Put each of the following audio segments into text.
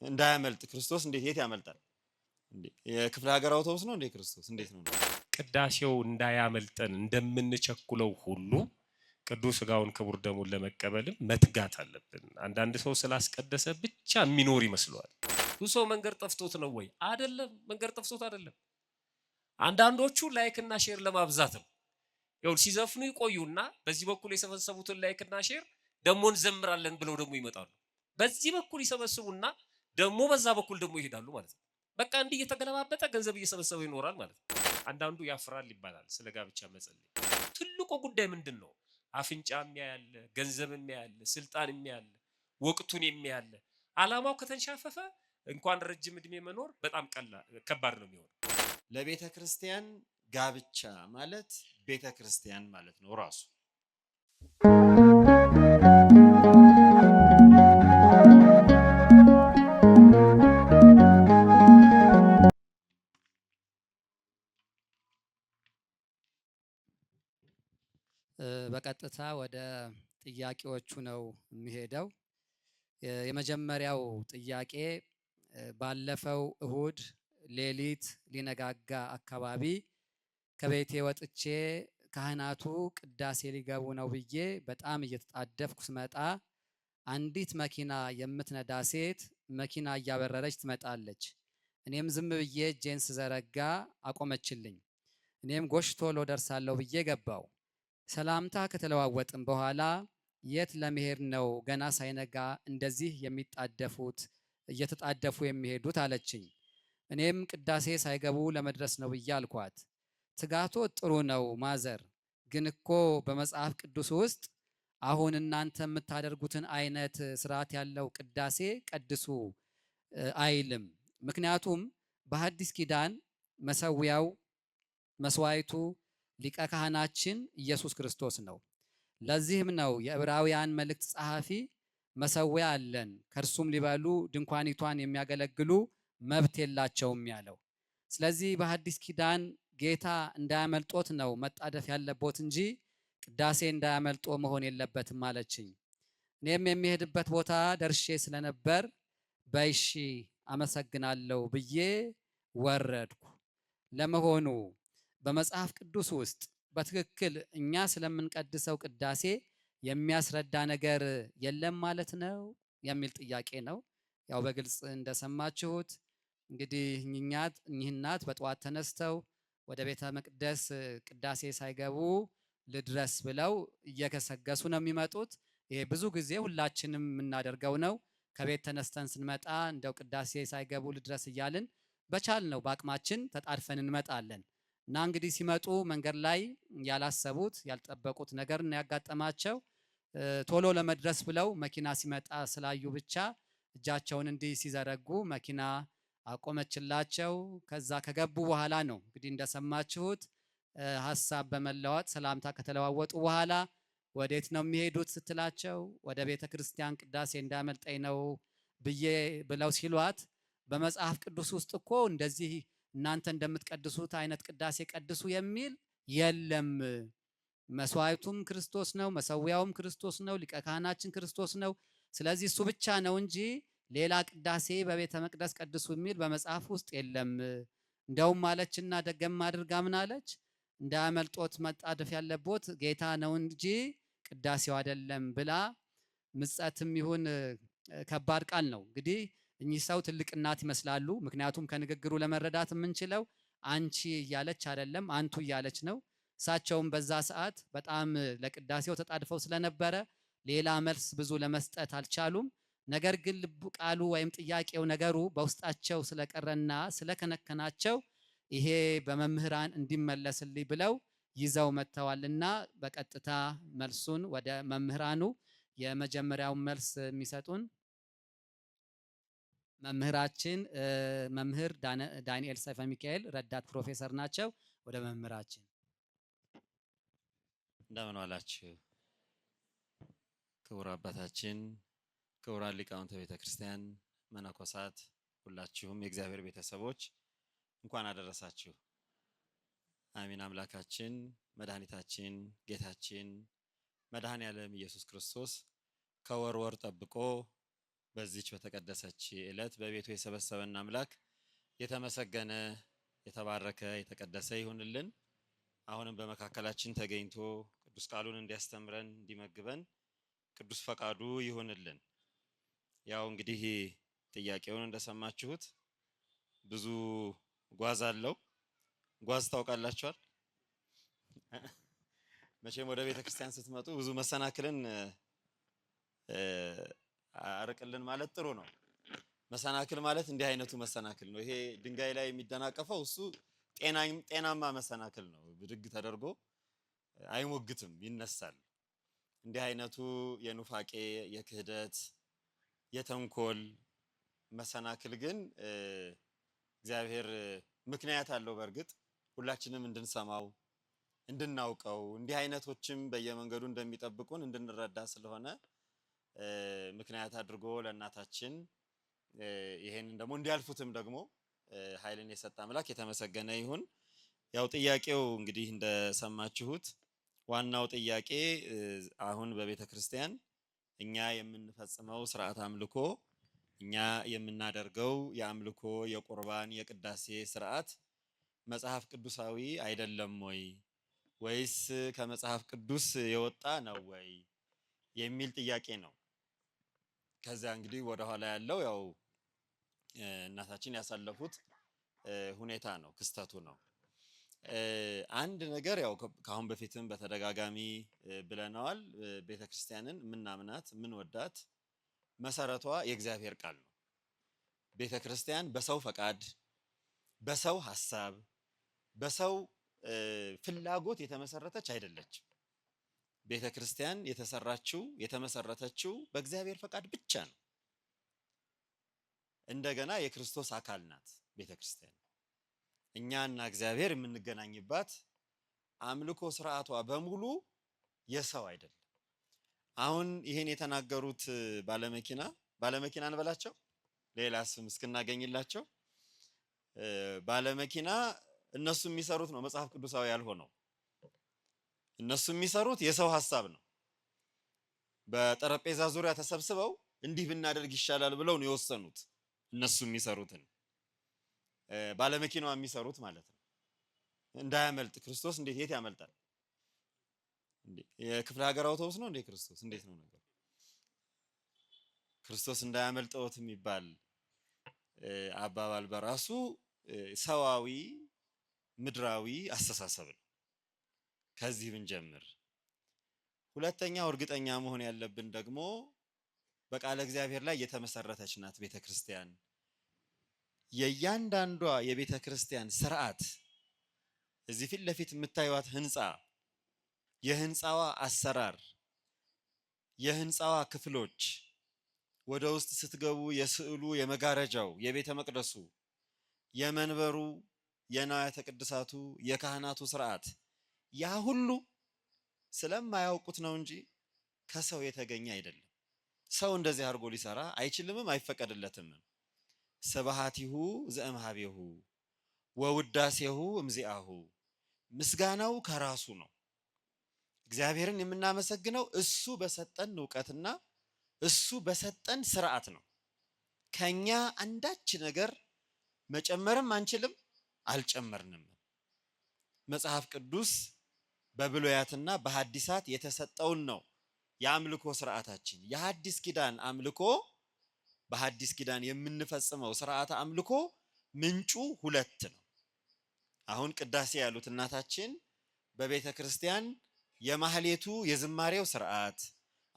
እንዳያመልጥ ክርስቶስ እንዴት የት ያመልጣል እንዴ? የክፍለ ሀገር አውቶቡስ ነው እንዴ ክርስቶስ? እንዴት ነው? ቅዳሴው እንዳያመልጠን እንደምንቸኩለው ሁሉ ቅዱስ ሥጋውን ክቡር ደሙን ለመቀበልም መትጋት አለብን። አንዳንድ ሰው ስላስቀደሰ ብቻ የሚኖር ይመስለዋል። ብዙ ሰው መንገድ ጠፍቶት ነው ወይ? አይደለም፣ መንገድ ጠፍቶት አይደለም። አንዳንዶቹ ላይክና ሼር ለማብዛት ነው። ይኸው ሲዘፍኑ ይቆዩና በዚህ በኩል የሰበሰቡትን ላይክና ሼር ደሞ እንዘምራለን ብለው ደግሞ ይመጣሉ። በዚህ በኩል ይሰበስቡና ደግሞ በዛ በኩል ደግሞ ይሄዳሉ ማለት ነው። በቃ እንዲህ እየተገለባበጠ ገንዘብ እየሰበሰበ ይኖራል ማለት ነው። አንዳንዱ ያፍራል ይባላል ስለ ጋብቻ መጸለይ። ትልቁ ጉዳይ ምንድን ነው? አፍንጫ የሚያያለ፣ ገንዘብ የሚያያለ፣ ስልጣን የሚያያለ፣ ወቅቱን የሚያያለ። አላማው ከተንሻፈፈ እንኳን ረጅም እድሜ መኖር በጣም ከባድ ነው የሚሆነው። ለቤተ ክርስቲያን ጋብቻ ማለት ቤተ ክርስቲያን ማለት ነው ራሱ። በቀጥታ ወደ ጥያቄዎቹ ነው የሚሄደው። የመጀመሪያው ጥያቄ ባለፈው እሁድ ሌሊት ሊነጋጋ አካባቢ ከቤቴ ወጥቼ ካህናቱ ቅዳሴ ሊገቡ ነው ብዬ በጣም እየተጣደፍኩ ስመጣ አንዲት መኪና የምትነዳ ሴት መኪና እያበረረች ትመጣለች። እኔም ዝም ብዬ እጄን ስዘረጋ አቆመችልኝ። እኔም ጎሽ ቶሎ ደርሳለሁ ብዬ ገባው። ሰላምታ ከተለዋወጥን በኋላ የት ለመሄድ ነው ገና ሳይነጋ እንደዚህ የሚጣደፉት እየተጣደፉ የሚሄዱት አለችኝ። እኔም ቅዳሴ ሳይገቡ ለመድረስ ነው ብዬ አልኳት። ትጋቶ ጥሩ ነው ማዘር፣ ግን እኮ በመጽሐፍ ቅዱስ ውስጥ አሁን እናንተ የምታደርጉትን አይነት ስርዓት ያለው ቅዳሴ ቀድሱ አይልም። ምክንያቱም በሐዲስ ኪዳን መሰዊያው መስዋዕቱ ሊቀ ካህናችን ኢየሱስ ክርስቶስ ነው። ለዚህም ነው የዕብራውያን መልእክት ጸሐፊ መሰዊያ አለን ከእርሱም ሊበሉ ድንኳኒቷን የሚያገለግሉ መብት የላቸውም ያለው። ስለዚህ በሐዲስ ኪዳን ጌታ እንዳያመልጦት ነው መጣደፍ ያለበት እንጂ ቅዳሴ እንዳያመልጦ መሆን የለበትም አለችኝ። እኔም የሚሄድበት ቦታ ደርሼ ስለነበር በይሺ አመሰግናለሁ ብዬ ወረድኩ። ለመሆኑ በመጽሐፍ ቅዱስ ውስጥ በትክክል እኛ ስለምንቀድሰው ቅዳሴ የሚያስረዳ ነገር የለም ማለት ነው የሚል ጥያቄ ነው። ያው በግልጽ እንደሰማችሁት እንግዲህ እኚህ እናት በጠዋት ተነስተው ወደ ቤተ መቅደስ ቅዳሴ ሳይገቡ ልድረስ ብለው እየገሰገሱ ነው የሚመጡት። ይሄ ብዙ ጊዜ ሁላችንም የምናደርገው ነው። ከቤት ተነስተን ስንመጣ እንደው ቅዳሴ ሳይገቡ ልድረስ እያልን በቻልነው በአቅማችን ተጣድፈን እንመጣለን። እና እንግዲህ ሲመጡ መንገድ ላይ ያላሰቡት ያልጠበቁት ነገር ነው ያጋጠማቸው። ቶሎ ለመድረስ ብለው መኪና ሲመጣ ስላዩ ብቻ እጃቸውን እንዲህ ሲዘረጉ መኪና አቆመችላቸው። ከዛ ከገቡ በኋላ ነው እንግዲህ እንደሰማችሁት ሀሳብ በመለዋወጥ ሰላምታ ከተለዋወጡ በኋላ ወዴት ነው የሚሄዱት ስትላቸው ወደ ቤተ ክርስቲያን ቅዳሴ እንዳያመልጠኝ ነው ብለው ሲሏት በመጽሐፍ ቅዱስ ውስጥ እኮ እንደዚህ እናንተ እንደምትቀድሱት አይነት ቅዳሴ ቀድሱ የሚል የለም። መስዋዕቱም ክርስቶስ ነው፣ መሰዊያውም ክርስቶስ ነው፣ ሊቀ ካህናችን ክርስቶስ ነው። ስለዚህ እሱ ብቻ ነው እንጂ ሌላ ቅዳሴ በቤተ መቅደስ ቀድሱ የሚል በመጽሐፍ ውስጥ የለም። እንደውም ማለችና ደገም አድርጋ ምን አለች? እንዳያመልጦት መጣደፍ ያለቦት ጌታ ነው እንጂ ቅዳሴው አይደለም ብላ ምጸትም ይሁን ከባድ ቃል ነው። እንግዲህ እኚህ ሰው ትልቅ እናት ይመስላሉ። ምክንያቱም ከንግግሩ ለመረዳት የምንችለው አንቺ እያለች አይደለም አንቱ እያለች ነው። እሳቸውም በዛ ሰዓት በጣም ለቅዳሴው ተጣድፈው ስለነበረ ሌላ መልስ ብዙ ለመስጠት አልቻሉም። ነገር ግን ልቡ ቃሉ ወይም ጥያቄው ነገሩ በውስጣቸው ስለቀረና ስለከነከናቸው ይሄ በመምህራን እንዲመለስልኝ ብለው ይዘው መጥተዋልና በቀጥታ መልሱን ወደ መምህራኑ የመጀመሪያውን መልስ የሚሰጡን መምህራችን መምህር ዳንኤል ሰይፈ ሚካኤል ረዳት ፕሮፌሰር ናቸው። ወደ መምህራችን። እንደምን ዋላችሁ ክቡር አባታችን፣ ክቡራን ሊቃውንተ ቤተ ክርስቲያን፣ መነኮሳት፣ ሁላችሁም የእግዚአብሔር ቤተሰቦች እንኳን አደረሳችሁ። አሜን። አምላካችን መድኃኒታችን ጌታችን መድኃኔ ዓለም ኢየሱስ ክርስቶስ ከወር ጠብቆ በዚች በተቀደሰች ዕለት በቤቱ የሰበሰበን አምላክ የተመሰገነ የተባረከ የተቀደሰ ይሁንልን። አሁንም በመካከላችን ተገኝቶ ቅዱስ ቃሉን እንዲያስተምረን እንዲመግበን ቅዱስ ፈቃዱ ይሁንልን። ያው እንግዲህ ጥያቄውን እንደሰማችሁት ብዙ ጓዝ አለው። ጓዝ ታውቃላችኋል? መቼም ወደ ቤተክርስቲያን ስትመጡ ብዙ መሰናክልን አርቅልን ማለት ጥሩ ነው። መሰናክል ማለት እንዲህ አይነቱ መሰናክል ነው። ይሄ ድንጋይ ላይ የሚደናቀፈው እሱ ጤናማ መሰናክል ነው። ብድግ ተደርጎ አይሞግትም፣ ይነሳል። እንዲህ አይነቱ የኑፋቄ፣ የክህደት፣ የተንኮል መሰናክል ግን እግዚአብሔር ምክንያት አለው። በእርግጥ ሁላችንም እንድንሰማው እንድናውቀው እንዲህ አይነቶችም በየመንገዱ እንደሚጠብቁን እንድንረዳ ስለሆነ ምክንያት አድርጎ ለእናታችን ይሄንን ደግሞ እንዲያልፉትም ደግሞ ኃይልን የሰጠ አምላክ የተመሰገነ ይሁን። ያው ጥያቄው እንግዲህ እንደሰማችሁት ዋናው ጥያቄ አሁን በቤተ ክርስቲያን እኛ የምንፈጽመው ስርዓት አምልኮ እኛ የምናደርገው የአምልኮ የቁርባን የቅዳሴ ስርዓት መጽሐፍ ቅዱሳዊ አይደለም ወይ ወይስ ከመጽሐፍ ቅዱስ የወጣ ነው ወይ የሚል ጥያቄ ነው። ከዛ እንግዲህ ወደ ኋላ ያለው ያው እናታችን ያሳለፉት ሁኔታ ነው፣ ክስተቱ ነው። አንድ ነገር ያው ከአሁን በፊትም በተደጋጋሚ ብለናል። ቤተክርስቲያንን የምናምናት የምንወዳት መሰረቷ የእግዚአብሔር ቃል ነው። ቤተክርስቲያን በሰው ፈቃድ፣ በሰው ሐሳብ፣ በሰው ፍላጎት የተመሰረተች አይደለችም። ቤተክርስቲያን የተመሰረተችው በእግዚአብሔር ፈቃድ ብቻ ነው። እንደገና የክርስቶስ አካል ናት ቤተክርስቲያን። እኛና እግዚአብሔር የምንገናኝባት አምልኮ ስርዓቷ በሙሉ የሰው አይደለም። አሁን ይሄን የተናገሩት ባለመኪና እንበላቸው ሌላ ስም እስክናገኝላቸው ባለመኪና እነሱ የሚሰሩት ነው መጽሐፍ ቅዱሳዊ ያልሆነው። እነሱ የሚሰሩት የሰው ሐሳብ ነው። በጠረጴዛ ዙሪያ ተሰብስበው እንዲህ ብናደርግ ይሻላል ብለው ነው የወሰኑት። እነሱ የሚሰሩትን ባለመኪናዋ የሚሰሩት ማለት ነው። እንዳያመልጥ ክርስቶስ እንዴት የት ያመልጣል? የክፍለ ሀገር አውቶቡስ ነው እንዴ ክርስቶስ? እንዴት ነው ነገር? ክርስቶስ እንዳያመልጠውት የሚባል አባባል በራሱ ሰዋዊ ምድራዊ አስተሳሰብ ነው። ከዚህ ብንጀምር፣ ሁለተኛው እርግጠኛ መሆን ያለብን ደግሞ በቃለ እግዚአብሔር ላይ የተመሰረተች ናት ቤተክርስቲያን። የእያንዳንዷ የቤተክርስቲያን ስርዓት እዚህ ፊት ለፊት የምታዩት ህንፃ፣ የህንፃዋ አሰራር፣ የህንፃዋ ክፍሎች፣ ወደ ውስጥ ስትገቡ የስዕሉ፣ የመጋረጃው፣ የቤተ መቅደሱ፣ የመንበሩ፣ የንዋያተ ቅድሳቱ፣ የካህናቱ ስርዓት ያ ሁሉ ስለማያውቁት ነው እንጂ ከሰው የተገኘ አይደለም። ሰው እንደዚህ አድርጎ ሊሰራ አይችልምም አይፈቀድለትም። ስብሐቲሁ ዘእምኀቤሁ ወውዳሴሁ እምዚአሁ፣ ምስጋናው ከራሱ ነው። እግዚአብሔርን የምናመሰግነው እሱ በሰጠን ዕውቀትና እሱ በሰጠን ስርዓት ነው። ከኛ አንዳች ነገር መጨመርም አንችልም አልጨመርንም። መጽሐፍ ቅዱስ በብሉያትና በሐዲሳት የተሰጠውን ነው የአምልኮ ስርዓታችን። የሐዲስ ኪዳን አምልኮ በሐዲስ ኪዳን የምንፈጽመው ስርዓተ አምልኮ ምንጩ ሁለት ነው። አሁን ቅዳሴ ያሉት እናታችን በቤተ ክርስቲያን የማህሌቱ የዝማሬው ስርዓት፣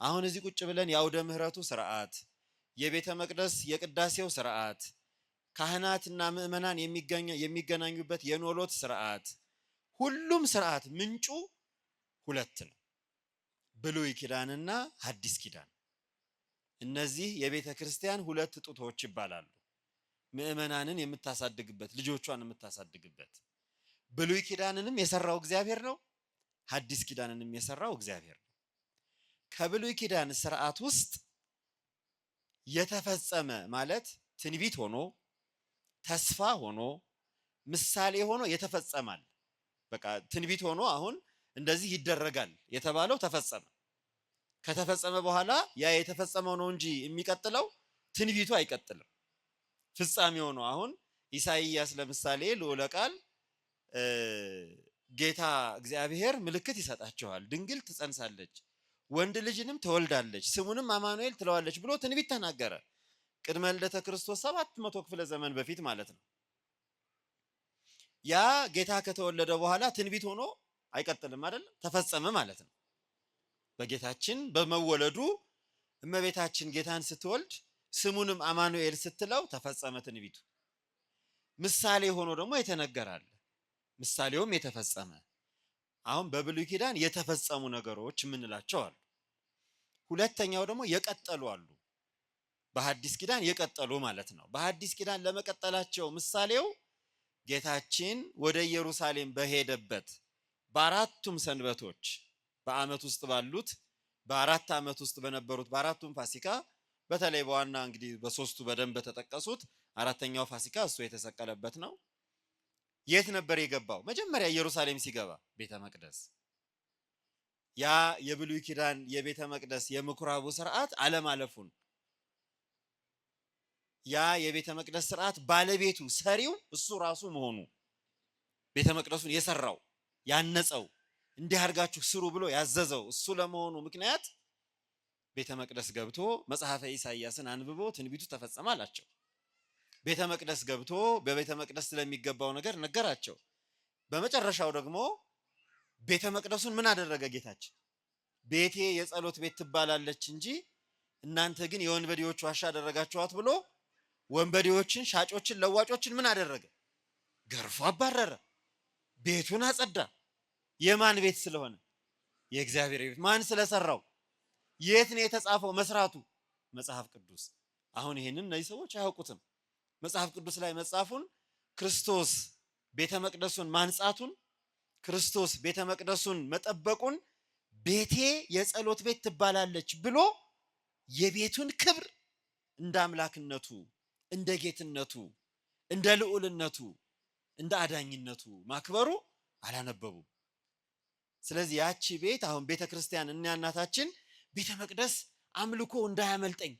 አሁን እዚህ ቁጭ ብለን የአውደ ምሕረቱ ስርዓት፣ የቤተ መቅደስ የቅዳሴው ስርዓት፣ ካህናትና ምዕመናን የሚገናኙበት የኖሎት ስርዓት፣ ሁሉም ስርዓት ምንጩ ሁለት ነው፣ ብሉይ ኪዳንና ሐዲስ ኪዳን። እነዚህ የቤተ ክርስቲያን ሁለት ጡቶች ይባላሉ። ምዕመናንን የምታሳድግበት፣ ልጆቿን የምታሳድግበት። ብሉይ ኪዳንንም የሰራው እግዚአብሔር ነው፣ ሐዲስ ኪዳንንም የሰራው እግዚአብሔር ነው። ከብሉይ ኪዳን ስርዓት ውስጥ የተፈጸመ ማለት ትንቢት ሆኖ ተስፋ ሆኖ ምሳሌ ሆኖ የተፈጸማል። በቃ ትንቢት ሆኖ አሁን እንደዚህ ይደረጋል የተባለው ተፈጸመ። ከተፈጸመ በኋላ ያ የተፈጸመው ነው እንጂ የሚቀጥለው ትንቢቱ አይቀጥልም። ፍጻሜው ነው። አሁን ኢሳይያስ ለምሳሌ ልዑለ ቃል ጌታ እግዚአብሔር ምልክት ይሰጣቸዋል፣ ድንግል ትጸንሳለች፣ ወንድ ልጅንም ትወልዳለች፣ ስሙንም አማኑኤል ትለዋለች ብሎ ትንቢት ተናገረ። ቅድመ ልደተ ክርስቶስ 700 ክፍለ ዘመን በፊት ማለት ነው። ያ ጌታ ከተወለደ በኋላ ትንቢት ሆኖ አይቀጥልም አይደል? ተፈጸመ ማለት ነው። በጌታችን በመወለዱ እመቤታችን ጌታን ስትወልድ ስሙንም አማኑኤል ስትለው ተፈጸመ ትንቢቱ። ምሳሌ ሆኖ ደግሞ የተነገራል፣ ምሳሌውም የተፈጸመ። አሁን በብሉይ ኪዳን የተፈጸሙ ነገሮች የምንላቸው አሉ። ሁለተኛው ደግሞ የቀጠሉ አሉ። በሐዲስ ኪዳን የቀጠሉ ማለት ነው። በሐዲስ ኪዳን ለመቀጠላቸው ምሳሌው ጌታችን ወደ ኢየሩሳሌም በሄደበት በአራቱም ሰንበቶች በዓመት ውስጥ ባሉት በአራት ዓመት ውስጥ በነበሩት በአራቱም ፋሲካ፣ በተለይ በዋና እንግዲህ በሶስቱ በደንብ በተጠቀሱት አራተኛው ፋሲካ እሱ የተሰቀለበት ነው። የት ነበር የገባው? መጀመሪያ ኢየሩሳሌም ሲገባ ቤተ መቅደስ። ያ የብሉይ ኪዳን የቤተ መቅደስ የምኩራቡ ስርዓት አለማለፉን፣ ያ የቤተ መቅደስ ስርዓት ባለቤቱ ሰሪው እሱ ራሱ መሆኑ፣ ቤተ መቅደሱን የሰራው ያነጸው እንዲህ አድርጋችሁ ስሩ ብሎ ያዘዘው እሱ ለመሆኑ ምክንያት ቤተ መቅደስ ገብቶ መጽሐፈ ኢሳይያስን አንብቦ ትንቢቱ ተፈጸመ አላቸው። ቤተ መቅደስ ገብቶ በቤተ መቅደስ ስለሚገባው ነገር ነገራቸው። በመጨረሻው ደግሞ ቤተ መቅደሱን ምን አደረገ ጌታችን? ቤቴ የጸሎት ቤት ትባላለች እንጂ እናንተ ግን የወንበዴዎች ዋሻ አደረጋችኋት ብሎ ወንበዴዎችን፣ ሻጮችን፣ ለዋጮችን ምን አደረገ? ገርፎ አባረረ። ቤቱን አጸዳ። የማን ቤት ስለሆነ? የእግዚአብሔር ቤት። ማን ስለሰራው? የት ነው የተጻፈው መስራቱ? መጽሐፍ ቅዱስ። አሁን ይሄንን እነዚህ ሰዎች አያውቁትም። መጽሐፍ ቅዱስ ላይ መጻፉን፣ ክርስቶስ ቤተ መቅደሱን ማንጻቱን፣ ክርስቶስ ቤተ መቅደሱን መጠበቁን፣ ቤቴ የጸሎት ቤት ትባላለች ብሎ የቤቱን ክብር እንደ አምላክነቱ፣ እንደ ጌትነቱ፣ እንደ ልዑልነቱ፣ እንደ አዳኝነቱ ማክበሩ አላነበቡም። ስለዚህ ያቺ ቤት አሁን ቤተ ክርስቲያን እና እናታችን ቤተ መቅደስ አምልኮ እንዳያመልጠኝ፣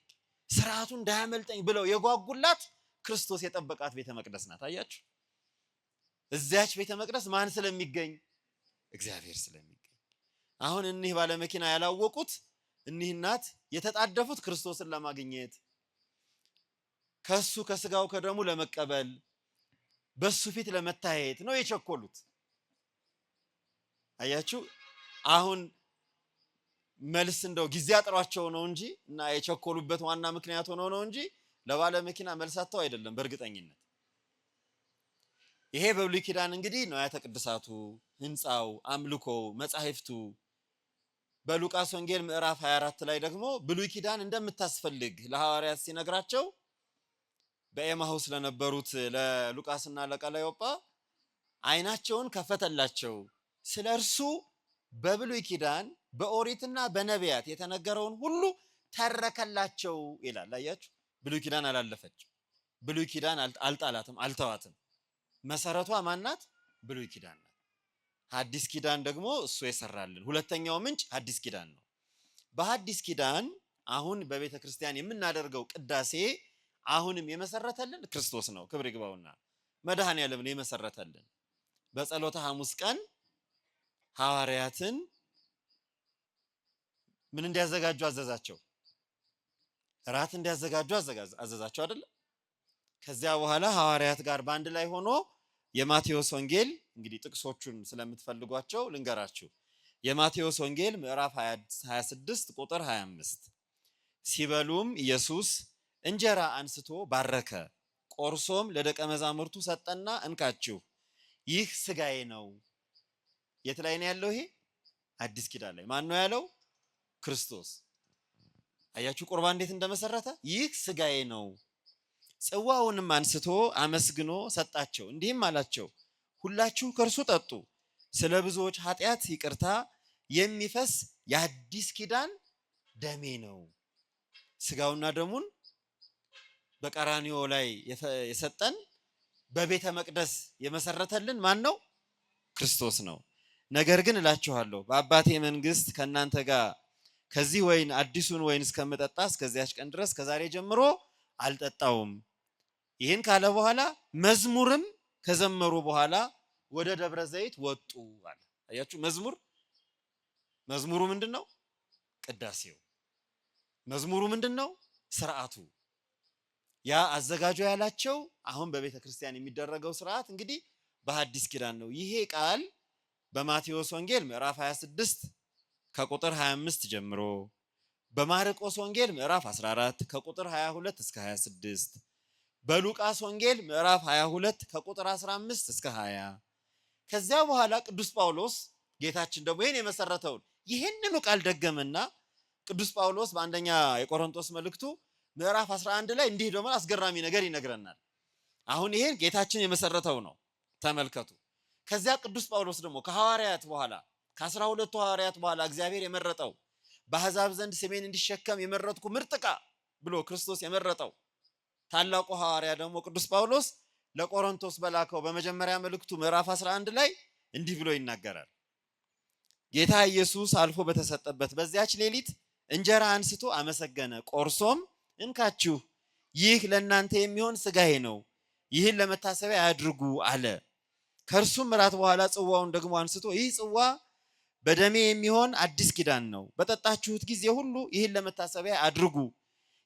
ስርዓቱ እንዳያመልጠኝ ብለው የጓጉላት ክርስቶስ የጠበቃት ቤተ መቅደስ ናት። አያችሁ? እዚያች ቤተ መቅደስ ማን ስለሚገኝ? እግዚአብሔር ስለሚገኝ። አሁን እኒህ ባለመኪና ያላወቁት እኒህ እናት የተጣደፉት ክርስቶስን ለማግኘት ከሱ ከስጋው ከደሙ ለመቀበል በሱ ፊት ለመታየት ነው የቸኮሉት። አያችሁ? አሁን መልስ እንደው ጊዜ አጥሯቸው ነው እንጂ እና የቸኮሉበት ዋና ምክንያት ሆኖ ነው እንጂ ለባለ መኪና መልሳተው አይደለም። በእርግጠኝነት ይሄ በብሉይ ኪዳን እንግዲህ ንዋያተ ቅድሳቱ፣ ህንፃው፣ አምልኮው፣ መጻሕፍቱ በሉቃስ ወንጌል ምዕራፍ 24 ላይ ደግሞ ብሉይ ኪዳን እንደምታስፈልግ ለሐዋርያት ሲነግራቸው በኤማሁስ ለነበሩት ለሉቃስና ለቀለዮጳ አይናቸውን ከፈተላቸው። ስለ እርሱ በብሉይ ኪዳን በኦሪትና በነቢያት የተነገረውን ሁሉ ተረከላቸው ይላል። አያችሁ? ብሉይ ኪዳን አላለፈች። ብሉይ ኪዳን አልጣላትም፣ አልተዋትም። መሰረቷ ማናት? ብሉይ ኪዳን ናት። ሐዲስ ኪዳን ደግሞ እሱ የሰራልን ሁለተኛው ምንጭ ሐዲስ ኪዳን ነው። በሐዲስ ኪዳን አሁን በቤተ ክርስቲያን የምናደርገው ቅዳሴ አሁንም የመሰረተልን ክርስቶስ ነው። ክብር ይግባውና መድኃኔዓለም ነው የመሰረተልን። በጸሎተ ሐሙስ ቀን ሐዋርያትን ምን እንዲያዘጋጁ አዘዛቸው? እራት እንዲያዘጋጁ አዘዛቸው አይደል? ከዚያ በኋላ ሐዋርያት ጋር በአንድ ላይ ሆኖ የማቴዎስ ወንጌል እንግዲህ ጥቅሶቹን ስለምትፈልጓቸው ልንገራችሁ። የማቴዎስ ወንጌል ምዕራፍ 26 ቁጥር 25 ሲበሉም ኢየሱስ እንጀራ አንስቶ ባረከ፣ ቆርሶም ለደቀ መዛሙርቱ ሰጠና እንካችሁ ይህ ስጋዬ ነው። የት ላይ ነው ያለው? ይሄ አዲስ ኪዳን ላይ። ማን ነው ያለው? ክርስቶስ። አያችሁ ቁርባን እንዴት እንደመሰረተ። ይህ ስጋዬ ነው። ጽዋውንም አንስቶ አመስግኖ ሰጣቸው፣ እንዲህም አላቸው፣ ሁላችሁ ከእርሱ ጠጡ፣ ስለ ብዙዎች ኃጢአት ይቅርታ የሚፈስ የአዲስ ኪዳን ደሜ ነው። ስጋውና ደሙን በቀራንዮ ላይ የሰጠን በቤተ መቅደስ የመሰረተልን ማን ነው? ክርስቶስ ነው። ነገር ግን እላችኋለሁ በአባቴ መንግስት ከእናንተ ጋር ከዚህ ወይን አዲሱን ወይን እስከምጠጣ እስከዚያች ቀን ድረስ ከዛሬ ጀምሮ አልጠጣውም። ይህን ካለ በኋላ መዝሙርም ከዘመሩ በኋላ ወደ ደብረ ዘይት ወጡ አለ። አያችሁ፣ መዝሙሩ ምንድነው? ቅዳሴው። መዝሙሩ ምንድነው? ስርዓቱ። ያ አዘጋጁ ያላቸው አሁን በቤተ ክርስቲያን የሚደረገው ስርዓት እንግዲህ በሐዲስ ኪዳን ነው። ይሄ ቃል በማቴዎስ ወንጌል ምዕራፍ 26 ከቁጥር 25 ጀምሮ፣ በማርቆስ ወንጌል ምዕራፍ 14 ከቁጥር 22 እስከ 26፣ በሉቃስ ወንጌል ምዕራፍ 22 ከቁጥር 15 እስከ 20። ከዚያ በኋላ ቅዱስ ጳውሎስ ጌታችን ደግሞ ይሄን የመሰረተውን ይህንኑ ቃል ደገመና ቅዱስ ጳውሎስ በአንደኛ የቆሮንቶስ መልእክቱ ምዕራፍ 11 ላይ እንዲህ ደግሞ አስገራሚ ነገር ይነግረናል። አሁን ይሄን ጌታችን የመሰረተው ነው፣ ተመልከቱ። ከዚያ ቅዱስ ጳውሎስ ደግሞ ከሐዋርያት በኋላ ከ12ቱ ሐዋርያት በኋላ እግዚአብሔር የመረጠው በአሕዛብ ዘንድ ስሜን እንዲሸከም የመረጥኩ ምርጥ ዕቃ ብሎ ክርስቶስ የመረጠው ታላቁ ሐዋርያ ደግሞ ቅዱስ ጳውሎስ ለቆሮንቶስ በላከው በመጀመሪያ መልእክቱ ምዕራፍ 11 ላይ እንዲህ ብሎ ይናገራል። ጌታ ኢየሱስ አልፎ በተሰጠበት በዚያች ሌሊት እንጀራ አንስቶ አመሰገነ፣ ቆርሶም እንካችሁ ይህ ለእናንተ የሚሆን ሥጋዬ ነው፣ ይህን ለመታሰቢያ ያድርጉ አለ። ከእርሱም እራት በኋላ ጽዋውን ደግሞ አንስቶ ይህ ጽዋ በደሜ የሚሆን አዲስ ኪዳን ነው፣ በጠጣችሁት ጊዜ ሁሉ ይህን ለመታሰቢያ አድርጉ።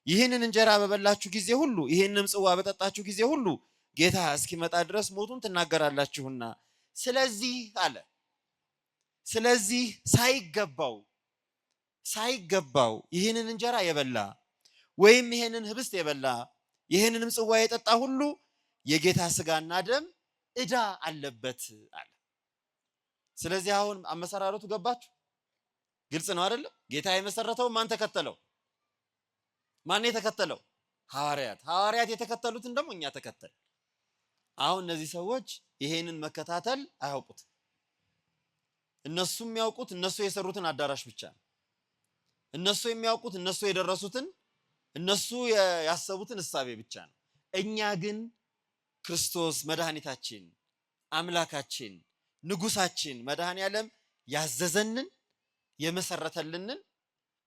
ይህንን እንጀራ በበላችሁ ጊዜ ሁሉ ይህንም ጽዋ በጠጣችሁ ጊዜ ሁሉ ጌታ እስኪመጣ ድረስ ሞቱን ትናገራላችሁና። ስለዚህ አለ፣ ስለዚህ ሳይገባው ይህንን እንጀራ የበላ ወይም ይህንን ህብስት የበላ ይህንንም ጽዋ የጠጣ ሁሉ የጌታ ሥጋና ደም ዕዳ አለበት አለ። ስለዚህ አሁን አመሰራረቱ ገባችሁ? ግልጽ ነው አይደለም? ጌታ የመሰረተው ማን ተከተለው? ማን የተከተለው? ሐዋርያት። ሐዋርያት የተከተሉትን ደግሞ እኛ ተከተል። አሁን እነዚህ ሰዎች ይሄንን መከታተል አያውቁት። እነሱ የሚያውቁት እነሱ የሰሩትን አዳራሽ ብቻ ነው። እነሱ የሚያውቁት እነሱ የደረሱትን እነሱ ያሰቡትን እሳቤ ብቻ ነው። እኛ ግን ክርስቶስ መድኃኒታችን አምላካችን ንጉሳችን መድኃኔ ዓለም ያዘዘንን የመሰረተልንን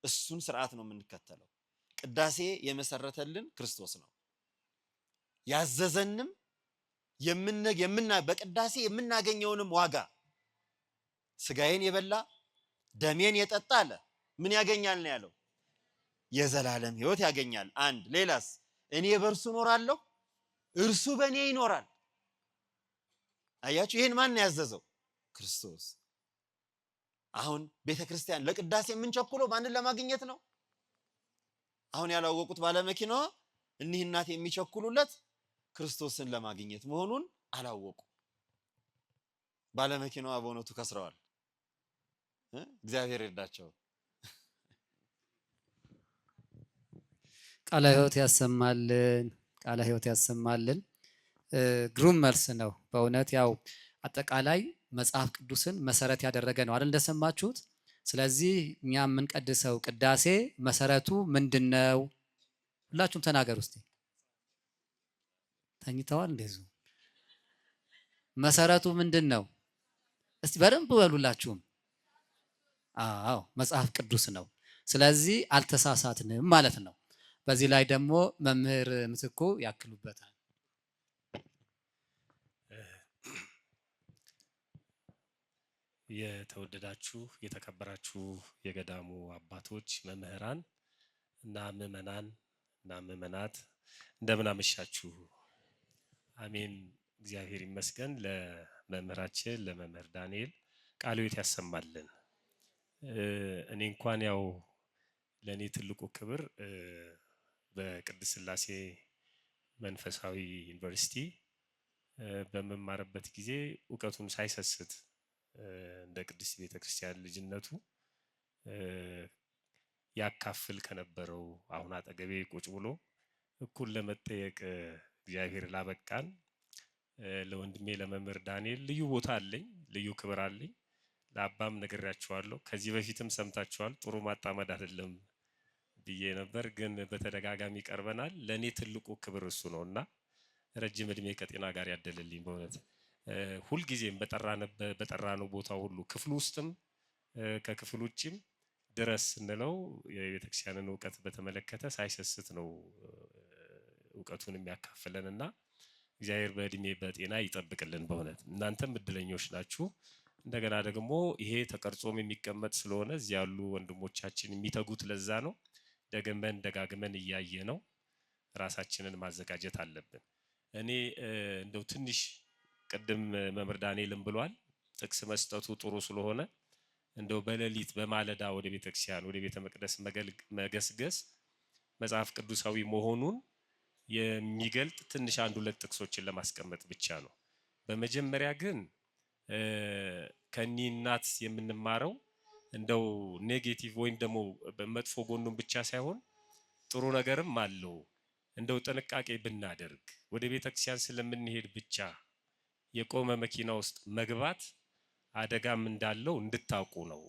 እሱን ስርዓት ነው የምንከተለው። ቅዳሴ የመሰረተልን ክርስቶስ ነው። ያዘዘንም በቅዳሴ የምናገኘውንም ዋጋ ሥጋዬን የበላ ደሜን የጠጣ አለ ምን ያገኛል ነው ያለው? የዘላለም ሕይወት ያገኛል። አንድ ሌላስ? እኔ በእርሱ እኖራለሁ እርሱ በእኔ ይኖራል። አያችሁ፣ ይሄን ማን ያዘዘው? ክርስቶስ። አሁን ቤተክርስቲያን ለቅዳሴ የምንቸኩለው ማንን ለማግኘት ነው? አሁን ያላወቁት ባለመኪናዋ እኒህ እናት የሚቸኩሉለት ክርስቶስን ለማግኘት መሆኑን አላወቁ። ባለመኪናዋ በእውነቱ ከስረዋል። እግዚአብሔር ይርዳቸው። ቃለ ሕይወት ያሰማልን፣ ቃለ ሕይወት ያሰማልን። ግሩም መልስ ነው በእውነት ያው አጠቃላይ መጽሐፍ ቅዱስን መሰረት ያደረገ ነው አይደል እንደሰማችሁት። ስለዚህ እኛ የምንቀድሰው ቅዳሴ መሰረቱ ምንድነው? ሁላችሁም ተናገሩ እስቲ። ተኝተዋል እንደዚሁ። መሰረቱ ምንድነው? እስቲ በደንብ በሉላችሁም። አዎ መጽሐፍ ቅዱስ ነው። ስለዚህ አልተሳሳትንም ማለት ነው። በዚህ ላይ ደግሞ መምህር ምትኩ ያክሉበታል። የተወደዳችሁ የተከበራችሁ የገዳሙ አባቶች፣ መምህራን እና ምዕመናን እና ምዕመናት እንደምን አመሻችሁ። አሜን። እግዚአብሔር ይመስገን። ለመምህራችን ለመምህር ዳንኤል ቃለ ሕይወት ያሰማልን። እኔ እንኳን ያው ለኔ ትልቁ ክብር በቅድስት ሥላሴ መንፈሳዊ ዩኒቨርሲቲ በመማርበት ጊዜ እውቀቱን ሳይሰስት እንደ ቅድስት ቤተክርስቲያን ልጅነቱ ያካፍል ከነበረው አሁን አጠገቤ ቁጭ ብሎ እኩል ለመጠየቅ እግዚአብሔር ላበቃን ለወንድሜ ለመምህር ዳንኤል ልዩ ቦታ አለኝ፣ ልዩ ክብር አለኝ። ለአባም ነግሬያቸዋለሁ። ከዚህ በፊትም ሰምታችኋል። ጥሩ ማጣመድ አይደለም ብዬ ነበር፣ ግን በተደጋጋሚ ቀርበናል። ለኔ ትልቁ ክብር እሱ ነውና ረጅም እድሜ ከጤና ጋር ያደለልኝ በእውነት ሁልጊዜም በጠራነው ቦታ ሁሉ ክፍሉ ውስጥም ከክፍል ውጭም ድረስ እንለው የቤተክርስቲያንን እውቀት በተመለከተ ሳይሰስት ነው እውቀቱን የሚያካፍለንና እግዚአብሔር በእድሜ በጤና ይጠብቅልን። በእውነት እናንተም እድለኞች ናችሁ። እንደገና ደግሞ ይሄ ተቀርጾም የሚቀመጥ ስለሆነ እዚህ ያሉ ወንድሞቻችን የሚተጉት ለዛ ነው። ደግመን ደጋግመን እያየ ነው ራሳችንን ማዘጋጀት አለብን። እኔ እንደው ትንሽ ቅድም መምህር ዳንኤልም ብሏል ጥቅስ መስጠቱ ጥሩ ስለሆነ እንደው በሌሊት በማለዳ ወደ ቤተክርስቲያን ወደ ቤተ መቅደስ መገስገስ መጽሐፍ ቅዱሳዊ መሆኑን የሚገልጥ ትንሽ አንድ ሁለት ጥቅሶችን ለማስቀመጥ ብቻ ነው። በመጀመሪያ ግን ከኒህ እናት የምንማረው እንደው ኔጌቲቭ ወይም ደግሞ በመጥፎ ጎኑን ብቻ ሳይሆን ጥሩ ነገርም አለው። እንደው ጥንቃቄ ብናደርግ ወደ ቤተክርስቲያን ስለምንሄድ ብቻ የቆመ መኪና ውስጥ መግባት አደጋም እንዳለው እንድታውቁ ነው።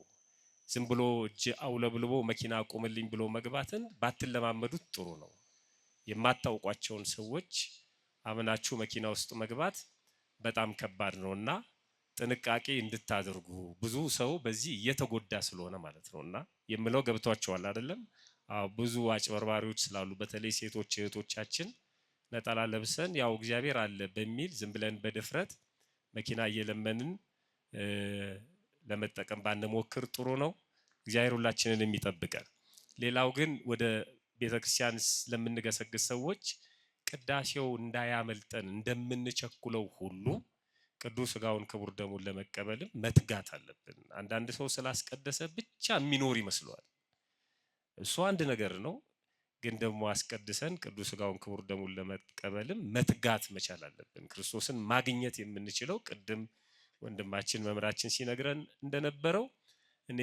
ዝም ብሎ እጅ አውለብልቦ መኪና አቁምልኝ ብሎ መግባትን ባትለማመዱት ጥሩ ነው። የማታውቋቸውን ሰዎች አምናችሁ መኪና ውስጥ መግባት በጣም ከባድ ነውና ጥንቃቄ እንድታደርጉ ብዙ ሰው በዚህ እየተጎዳ ስለሆነ ማለት ነውና የምለው ገብቷቸዋል አይደለም? አዎ ብዙ አጭበርባሪዎች ስላሉ በተለይ ሴቶች እህቶቻችን ነጠላ ለብሰን ያው እግዚአብሔር አለ በሚል ዝም ብለን በድፍረት መኪና እየለመንን ለመጠቀም ባንሞክር ጥሩ ነው። እግዚአብሔር ሁላችንን የሚጠብቀን። ሌላው ግን ወደ ቤተክርስቲያን ስለምንገሰግስ ሰዎች ቅዳሴው እንዳያመልጠን እንደምንቸኩለው ሁሉ ቅዱስ ሥጋውን ክቡር ደሙን ለመቀበልም መትጋት አለብን። አንዳንድ ሰው ስላስቀደሰ ብቻ የሚኖር ይመስለዋል። እሱ አንድ ነገር ነው። ግን ደግሞ አስቀድሰን ቅዱስ ሥጋውን ክቡር ደሙን ለመቀበልም መትጋት መቻል አለብን። ክርስቶስን ማግኘት የምንችለው ቅድም ወንድማችን መምህራችን ሲነግረን እንደነበረው እኔ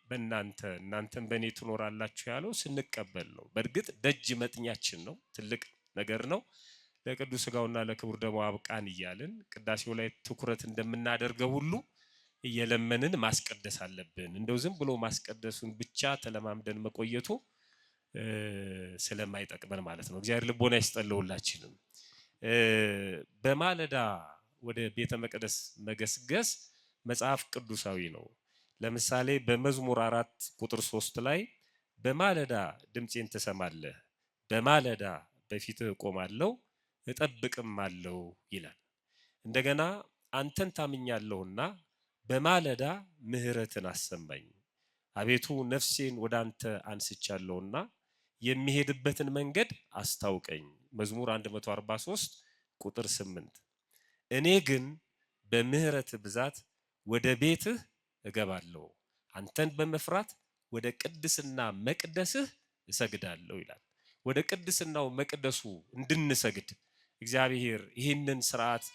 በእናንተ እናንተም በእኔ ትኖራላችሁ ያለው ስንቀበል ነው። በእርግጥ ደጅ መጥኛችን ነው፣ ትልቅ ነገር ነው። ለቅዱስ ሥጋውና ለክቡር ደሙ አብቃን እያልን ቅዳሴው ላይ ትኩረት እንደምናደርገው ሁሉ እየለመንን ማስቀደስ አለብን። እንደው ዝም ብሎ ማስቀደሱን ብቻ ተለማምደን መቆየቱ ስለማይጠቅመን ማለት ነው። እግዚአብሔር ልቦና ይስጠልውላችንም። በማለዳ ወደ ቤተ መቅደስ መገስገስ መጽሐፍ ቅዱሳዊ ነው። ለምሳሌ በመዝሙር 4 ቁጥር 3 ላይ በማለዳ ድምፄን ትሰማለህ፣ በማለዳ በፊትህ እቆማለሁ እጠብቅም አለው ይላል። እንደገና አንተን ታምኛለሁና በማለዳ ምሕረትን አሰማኝ፣ አቤቱ ነፍሴን ወደ አንተ አንስቻለሁና የሚሄድበትን መንገድ አስታውቀኝ። መዝሙር 143 ቁጥር 8 እኔ ግን በምህረት ብዛት ወደ ቤትህ እገባለሁ፣ አንተን በመፍራት ወደ ቅድስና መቅደስህ እሰግዳለሁ ይላል። ወደ ቅድስናው መቅደሱ እንድንሰግድ እግዚአብሔር ይህንን ስርዓት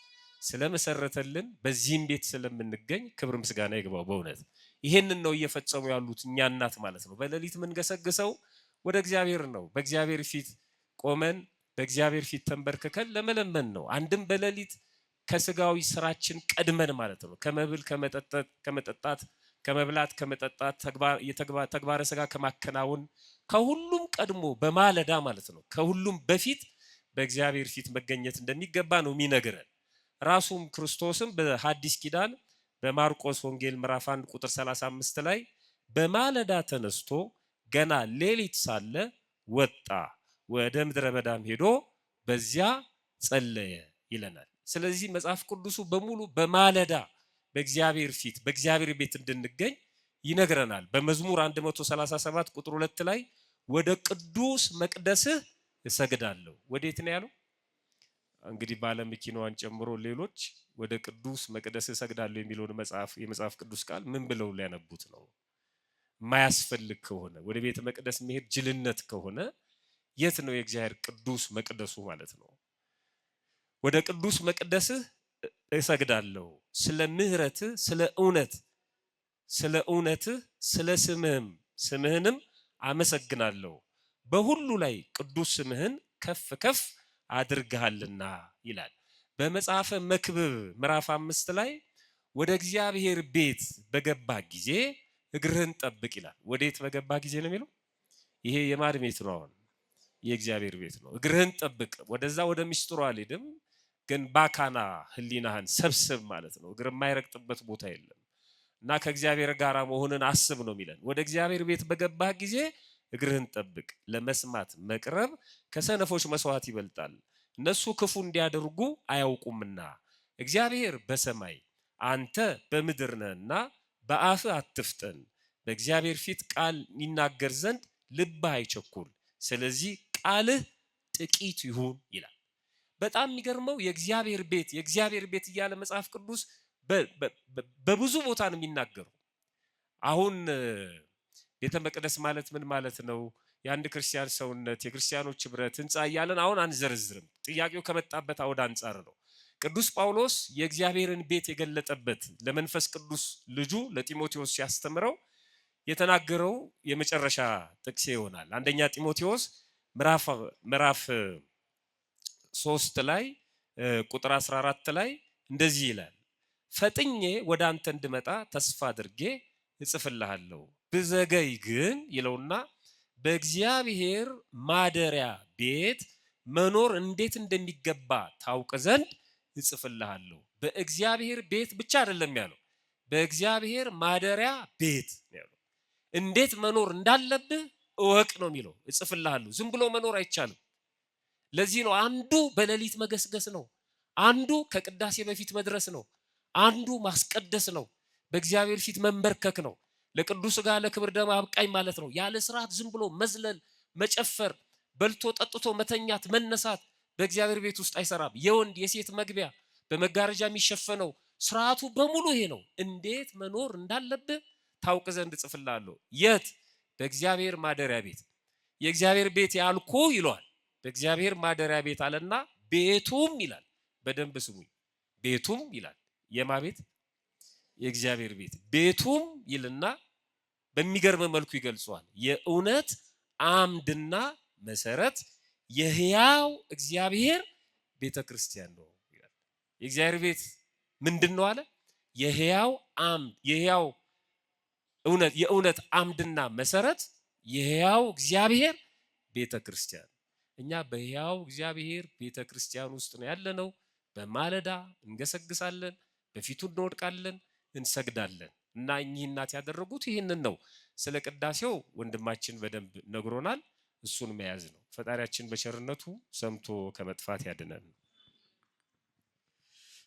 ስለመሰረተልን በዚህም ቤት ስለምንገኝ ክብር ምስጋና ይግባው። በእውነት ይህንን ነው እየፈጸሙ ያሉት እኛ እናት ማለት ነው። በሌሊት የምንገሰግሰው ወደ እግዚአብሔር ነው። በእግዚአብሔር ፊት ቆመን በእግዚአብሔር ፊት ተንበርክከን ለመለመን ነው። አንድም በሌሊት ከስጋዊ ስራችን ቀድመን ማለት ነው ከመብል ከመጠጣት ከመብላት ከመጠጣት ተግባረ ስጋ ከማከናወን ከሁሉም ቀድሞ በማለዳ ማለት ነው ከሁሉም በፊት በእግዚአብሔር ፊት መገኘት እንደሚገባ ነው የሚነግረን። ራሱም ክርስቶስም በሐዲስ ኪዳን በማርቆስ ወንጌል ምዕራፍ 1 ቁጥር 35 ላይ በማለዳ ተነስቶ ገና ሌሊት ሳለ ወጣ፣ ወደ ምድረ በዳም ሄዶ በዚያ ጸለየ ይለናል። ስለዚህ መጽሐፍ ቅዱሱ በሙሉ በማለዳ በእግዚአብሔር ፊት በእግዚአብሔር ቤት እንድንገኝ ይነግረናል። በመዝሙር 137 ቁጥር 2 ላይ ወደ ቅዱስ መቅደስህ እሰግዳለሁ። ወዴት ነው ያለው? እንግዲህ ባለመኪናዋን ጨምሮ ሌሎች ወደ ቅዱስ መቅደስህ እሰግዳለሁ የሚለውን የመጽሐፍ ቅዱስ ቃል ምን ብለው ሊያነቡት ነው? የማያስፈልግ ከሆነ ወደ ቤተ መቅደስ መሄድ ጅልነት ከሆነ የት ነው የእግዚአብሔር ቅዱስ መቅደሱ ማለት ነው? ወደ ቅዱስ መቅደስህ እሰግዳለሁ ስለ ምህረትህ ስለ እውነትህ ስለ ስምህንም አመሰግናለሁ፣ በሁሉ ላይ ቅዱስ ስምህን ከፍ ከፍ አድርገሃልና ይላል። በመጽሐፈ መክብብ ምዕራፍ 5 ላይ ወደ እግዚአብሔር ቤት በገባ ጊዜ እግርህን ጠብቅ ይላል። ወዴት በገባ ጊዜ ነው የሚለው? ይሄ የማን ቤት ነው? አሁን የእግዚአብሔር ቤት ነው። እግርህን ጠብቅ። ወደዛ ወደ ሚስጥሩ አልሄድም፣ ግን ባካና ህሊናህን ሰብስብ ማለት ነው። እግር የማይረግጥበት ቦታ የለም እና ከእግዚአብሔር ጋር መሆንን አስብ ነው የሚለን። ወደ እግዚአብሔር ቤት በገባህ ጊዜ እግርህን ጠብቅ። ለመስማት መቅረብ ከሰነፎች መስዋዕት ይበልጣል፣ እነሱ ክፉ እንዲያደርጉ አያውቁምና። እግዚአብሔር በሰማይ አንተ በምድር ነህና በአፍህ አትፍጠን። በእግዚአብሔር ፊት ቃል ይናገር ዘንድ ልብህ አይቸኩል፣ ስለዚህ ቃልህ ጥቂት ይሁን ይላል። በጣም የሚገርመው የእግዚአብሔር ቤት እያለ መጽሐፍ ቅዱስ በብዙ ቦታ ነው የሚናገረው። አሁን ቤተ መቅደስ ማለት ምን ማለት ነው? የአንድ ክርስቲያን ሰውነት፣ የክርስቲያኖች ህብረት፣ ህንፃ እያለን አሁን አንዘርዝርም። ጥያቄው ከመጣበት አውድ አንጻር ነው። ቅዱስ ጳውሎስ የእግዚአብሔርን ቤት የገለጠበት ለመንፈስ ቅዱስ ልጁ ለጢሞቴዎስ ሲያስተምረው የተናገረው የመጨረሻ ጥቅሴ ይሆናል። አንደኛ ጢሞቴዎስ ምዕራፍ 3 ላይ ቁጥር 14 ላይ እንደዚህ ይላል፣ ፈጥኜ ወደ አንተ እንድመጣ ተስፋ አድርጌ እጽፍልሃለሁ፣ ብዘገይ ግን ይለውና በእግዚአብሔር ማደሪያ ቤት መኖር እንዴት እንደሚገባ ታውቅ ዘንድ እጽፍልሃለሁ። በእግዚአብሔር ቤት ብቻ አይደለም ያለው፣ በእግዚአብሔር ማደሪያ ቤት ያለው። እንዴት መኖር እንዳለብህ እወቅ ነው የሚለው። እጽፍልሃለሁ። ዝም ብሎ መኖር አይቻልም። ለዚህ ነው አንዱ በሌሊት መገስገስ ነው፣ አንዱ ከቅዳሴ በፊት መድረስ ነው፣ አንዱ ማስቀደስ ነው፣ በእግዚአብሔር ፊት መንበርከክ ነው፣ ለቅዱስ ሥጋ ለክብር ደም አብቃኝ ማለት ነው። ያለ ስርዓት ዝም ብሎ መዝለል፣ መጨፈር፣ በልቶ ጠጥቶ መተኛት፣ መነሳት በእግዚአብሔር ቤት ውስጥ አይሰራም። የወንድ የሴት መግቢያ በመጋረጃ የሚሸፈነው ስርዓቱ በሙሉ ይሄ ነው። እንዴት መኖር እንዳለብህ ታውቅ ዘንድ እጽፍልሃለሁ። የት? በእግዚአብሔር ማደሪያ ቤት። የእግዚአብሔር ቤት ያልኩ ይለዋል። በእግዚአብሔር ማደሪያ ቤት አለና ቤቱም ይላል። በደንብ ስሙኝ። ቤቱም ይላል። የማ ቤት? የእግዚአብሔር ቤት። ቤቱም ይልና በሚገርም መልኩ ይገልጸዋል። የእውነት አምድና መሰረት የሕያው እግዚአብሔር ቤተ ክርስቲያን ነው ይላል። የእግዚአብሔር ቤት ምንድን ነው አለ? የሕያው አምድ፣ የእውነት አምድና መሰረት የሕያው እግዚአብሔር ቤተ ክርስቲያን። እኛ በሕያው እግዚአብሔር ቤተ ክርስቲያን ውስጥ ነው ያለነው። በማለዳ እንገሰግሳለን፣ በፊቱ እንወድቃለን፣ እንሰግዳለን። እና እኚህ እናት ያደረጉት ይህንን ነው። ስለ ቅዳሴው ወንድማችን በደንብ ነግሮናል። እሱን መያዝ ነው። ፈጣሪያችን በቸርነቱ ሰምቶ ከመጥፋት ያድነን።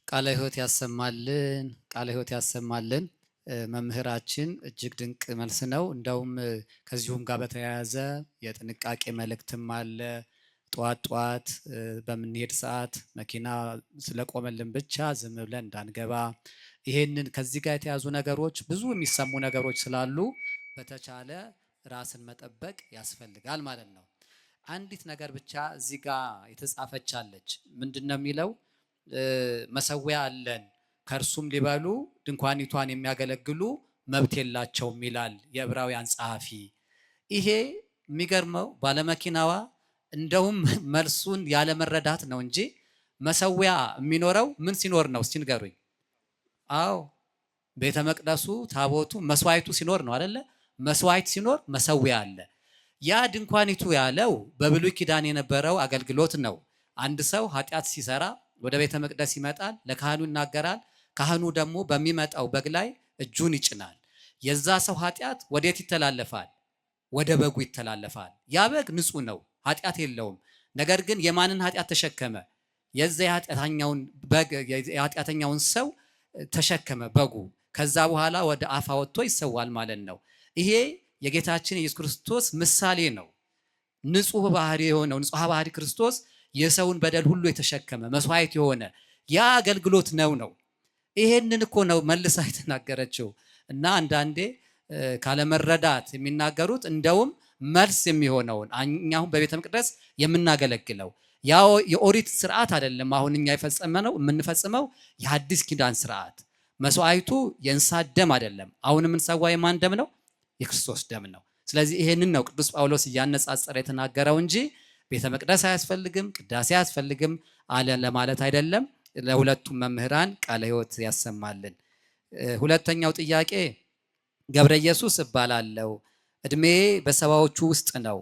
ቃለ ሕይወት ያሰማልን፣ ቃለ ሕይወት ያሰማልን። መምህራችን እጅግ ድንቅ መልስ ነው። እንደውም ከዚሁም ጋር በተያያዘ የጥንቃቄ መልእክትም አለ። ጠዋት ጠዋት በምንሄድ ሰዓት መኪና ስለቆመልን ብቻ ዝም ብለን እንዳንገባ፣ ይሄንን ከዚህ ጋር የተያዙ ነገሮች ብዙ የሚሰሙ ነገሮች ስላሉ በተቻለ ራስን መጠበቅ ያስፈልጋል ማለት ነው። አንዲት ነገር ብቻ እዚህ ጋር የተጻፈች አለች። ምንድነው የሚለው? መሰዊያ አለን ከእርሱም ሊበሉ ድንኳኒቷን የሚያገለግሉ መብት የላቸውም ይላል የዕብራውያን ጸሐፊ። ይሄ የሚገርመው ባለመኪናዋ እንደውም መልሱን ያለመረዳት ነው እንጂ መሰዊያ የሚኖረው ምን ሲኖር ነው? እስቲ ንገሩኝ። አዎ ቤተ መቅደሱ ታቦቱ መስዋዕቱ ሲኖር ነው አይደለ? መስዋዕት ሲኖር መሰዊያ አለ። ያ ድንኳኒቱ ያለው በብሉይ ኪዳን የነበረው አገልግሎት ነው። አንድ ሰው ኃጢአት ሲሰራ ወደ ቤተ መቅደስ ይመጣል፣ ለካህኑ ይናገራል። ካህኑ ደግሞ በሚመጣው በግ ላይ እጁን ይጭናል። የዛ ሰው ኃጢአት ወዴት ይተላለፋል? ወደ በጉ ይተላለፋል። ያ በግ ንጹህ ነው፣ ኃጢአት የለውም። ነገር ግን የማንን ኃጢአት ተሸከመ? የዛ የኃጢአተኛውን ሰው ተሸከመ በጉ። ከዛ በኋላ ወደ አፋ ወጥቶ ይሰዋል ማለት ነው። ይሄ የጌታችን የኢየሱስ ክርስቶስ ምሳሌ ነው። ንጹህ ባህሪ የሆነው ንጹህ ባህሪ ክርስቶስ የሰውን በደል ሁሉ የተሸከመ መስዋዕት የሆነ ያ አገልግሎት ነው። ይሄንን እኮ ነው መልሳ የተናገረችው። እና አንዳንዴ ካለመረዳት የሚናገሩት እንደውም መልስ የሚሆነውን እኛ አሁን በቤተ መቅደስ የምናገለግለው ያው የኦሪት ስርዓት አይደለም። አሁን እኛ የምንፈጽመው የሐዲስ ኪዳን ስርዓት። መስዋዕቱ የእንስሳት ደም አይደለም። አሁን የምንሰዋው የማን ደም ነው? የክርስቶስ ደም ነው። ስለዚህ ይሄንን ነው ቅዱስ ጳውሎስ እያነጻጸረ የተናገረው እንጂ ቤተ መቅደስ አያስፈልግም፣ ቅዳሴ አያስፈልግም አለ ለማለት አይደለም። ለሁለቱም መምህራን ቃለ ሕይወት ያሰማልን። ሁለተኛው ጥያቄ ገብረ ኢየሱስ እባላለሁ። እድሜ በሰባዎቹ ውስጥ ነው።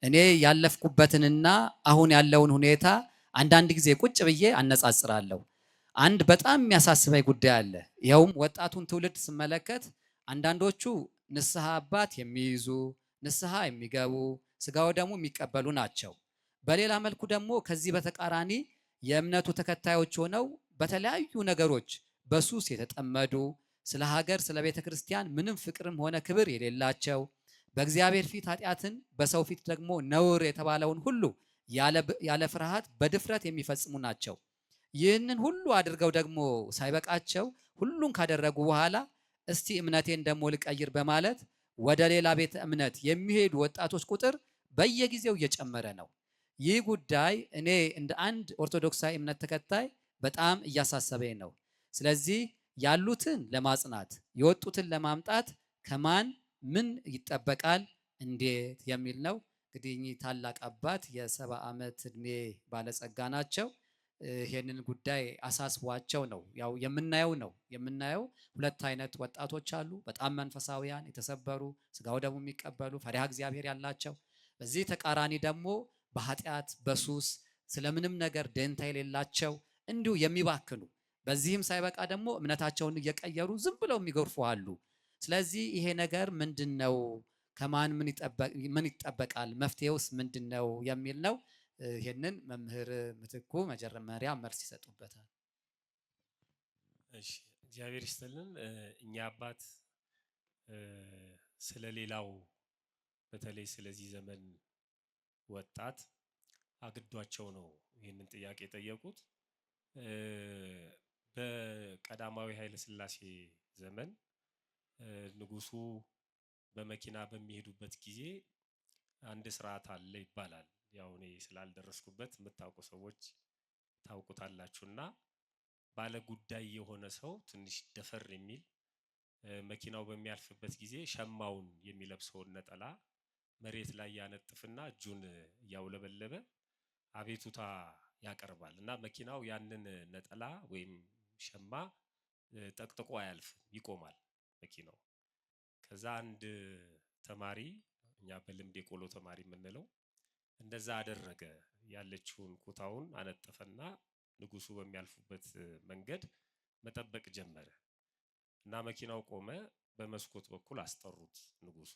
እኔ ያለፍኩበትንና አሁን ያለውን ሁኔታ አንዳንድ ጊዜ ቁጭ ብዬ አነጻጽራለሁ። አንድ በጣም የሚያሳስበኝ ጉዳይ አለ። ይኸውም ወጣቱን ትውልድ ስመለከት አንዳንዶቹ ንስሐ አባት የሚይዙ ንስሐ የሚገቡ ስጋው ደግሞ የሚቀበሉ ናቸው። በሌላ መልኩ ደግሞ ከዚህ በተቃራኒ የእምነቱ ተከታዮች ሆነው በተለያዩ ነገሮች በሱስ የተጠመዱ ስለ ሀገር ስለ ቤተ ክርስቲያን ምንም ፍቅርም ሆነ ክብር የሌላቸው በእግዚአብሔር ፊት ኃጢአትን በሰው ፊት ደግሞ ነውር የተባለውን ሁሉ ያለ ፍርሃት በድፍረት የሚፈጽሙ ናቸው። ይህንን ሁሉ አድርገው ደግሞ ሳይበቃቸው ሁሉን ካደረጉ በኋላ እስቲ እምነቴን ደግሞ ልቀይር በማለት ወደ ሌላ ቤተ እምነት የሚሄዱ ወጣቶች ቁጥር በየጊዜው እየጨመረ ነው። ይህ ጉዳይ እኔ እንደ አንድ ኦርቶዶክሳዊ እምነት ተከታይ በጣም እያሳሰበኝ ነው። ስለዚህ ያሉትን ለማጽናት የወጡትን ለማምጣት ከማን ምን ይጠበቃል እንዴት የሚል ነው። እንግዲህ እኚህ ታላቅ አባት የ70 ዓመት እድሜ ባለጸጋ ናቸው። ይሄንን ጉዳይ አሳስቧቸው ነው ያው የምናየው ሁለት አይነት ወጣቶች አሉ። በጣም መንፈሳዊያን የተሰበሩ ስጋው ደግሞ የሚቀበሉ ፈሪሃ እግዚአብሔር ያላቸው፣ በዚህ ተቃራኒ ደግሞ በኃጢአት በሱስ ስለምንም ነገር ደንታ የሌላቸው እንዲሁ የሚባክኑ፣ በዚህም ሳይበቃ ደግሞ እምነታቸውን እየቀየሩ ዝም ብለው የሚጎርፉ አሉ። ስለዚህ ይሄ ነገር ምንድነው? ከማን ምን ይጠበቃል? መፍትሄውስ ምንድነው የሚል ነው። ይሄንን መምህር ምትኩ መጀመሪያ መልስ ይሰጡበታል። እሺ፣ እግዚአብሔር ይስጥልን። እኛ አባት ስለሌላው በተለይ ስለዚህ ዘመን ወጣት አግዷቸው ነው ይህንን ጥያቄ የጠየቁት። በቀዳማዊ ኃይለ ሥላሴ ዘመን ንጉሱ በመኪና በሚሄዱበት ጊዜ አንድ ስርዓት አለ ይባላል። ያው እኔ ስላልደረስኩበት የምታውቁ ሰዎች ታውቁታላችሁና ባለ ጉዳይ የሆነ ሰው ትንሽ ደፈር የሚል መኪናው በሚያልፍበት ጊዜ ሸማውን የሚለብሰውን ነጠላ መሬት ላይ ያነጥፍና እጁን እያውለበለበ አቤቱታ ያቀርባል እና መኪናው ያንን ነጠላ ወይም ሸማ ጠቅጥቆ አያልፍም፣ ይቆማል መኪናው። ከዛ አንድ ተማሪ፣ እኛ በልምድ የቆሎ ተማሪ የምንለው፣ እንደዛ አደረገ። ያለችውን ኩታውን አነጠፈና ንጉሱ በሚያልፉበት መንገድ መጠበቅ ጀመረ እና መኪናው ቆመ። በመስኮት በኩል አስጠሩት ንጉሱ።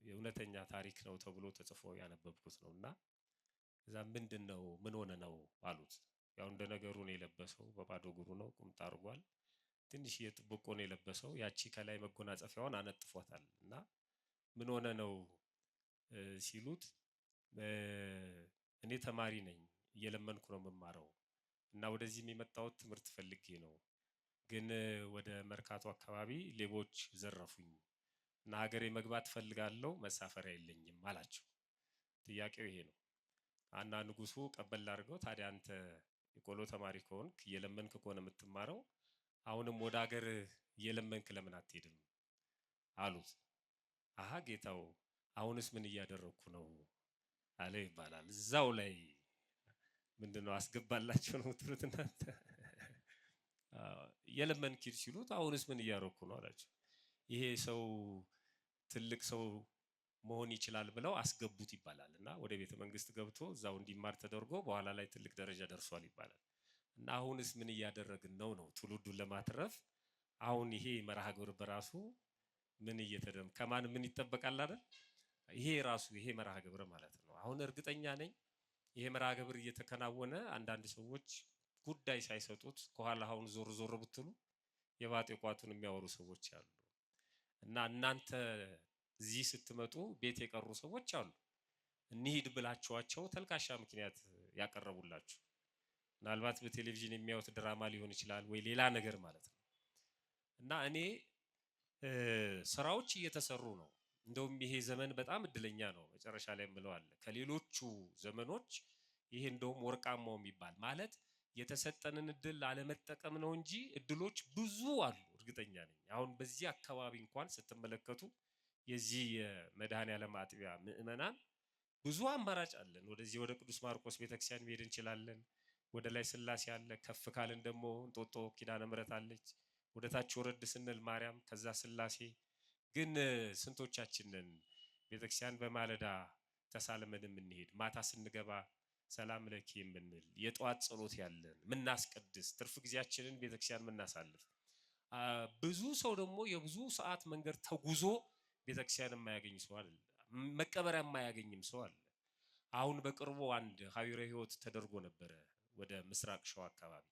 የእውነተኛ ታሪክ ነው ተብሎ ተጽፎ ያነበብኩት ነውና እዛ ምንድነው ምን ሆነ ነው አሉት። ያው እንደ ነገሩ ነው የለበሰው፣ በባዶ እግሩ ነው፣ ቁምጣ አድርጓል። ትንሽ የጥብቆ ነው የለበሰው። ያቺ ከላይ መጎናጸፊያውን አነጥፏታል እና ምን ሆነ ነው ሲሉት እኔ ተማሪ ነኝ፣ እየለመንኩ ነው የምማረው እና ወደዚህም የመጣሁት ትምህርት ፈልጌ ነው፣ ግን ወደ መርካቶ አካባቢ ሌቦች ዘረፉኝ እና ሀገሬ መግባት ፈልጋለሁ፣ መሳፈሪያ የለኝም አላቸው። ጥያቄው ይሄ ነው። እና ንጉሱ ቀበል አድርገው ታዲያ አንተ የቆሎ ተማሪ ከሆንክ እየለመንክ ከሆነ የምትማረው አሁንም ወደ ሀገር እየለመንክ ለምን አትሄድም አሉት። አሃ ጌታው፣ አሁንስ ምን እያደረኩ ነው አለ ይባላል። እዛው ላይ ምንድነው አስገባላችሁ ነው ትሩት እናንተ። የለመንክ ሂድ ሲሉት አሁንስ ምን እያደረኩ ነው አላቸው። ይሄ ሰው ትልቅ ሰው መሆን ይችላል ብለው አስገቡት ይባላል እና ወደ ቤተ መንግስት ገብቶ እዛው እንዲማር ተደርጎ በኋላ ላይ ትልቅ ደረጃ ደርሷል ይባላል። እና አሁንስ ምን እያደረግን ነው ትውልዱን ለማትረፍ። አሁን ይሄ መርሃ ግብር በራሱ ምን ከማን ምን ይጠበቃል አይደል? ይሄ መርሃ ግብር ማለት ነው። አሁን እርግጠኛ ነኝ ይሄ መርሃ ግብር እየተከናወነ አንዳንድ ሰዎች ጉዳይ ሳይሰጡት ከኋላ አሁን ዞር ዞር ብትሉ የባጤ ቋቱን የሚያወሩ ሰዎች አሉ እና እናንተ እዚህ ስትመጡ ቤት የቀሩ ሰዎች አሉ። እንሂድ ብላችኋቸው ተልካሻ ምክንያት ያቀረቡላችሁ፣ ምናልባት በቴሌቪዥን የሚያዩት ድራማ ሊሆን ይችላል ወይ ሌላ ነገር ማለት ነው። እና እኔ ስራዎች እየተሰሩ ነው። እንደውም ይሄ ዘመን በጣም እድለኛ ነው። መጨረሻ ላይ የምለው አለ ከሌሎቹ ዘመኖች ይሄ እንደውም ወርቃማው የሚባል ማለት የተሰጠንን እድል አለመጠቀም ነው እንጂ እድሎች ብዙ አሉ። እርግጠኛ ነኝ አሁን በዚህ አካባቢ እንኳን ስትመለከቱ የዚህ የመድኃኔዓለም አጥቢያ ምእመናን ብዙ አማራጭ አለን። ወደዚህ ወደ ቅዱስ ማርቆስ ቤተክርስቲያን መሄድ እንችላለን። ወደ ላይ ስላሴ አለ። ከፍ ካልን ደግሞ እንጦጦ ኪዳነ ምሕረት አለች። ወደ ታች ወረድ ስንል ማርያም፣ ከዛ ስላሴ። ግን ስንቶቻችንን ቤተክርስቲያን በማለዳ ተሳልመን የምንሄድ፣ ማታ ስንገባ ሰላም ለኪ የምንል፣ የጠዋት ጸሎት ያለን ምናስቀድስ፣ ትርፍ ጊዜያችንን ቤተክርስቲያን ምናሳልፍ። ብዙ ሰው ደግሞ የብዙ ሰዓት መንገድ ተጉዞ ቤተክርስቲያን የማያገኝ ሰው መቀበሪያ የማያገኝም ሰው አለ። አሁን በቅርቡ አንድ ሀዊረ ሕይወት ተደርጎ ነበረ ወደ ምስራቅ ሸዋ አካባቢ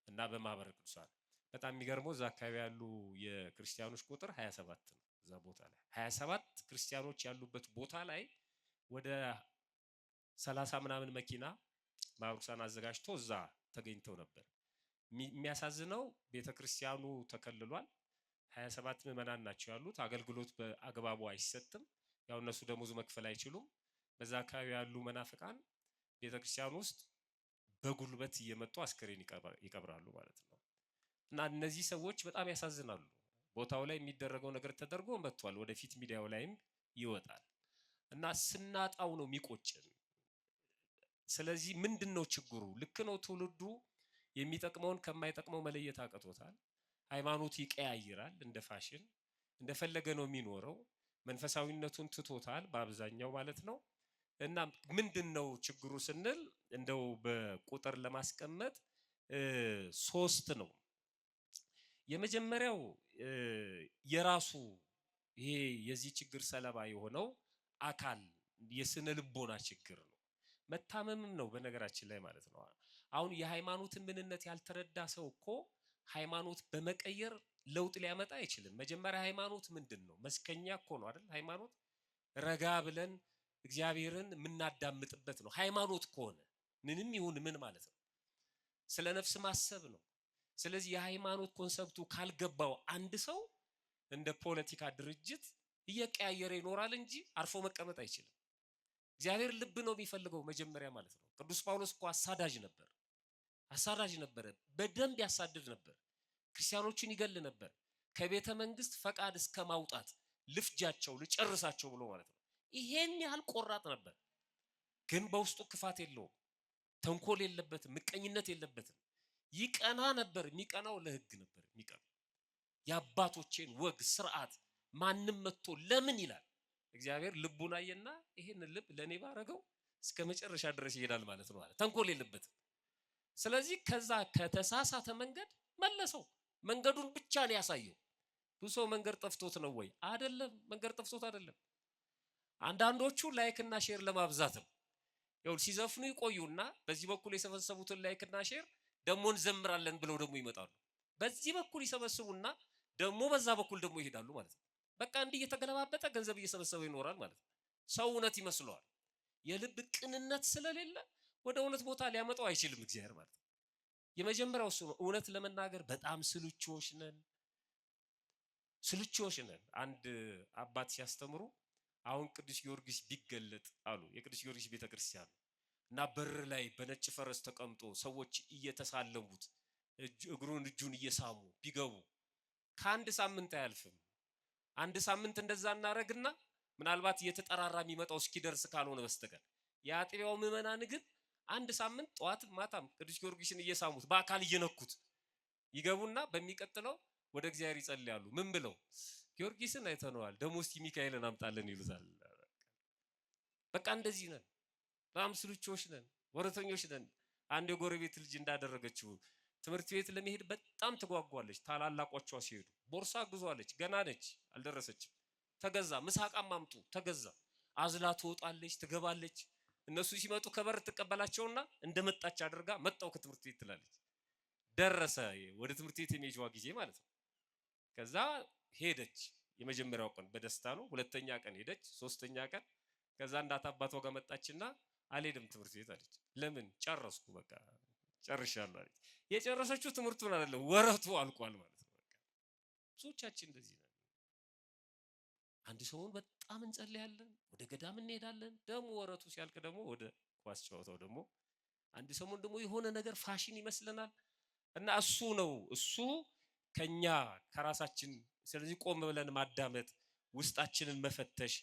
እና በማህበረ ቅዱሳን በጣም የሚገርመው እዛ አካባቢ ያሉ የክርስቲያኖች ቁጥር 27 ነው። እዛ ቦታ ላይ 27 ክርስቲያኖች ያሉበት ቦታ ላይ ወደ 30 ምናምን መኪና ማህበረ ቅዱሳን አዘጋጅቶ እዛ ተገኝተው ነበር። የሚያሳዝነው ቤተክርስቲያኑ ተከልሏል። 27 ምዕመናን ናቸው ያሉት። አገልግሎት በአግባቡ አይሰጥም። ያው እነሱ ደሞዝ መክፈል አይችሉም። በዛ አካባቢ ያሉ መናፍቃን ቤተክርስቲያን ውስጥ በጉልበት እየመጡ አስከሬን ይቀብራሉ ማለት ነው። እና እነዚህ ሰዎች በጣም ያሳዝናሉ። ቦታው ላይ የሚደረገው ነገር ተደርጎ መጥቷል። ወደፊት ሚዲያው ላይም ይወጣል እና ስናጣው ነው የሚቆጭን። ስለዚህ ምንድነው ችግሩ? ልክ ነው ትውልዱ የሚጠቅመውን ከማይጠቅመው መለየት አቅቶታል። ሃይማኖት ይቀያይራል እንደ ፋሽን እንደፈለገ ነው የሚኖረው። መንፈሳዊነቱን ትቶታል በአብዛኛው ማለት ነው። እና ምንድነው ችግሩ ስንል እንደው በቁጥር ለማስቀመጥ 3 ነው። የመጀመሪያው የራሱ ይሄ የዚህ ችግር ሰለባ የሆነው አካል የስነ ልቦና ችግር ነው። መታመምም ነው በነገራችን ላይ ማለት ነው። አሁን የሃይማኖትን ምንነት ያልተረዳ ሰው እኮ ሃይማኖት በመቀየር ለውጥ ሊያመጣ አይችልም። መጀመሪያ ሃይማኖት ምንድነው? መስከኛ እኮ ነው አይደል? ሃይማኖት ረጋ ብለን እግዚአብሔርን የምናዳምጥበት ነው። ሃይማኖት ከሆነ ምንም ይሁን ምን ማለት ነው፣ ስለ ነፍስ ማሰብ ነው። ስለዚህ የሃይማኖት ኮንሰፕቱ ካልገባው አንድ ሰው እንደ ፖለቲካ ድርጅት እየቀያየረ ይኖራል እንጂ አርፎ መቀመጥ አይችልም። እግዚአብሔር ልብ ነው የሚፈልገው መጀመሪያ ማለት ነው። ቅዱስ ጳውሎስ እኮ አሳዳጅ ነበረ። በደንብ ያሳድድ ነበር። ክርስቲያኖችን ይገል ነበር። ከቤተ መንግስት ፈቃድ እስከ ማውጣት ልፍጃቸው ልጨርሳቸው ብሎ ማለት ነው። ይሄን ያህል ቆራጥ ነበር። ግን በውስጡ ክፋት የለውም፣ ተንኮል የለበትም፣ ምቀኝነት የለበትም። ይቀና ነበር። የሚቀናው ለሕግ ነበር የሚቀናው። የአባቶቼን ወግ ስርዓት ማንም መጥቶ ለምን ይላል። እግዚአብሔር ልቡን አየና ይሄን ልብ ለኔ ባረገው እስከ መጨረሻ ድረስ ይሄዳል ማለት ነው። ተንኮል የለበትም። ስለዚህ ከዛ ከተሳሳተ መንገድ መለሰው። መንገዱን ብቻ ነው ያሳየው። ብዙ ሰው መንገድ ጠፍቶት ነው ወይ? አይደለም፣ መንገድ ጠፍቶት አይደለም። አንዳንዶቹ ላይክና ሼር ለማብዛትም ያው ሲዘፍኑ ይቆዩና በዚህ በኩል የሰበሰቡትን ላይክና ሼር ደሞ እንዘምራለን ብለው ደግሞ ይመጣሉ። በዚህ በኩል ይሰበስቡና ደግሞ በዛ በኩል ደግሞ ይሄዳሉ ማለት ነው። በቃ እንዲህ እየተገለባበጠ ገንዘብ እየሰበሰበ ይኖራል ማለት ነው። ሰው እውነት ይመስለዋል። የልብ ቅንነት ስለሌለ ወደ እውነት ቦታ ሊያመጣው አይችልም እግዚአብሔር ማለት ነው። የመጀመሪያው እሱ ነው። እውነት ለመናገር በጣም ስልቾች ነን። አንድ አባት ሲያስተምሩ አሁን ቅዱስ ጊዮርጊስ ቢገለጥ አሉ፣ የቅዱስ ጊዮርጊስ ቤተክርስቲያን እና በር ላይ በነጭ ፈረስ ተቀምጦ ሰዎች እየተሳለሙት እጁን እየሳሙ ቢገቡ ከአንድ ሳምንት አያልፍም። አንድ ሳምንት እንደዛ እናረግና ምናልባት እየተጠራራ የሚመጣው እስኪደርስ ካልሆነ በስተቀር የአጥቢያው ምዕመናን ግን አንድ ሳምንት ጠዋት ማታም ቅዱስ ጊዮርጊስን እየሳሙት በአካል እየነኩት ይገቡና በሚቀጥለው ወደ እግዚአብሔር ይጸልያሉ። ምን ብለው? ጊዮርጊስን አይተነዋል፣ ደግሞ እስቲ ሚካኤልን አምጣልን ይሉታል። በቃ እንደዚህ ነን። በጣም ስልቾች ነን፣ ወረተኞች ነን። አንድ የጎረቤት ልጅ እንዳደረገችው ትምህርት ቤት ለመሄድ በጣም ትጓጓለች። ታላላቆቿ ሲሄዱ ቦርሳ ግዟለች። ገና ነች፣ አልደረሰችም። ተገዛ። ምሳቃም አምጡ ተገዛ። አዝላ ትወጣለች፣ ትገባለች። እነሱ ሲመጡ ከበር ትቀበላቸውና እንደመጣች አድርጋ መጣው ከትምህርት ቤት ትላለች። ደረሰ ወደ ትምህርት ቤት የሚሄጂዋ ጊዜ ማለት ነው። ከዛ ሄደች። የመጀመሪያው ቀን በደስታ ነው። ሁለተኛ ቀን ሄደች። ሶስተኛ ቀን ከዛ እናት አባቷ ጋር መጣችና አልሄድም ትምህርት ቤት አለች። ለምን? ጨረስኩ፣ በቃ ጨርሻለሁ አለች። የጨረሰችው ትምህርቱን አይደለም ወረቱ አልቋል ማለት ነው። በቃ ብዙዎቻችን እንደዚህ ነን። አንድ ሰሞን በጣም እንጸልያለን፣ ወደ ገዳም እንሄዳለን። ደግሞ ወረቱ ሲያልቅ ደግሞ ወደ ኳስ ጨዋታው ደግሞ አንድ ሰሞን ደግሞ የሆነ ነገር ፋሽን ይመስለናል እና እሱ ከኛ ከራሳችን። ስለዚህ ቆም ብለን ማዳመጥ፣ ውስጣችንን መፈተሽ፣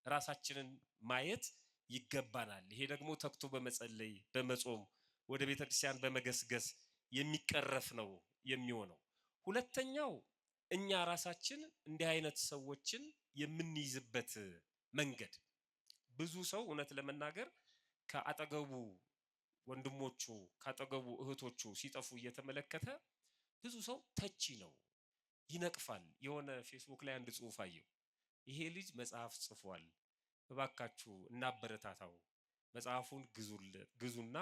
ራሳችንን ማየት ይገባናል። ይሄ ደግሞ ተክቶ በመጸለይ በመጾም ወደ ቤተክርስቲያን በመገስገስ የሚቀረፍ ነው የሚሆነው። ሁለተኛው እኛ ራሳችን እንዲህ አይነት ሰዎችን የምንይዝበት መንገድ። ብዙ ሰው እውነት ለመናገር ከአጠገቡ ወንድሞቹ ካጠገቡ እህቶቹ ሲጠፉ እየተመለከተ ብዙ ሰው ተቺ ነው፣ ይነቅፋል። የሆነ ፌስቡክ ላይ አንድ ጽሑፍ አየሁ። ይሄ ልጅ መጽሐፍ ጽፏል፣ እባካችሁ እናበረታታው፣ መጽሐፉን ግዙና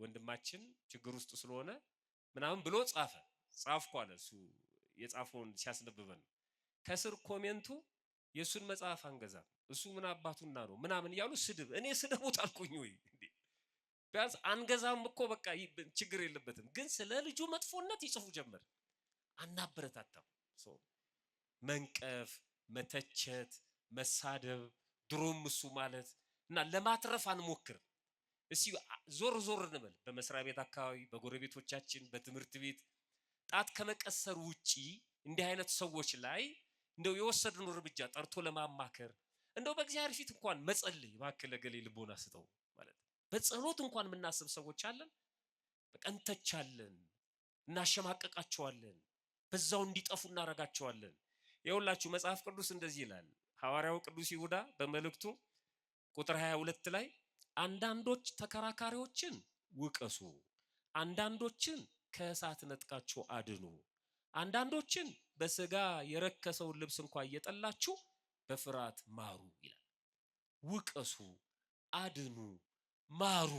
ወንድማችን ችግር ውስጥ ስለሆነ ምናምን ብሎ ጻፍኩ አለ። እሱ የጻፈውን ሲያስነብበን ከስር ኮሜንቱ የሱን መጽሐፍ አንገዛም፣ እሱ ምን አባቱና ነው ምናምን እያሉ ስድብ። እኔ ስደቡት አልኩኝ ወይ እንዴ! ቢያንስ አንገዛም እኮ በቃ ችግር የለበትም። ግን ስለ ልጁ መጥፎነት ይጽፉ ጀመር። አናበረታታም። መንቀፍ፣ መተቸት፣ መሳደብ ድሮም እሱ ማለት እና ለማትረፍ አንሞክር። እስቲ ዞር ዞር እንበል በመስሪያ ቤት አካባቢ፣ በጎረቤቶቻችን፣ በትምህርት ቤት ጣት ከመቀሰር ውጪ እንዲህ አይነት ሰዎች ላይ እንደው የወሰድነው እርምጃ ጠርቶ ለማማከር እንደው በእግዚአብሔር ፊት እንኳን መጸለይ እባክህ ለገሌ ልቦና ስጠው ማለት በጸሎት እንኳን የምናስብ ሰዎች አለን። በቃ እንተቻለን፣ እናሸማቀቃቸዋለን፣ በዛው እንዲጠፉ እናረጋቸዋለን። የሁላችሁ መጽሐፍ ቅዱስ እንደዚህ ይላል። ሐዋርያው ቅዱስ ይሁዳ በመልእክቱ ቁጥር 22 ላይ አንዳንዶች ተከራካሪዎችን ውቀሱ፣ አንዳንዶችን ከእሳት ነጥቃችሁ አድኑ፣ አንዳንዶችን በስጋ የረከሰውን ልብስ እንኳን እየጠላችሁ በፍርሃት ማሩ ይላል። ውቀሱ፣ አድኑ፣ ማሩ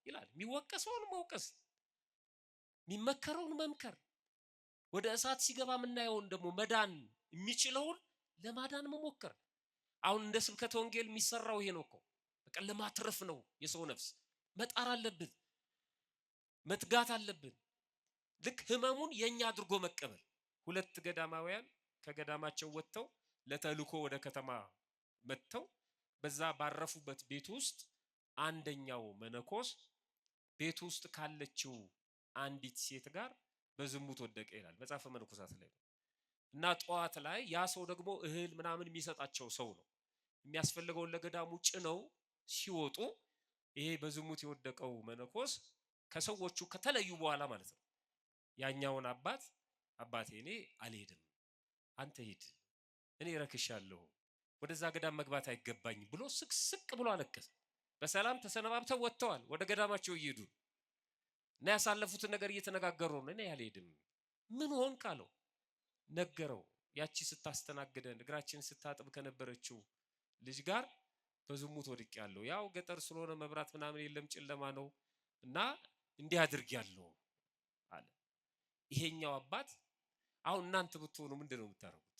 ይላል። የሚወቀሰውን መውቀስ፣ የሚመከረውን መምከር፣ ወደ እሳት ሲገባ የምናየውን ደግሞ መዳን የሚችለውን ለማዳን መሞከር። አሁን እንደ ስብከተ ወንጌል የሚሰራው ይሄ ነው እኮ። በቃ ለማትረፍ ነው። የሰው ነፍስ መጣር አለብን፣ መትጋት አለብን። ልክ ህመሙን የኛ አድርጎ መቀበል። ሁለት ገዳማውያን ከገዳማቸው ወጥተው ለተልኮ ወደ ከተማ መጥተው በዛ ባረፉበት ቤት ውስጥ አንደኛው መነኮስ ቤት ውስጥ ካለችው አንዲት ሴት ጋር በዝሙት ወደቀ ይላል መጽሐፈ መነኮሳት ላይ። እና ጠዋት ላይ ያ ሰው ደግሞ እህል ምናምን የሚሰጣቸው ሰው ነው። የሚያስፈልገውን ለገዳሙ ጭነው ሲወጡ ይሄ በዝሙት የወደቀው መነኮስ ከሰዎቹ ከተለዩ በኋላ ማለት ነው ያኛውን አባቴ እኔ አልሄድም፣ አንተ ሂድ፣ እኔ ረክሻለሁ፣ ወደዛ ገዳም መግባት አይገባኝ ብሎ ስቅስቅ ብሎ አለቀሰ። በሰላም ተሰነባብተው ወጥተዋል ወደ ገዳማቸው እየሄዱ እና ያሳለፉትን ነገር እየተነጋገሩ ነው። እኔ አልሄድም። ምን ሆን ካለው ነገረው። ያቺ ስታስተናግደን እግራችን ስታጥብ ከነበረችው ልጅ ጋር በዝሙት ወድቄያለሁ፣ ያው ገጠር ስለሆነ መብራት ምናምን የለም ጨለማ ነው እና እንዲህ አድርጌያለሁ አለ። ይሄኛው አባት አሁን እናንተ ብትሆኑ ምንድነው የምታረጉት?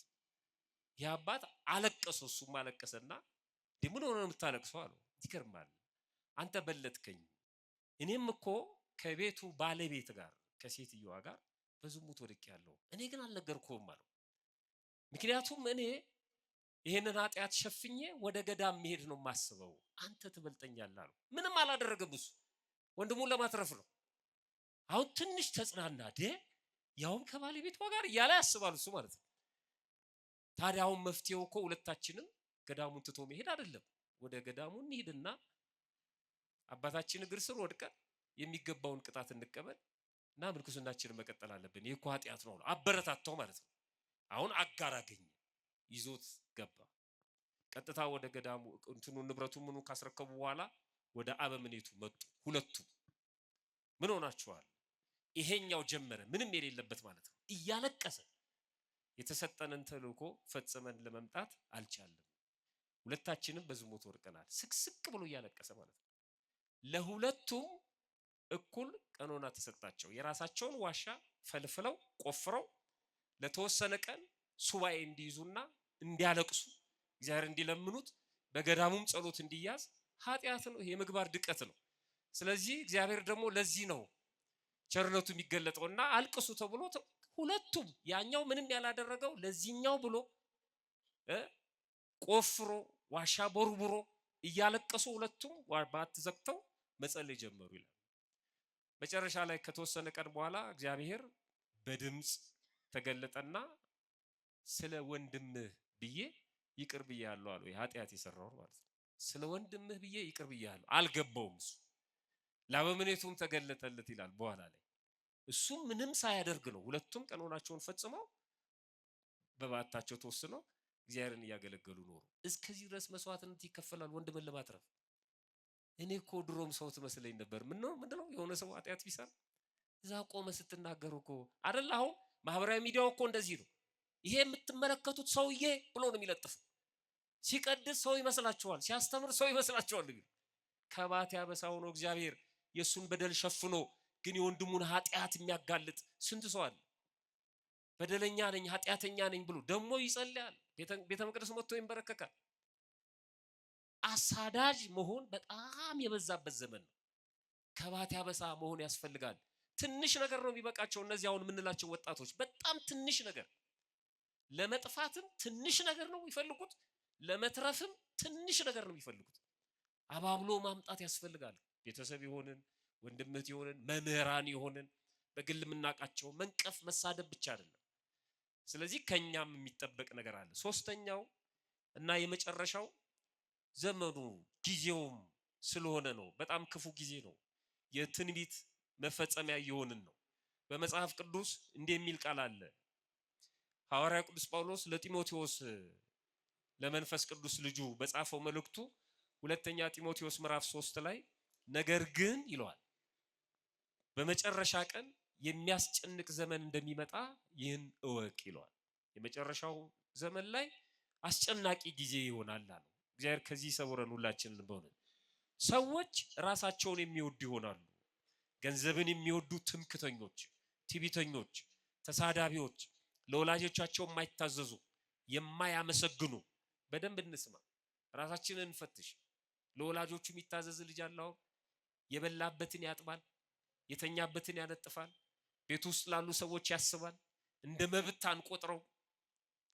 ያ አባት አለቀሰ። እሱም አለቀሰና ምን ሆነ ነው የምታለቅሰው አለው። ይገርማል፣ አንተ በለጥከኝ፣ እኔም እኮ ከቤቱ ባለቤት ጋር ከሴትየዋ ጋር በዝሙት ወድቄያለሁ፣ እኔ ግን አልነገርኩህም አለው። ምክንያቱም እኔ ይሄንን ኃጢአት ሸፍኜ ወደ ገዳም መሄድ ነው የማስበው፣ አንተ ትበልጠኛለህ አለው። ምንም አላደረገም፣ እሱ ወንድሙን ለማትረፍ ነው። አሁን ትንሽ ተጽናና፣ ያውም ከባለቤቷ ጋር እያለ ያስባል እሱ ማለት ነው። ታዲያ አሁን መፍትሄው እኮ ሁለታችንም ገዳሙን ትቶ መሄድ አይደለም። ወደ ገዳሙ እንሂድና አባታችን እግር ስር ወድቀን የሚገባውን ቅጣት እንቀበል እና ምንኩስናችንን መቀጠል አለብን። ይህ እኮ ኃጢአት ነው አበረታታው ማለት ነው። አሁን አጋር አገኘ፣ ይዞት ገባ። ቀጥታ ወደ ገዳሙ ንብረቱ ምኑ ካስረከቡ በኋላ ወደ አበምኔቱ መጡ። ሁለቱ ምን ሆናችኋል? ይሄኛው ጀመረ፣ ምንም የሌለበት ማለት ነው። እያለቀሰ የተሰጠንን ተልእኮ ፈጽመን ለመምጣት አልቻለም፣ ሁለታችንም በዝሙት ወድቀናል። ስቅስቅ ብሎ እያለቀሰ ማለት ነው። ለሁለቱም እኩል ቀኖና ተሰጣቸው። የራሳቸውን ዋሻ ፈልፍለው ቆፍረው ለተወሰነ ቀን ሱባኤ እንዲይዙና እንዲያለቅሱ እግዚአብሔር እንዲለምኑት በገዳሙም ጸሎት እንዲያዝ። ኃጢአት ነው ይሄ፣ የምግባር ድቀት ነው። ስለዚህ እግዚአብሔር ደግሞ ለዚህ ነው ቸርነቱ የሚገለጠውና አልቅሱ ተብሎ ሁለቱም ያኛው ምንም ያላደረገው ለዚህኛው ብሎ ቆፍሮ ዋሻ ቦርቡሮ እያለቀሱ ሁለቱም ባት ዘግተው መጸለይ ጀመሩ ይላል። መጨረሻ ላይ ከተወሰነ ቀን በኋላ እግዚአብሔር በድምጽ ተገለጠና ስለ ወንድምህ ብዬ ይቅር ብያለሁ አለው። ኃጢአት የሰራው ማለት ነው። ስለ ወንድምህ ብዬ ይቅር ብያለሁ። አልገባውም እሱ። ለአበምኔቱም ተገለጠለት ይላል በኋላ ላይ። እሱም ምንም ሳያደርግ ነው። ሁለቱም ቀኖናቸውን ፈጽመው በባታቸው ተወስነው እግዚአብሔርን እያገለገሉ ኖሩ። እስከዚህ ድረስ መስዋዕትነት ይከፈላል ወንድምን ለማትረፍ። እኔ እኮ ድሮም ሰው ትመስለኝ ነበር። ምንድነው የሆነ ሰው ኃጢአት ቢሰራ እዛ ቆመ ስትናገሩ እኮ አይደል? አሁን ማህበራዊ ሚዲያው እኮ እንደዚህ ነው። ይሄ የምትመለከቱት ሰውዬ ብሎ ነው የሚለጥፈው። ሲቀድስ ሰው ይመስላችኋል፣ ሲያስተምር ሰው ይመስላችኋል። ግን ከባት ያበሳው ነው እግዚአብሔር የሱን በደል ሸፍኖ ግን የወንድሙን ኃጢአት የሚያጋልጥ ስንት ሰው አለ። በደለኛ ነኝ ኃጢአተኛ ነኝ ብሎ ደግሞ ይጸልያል። ቤተ መቅደስ መጥቶ ይንበረከካል። አሳዳጅ መሆን በጣም የበዛበት ዘመን ነው። ከባት ያበሳ መሆን ያስፈልጋል። ትንሽ ነገር ነው የሚበቃቸው። እነዚህ አሁን የምንላቸው ወጣቶች በጣም ትንሽ ነገር፣ ለመጥፋትም ትንሽ ነገር ነው የሚፈልጉት፣ ለመትረፍም ትንሽ ነገር ነው የሚፈልጉት። አባብሎ ማምጣት ያስፈልጋል። ቤተሰብ ይሆንን፣ ወንድምት ይሆንን፣ መምህራን ይሆንን፣ በግል የምናውቃቸው መንቀፍ መሳደብ ብቻ አይደለም። ስለዚህ ከኛም የሚጠበቅ ነገር አለ። ሶስተኛው እና የመጨረሻው ዘመኑ ጊዜውም ስለሆነ ነው። በጣም ክፉ ጊዜ ነው። የትንቢት መፈጸሚያ እየሆንን ነው። በመጽሐፍ ቅዱስ እንዲህ የሚል ቃል አለ። ሐዋርያ ቅዱስ ጳውሎስ ለጢሞቴዎስ ለመንፈስ ቅዱስ ልጁ በጻፈው መልእክቱ ሁለተኛ ጢሞቴዎስ ምዕራፍ 3 ላይ ነገር ግን ይለዋል በመጨረሻ ቀን የሚያስጨንቅ ዘመን እንደሚመጣ ይህን እወቅ ይለዋል። የመጨረሻው ዘመን ላይ አስጨናቂ ጊዜ ይሆናል አለ። እግዚአብሔር ከዚህ ሰውረን ሁላችንን። በእውነት ሰዎች ራሳቸውን የሚወዱ ይሆናሉ። ገንዘብን የሚወዱ ትምክተኞች፣ ትዕቢተኞች፣ ተሳዳቢዎች፣ ለወላጆቻቸው የማይታዘዙ፣ የማያመሰግኑ። በደንብ እንስማ፣ ራሳችንን እንፈትሽ። ለወላጆቹ የሚታዘዝ ልጅ አለ? አሁን የበላበትን ያጥባል፣ የተኛበትን ያነጥፋል፣ ቤት ውስጥ ላሉ ሰዎች ያስባል። እንደ መብት አንቆጥረው።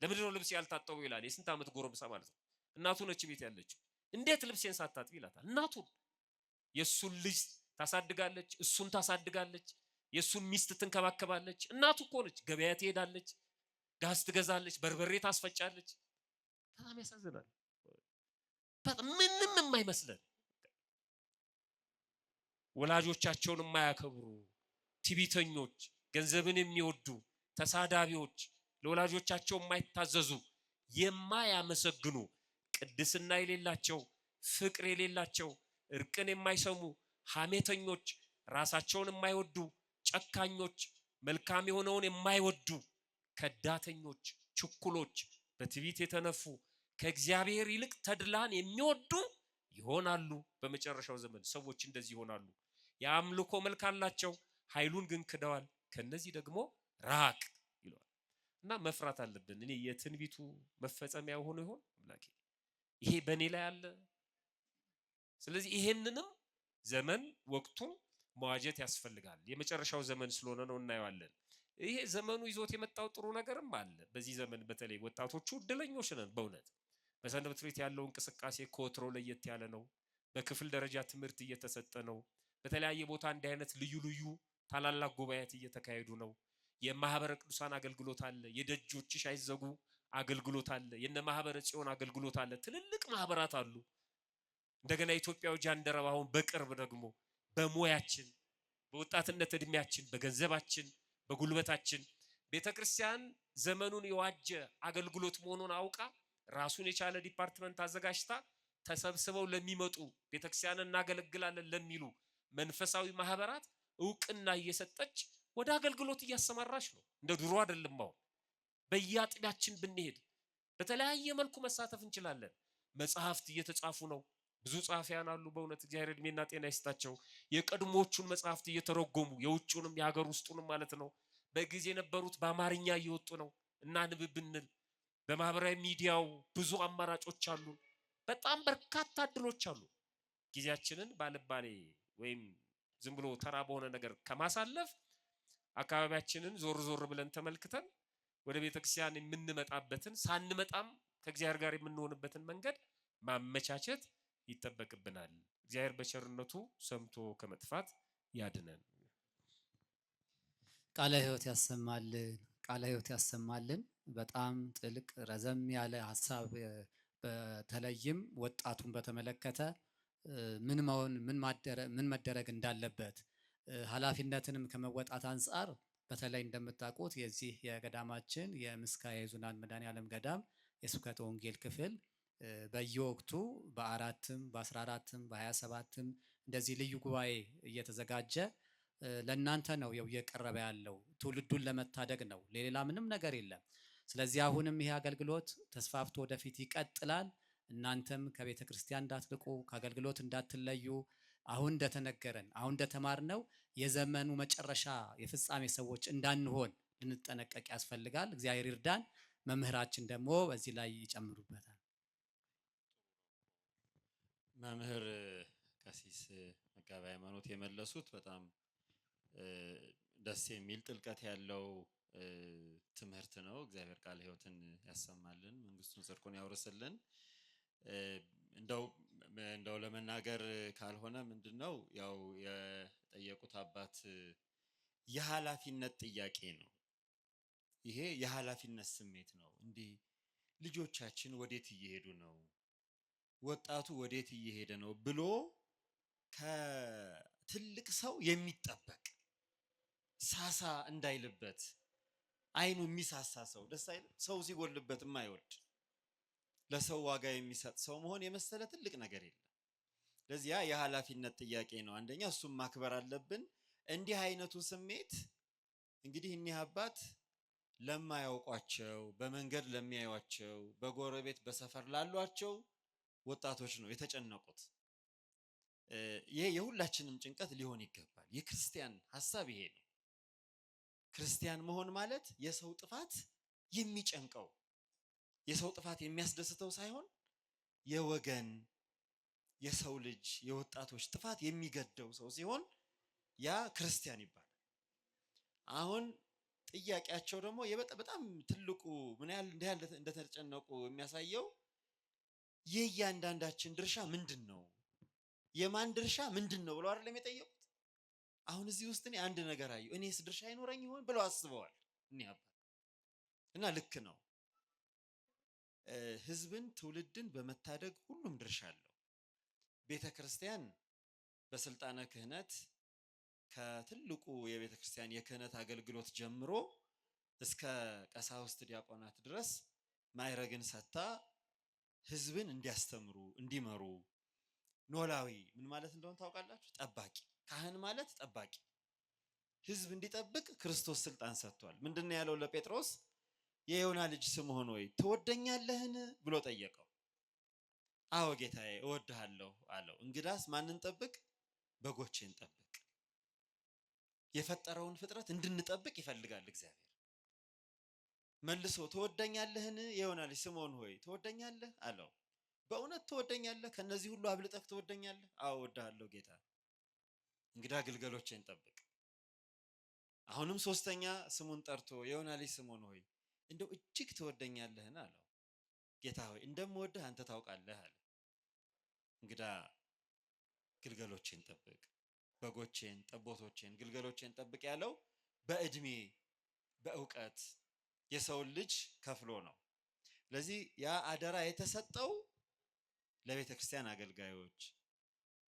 ለምንድን ነው ልብስ ያልታጠቡ ይላል። የስንት ዓመት ጎረምሳ ማለት ነው። እናቱ ነች ቤት ያለችው። እንዴት ልብሴን ሳታጥቢ ይላታል። እናቱን የሱን ልጅ ታሳድጋለች፣ እሱን ታሳድጋለች፣ የሱን ሚስት ትንከባከባለች። እናቱ እኮ ነች። ገበያ ትሄዳለች፣ ጋዝ ትገዛለች፣ በርበሬ ታስፈጫለች። በጣም ያሳዝናል። ምንም የማይመስለን ወላጆቻቸውን የማያከብሩ ትዕቢተኞች፣ ገንዘብን የሚወዱ ተሳዳቢዎች፣ ለወላጆቻቸው የማይታዘዙ፣ የማያመሰግኑ፣ ቅድስና የሌላቸው፣ ፍቅር የሌላቸው፣ እርቅን የማይሰሙ፣ ሐሜተኞች፣ ራሳቸውን የማይወዱ፣ ጨካኞች፣ መልካም የሆነውን የማይወዱ፣ ከዳተኞች፣ ችኩሎች፣ በትዕቢት የተነፉ፣ ከእግዚአብሔር ይልቅ ተድላን የሚወዱ ይሆናሉ። በመጨረሻው ዘመን ሰዎች እንደዚህ ይሆናሉ። የአምልኮ መልክ አላቸው፣ ኃይሉን ግን ክደዋል። ከነዚህ ደግሞ ራቅ ይለዋል። እና መፍራት አለብን። እኔ የትንቢቱ መፈጸሚያ ሆኖ ይሆን አምላኬ? ይሄ በእኔ ላይ አለ። ስለዚህ ይሄንንም ዘመን ወቅቱን መዋጀት ያስፈልጋል። የመጨረሻው ዘመን ስለሆነ ነው፣ እናየዋለን። ይሄ ዘመኑ ይዞት የመጣው ጥሩ ነገርም አለ። በዚህ ዘመን በተለይ ወጣቶቹ እድለኞች ነን በእውነት። በሰንበት ቤት ያለው እንቅስቃሴ ከወትሮ ለየት ያለ ነው። በክፍል ደረጃ ትምህርት እየተሰጠ ነው። በተለያየ ቦታ እንዲህ አይነት ልዩ ልዩ ታላላቅ ጉባኤያት እየተካሄዱ ነው። የማህበረ ቅዱሳን አገልግሎት አለ። የደጆችሽ አይዘጉ አገልግሎት አለ። የነ ማህበረ ጽዮን አገልግሎት አለ። ትልልቅ ማህበራት አሉ። እንደገና ኢትዮጵያው ጃንደረባ አሁን በቅርብ ደግሞ በሙያችን በወጣትነት እድሜያችን በገንዘባችን በጉልበታችን ቤተክርስቲያን ዘመኑን የዋጀ አገልግሎት መሆኑን አውቃ ራሱን የቻለ ዲፓርትመንት አዘጋጅታ ተሰብስበው ለሚመጡ ቤተክርስቲያንን እናገለግላለን ለሚሉ መንፈሳዊ ማህበራት እውቅና እየሰጠች ወደ አገልግሎት እያሰማራች ነው። እንደ ድሮ አይደለም። አሁን በየአጥቢያችን ብንሄድ በተለያየ መልኩ መሳተፍ እንችላለን። መጽሐፍት እየተጻፉ ነው። ብዙ ጸሐፊያን አሉ። በእውነት እግዚአብሔር እድሜና ጤና ይስጣቸው። የቀድሞቹን መጽሐፍት እየተረጎሙ የውጭውንም የሀገር ውስጡንም ማለት ነው። በጊዜ የነበሩት በአማርኛ እየወጡ ነው እና ንብብ ብንል በማህበራዊ ሚዲያው ብዙ አማራጮች አሉ። በጣም በርካታ እድሎች አሉ። ጊዜያችንን ባልባሌ ወይም ዝም ብሎ ተራ በሆነ ነገር ከማሳለፍ አካባቢያችንን ዞር ዞር ብለን ተመልክተን ወደ ቤተክርስቲያን የምንመጣበትን ሳንመጣም ከእግዚአብሔር ጋር የምንሆንበትን መንገድ ማመቻቸት ይጠበቅብናል። እግዚአብሔር በቸርነቱ ሰምቶ ከመጥፋት ያድነን። ቃለ ሕይወት ያሰማልን። ቃለ ሕይወት ያሰማልን። በጣም ጥልቅ ረዘም ያለ ሀሳብ በተለይም ወጣቱን በተመለከተ ምን መደረግ እንዳለበት ኃላፊነትንም ከመወጣት አንጻር በተለይ እንደምታውቁት የዚህ የገዳማችን የምስካየ ኅዙናን መድኃኔዓለም ገዳም የስብከተ ወንጌል ክፍል በየወቅቱ በ4ም በ14ም በ27ም እንደዚህ ልዩ ጉባኤ እየተዘጋጀ ለእናንተ ነው እየቀረበ ያለው። ትውልዱን ለመታደግ ነው። ሌላ ምንም ነገር የለም። ስለዚህ አሁንም ይሄ አገልግሎት ተስፋፍቶ ወደፊት ይቀጥላል። እናንተም ከቤተ ክርስቲያን እንዳትርቁ፣ ከአገልግሎት እንዳትለዩ። አሁን እንደተነገረን አሁን እንደተማርነው የዘመኑ መጨረሻ የፍጻሜ ሰዎች እንዳንሆን ልንጠነቀቅ ያስፈልጋል። እግዚአብሔር ይርዳን። መምህራችን ደግሞ በዚህ ላይ ይጨምሩበታል። መምህር ቀሲስ መጋቤ ሃይማኖት የመለሱት በጣም ደስ የሚል ጥልቀት ያለው ትምህርት ነው። እግዚአብሔር ቃለ ሕይወትን ያሰማልን፣ መንግስቱን ጽድቁን ያውርስልን። እንደው ለመናገር ካልሆነ ምንድነው ያው የጠየቁት አባት የኃላፊነት ጥያቄ ነው። ይሄ የኃላፊነት ስሜት ነው። እንዲህ ልጆቻችን ወዴት እየሄዱ ነው፣ ወጣቱ ወዴት እየሄደ ነው ብሎ ከትልቅ ሰው የሚጠበቅ ሳሳ እንዳይልበት አይኑ የሚሳሳ ሰው ደስ አይልም። ሰው ሲጎልበት የማይወድ ለሰው ዋጋ የሚሰጥ ሰው መሆን የመሰለ ትልቅ ነገር የለም። ለዚያ የኃላፊነት ጥያቄ ነው። አንደኛ እሱም ማክበር አለብን። እንዲህ አይነቱ ስሜት እንግዲህ እኒህ አባት ለማያውቋቸው፣ በመንገድ ለሚያዩቸው፣ በጎረቤት በሰፈር ላሏቸው ወጣቶች ነው የተጨነቁት። ይሄ የሁላችንም ጭንቀት ሊሆን ይገባል። የክርስቲያን ሐሳብ ይሄ ነው። ክርስቲያን መሆን ማለት የሰው ጥፋት የሚጨንቀው፣ የሰው ጥፋት የሚያስደስተው ሳይሆን የወገን የሰው ልጅ የወጣቶች ጥፋት የሚገደው ሰው ሲሆን ያ ክርስቲያን ይባላል። አሁን ጥያቄያቸው ደግሞ በጣም ትልቁ ምን ያህል እንደተጨነቁ የሚያሳየው የእያንዳንዳችን ድርሻ ምንድን ነው፣ የማን ድርሻ ምንድን ነው ብለው አይደለም የጠየቁት። አሁን እዚህ ውስጥ እኔ አንድ ነገር አየሁ፣ እኔስ ድርሻ አይኖረኝ ይሆን ብለው አስበዋል እኒህ አባት። እና ልክ ነው። ህዝብን ትውልድን በመታደግ ሁሉም ድርሻ አለው። ቤተ ክርስቲያን በስልጣነ ክህነት ከትልቁ የቤተ ክርስቲያን የክህነት አገልግሎት ጀምሮ እስከ ቀሳውስት ዲያቆናት ድረስ ማዕረግን ሰጥታ ህዝብን እንዲያስተምሩ እንዲመሩ። ኖላዊ ምን ማለት እንደሆነ ታውቃላችሁ? ጠባቂ። ካህን ማለት ጠባቂ፣ ህዝብ እንዲጠብቅ ክርስቶስ ስልጣን ሰጥቷል። ምንድነው ያለው ለጴጥሮስ? የዮና ልጅ ስምዖን ሆይ ትወደኛለህን ብሎ ጠየቀው። አዎ ጌታዬ እወድሃለሁ አለው። እንግዳስ ማንን ጠብቅ? በጎቼን ጠብቅ። የፈጠረውን ፍጥረት እንድንጠብቅ ይፈልጋል እግዚአብሔር። መልሶ ትወደኛለህን የዮና ልጅ ስምዖን ሆይ ትወደኛለህ አለው። በእውነት ትወደኛለህ? ከነዚህ ሁሉ አብልጠህ ትወደኛለህ? አዎ እወድሃለሁ ጌታ። እንግዳ ግልገሎቼን ጠብቅ። አሁንም ሶስተኛ ስሙን ጠርቶ የዮና ልጅ ስምዖን ሆይ እንደው እጅግ ትወደኛለህን አለው። ጌታ ሆይ እንደምወድህ አንተ ታውቃለህ አለ። እንግዳ ግልገሎቼን ጠብቅ፣ በጎቼን፣ ጠቦቶቼን፣ ግልገሎቼን ጠብቅ ያለው በእድሜ በእውቀት የሰውን ልጅ ከፍሎ ነው። ስለዚህ ያ አደራ የተሰጠው ለቤተ ክርስቲያን አገልጋዮች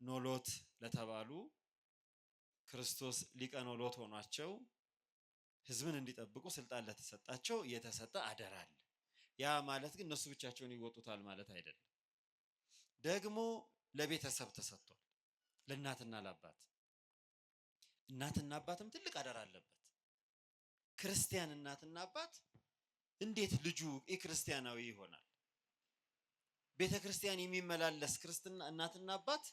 ኖሎት ለተባሉ ክርስቶስ ሊቀ ኖሎት ሆኗቸው ህዝብን እንዲጠብቁ ስልጣን ለተሰጣቸው የተሰጠ አደራ አለ። ያ ማለት ግን እነሱ ብቻቸውን ይወጡታል ማለት አይደለም። ደግሞ ለቤተሰብ ተሰጥቷል፣ ለእናትና ለአባት። እናትና አባትም ትልቅ አደራ አለበት። ክርስቲያን እናትና አባት እንዴት ልጁ የክርስቲያናዊ ይሆናል? ቤተ ክርስቲያን የሚመላለስ ክርስትና እናትና አባት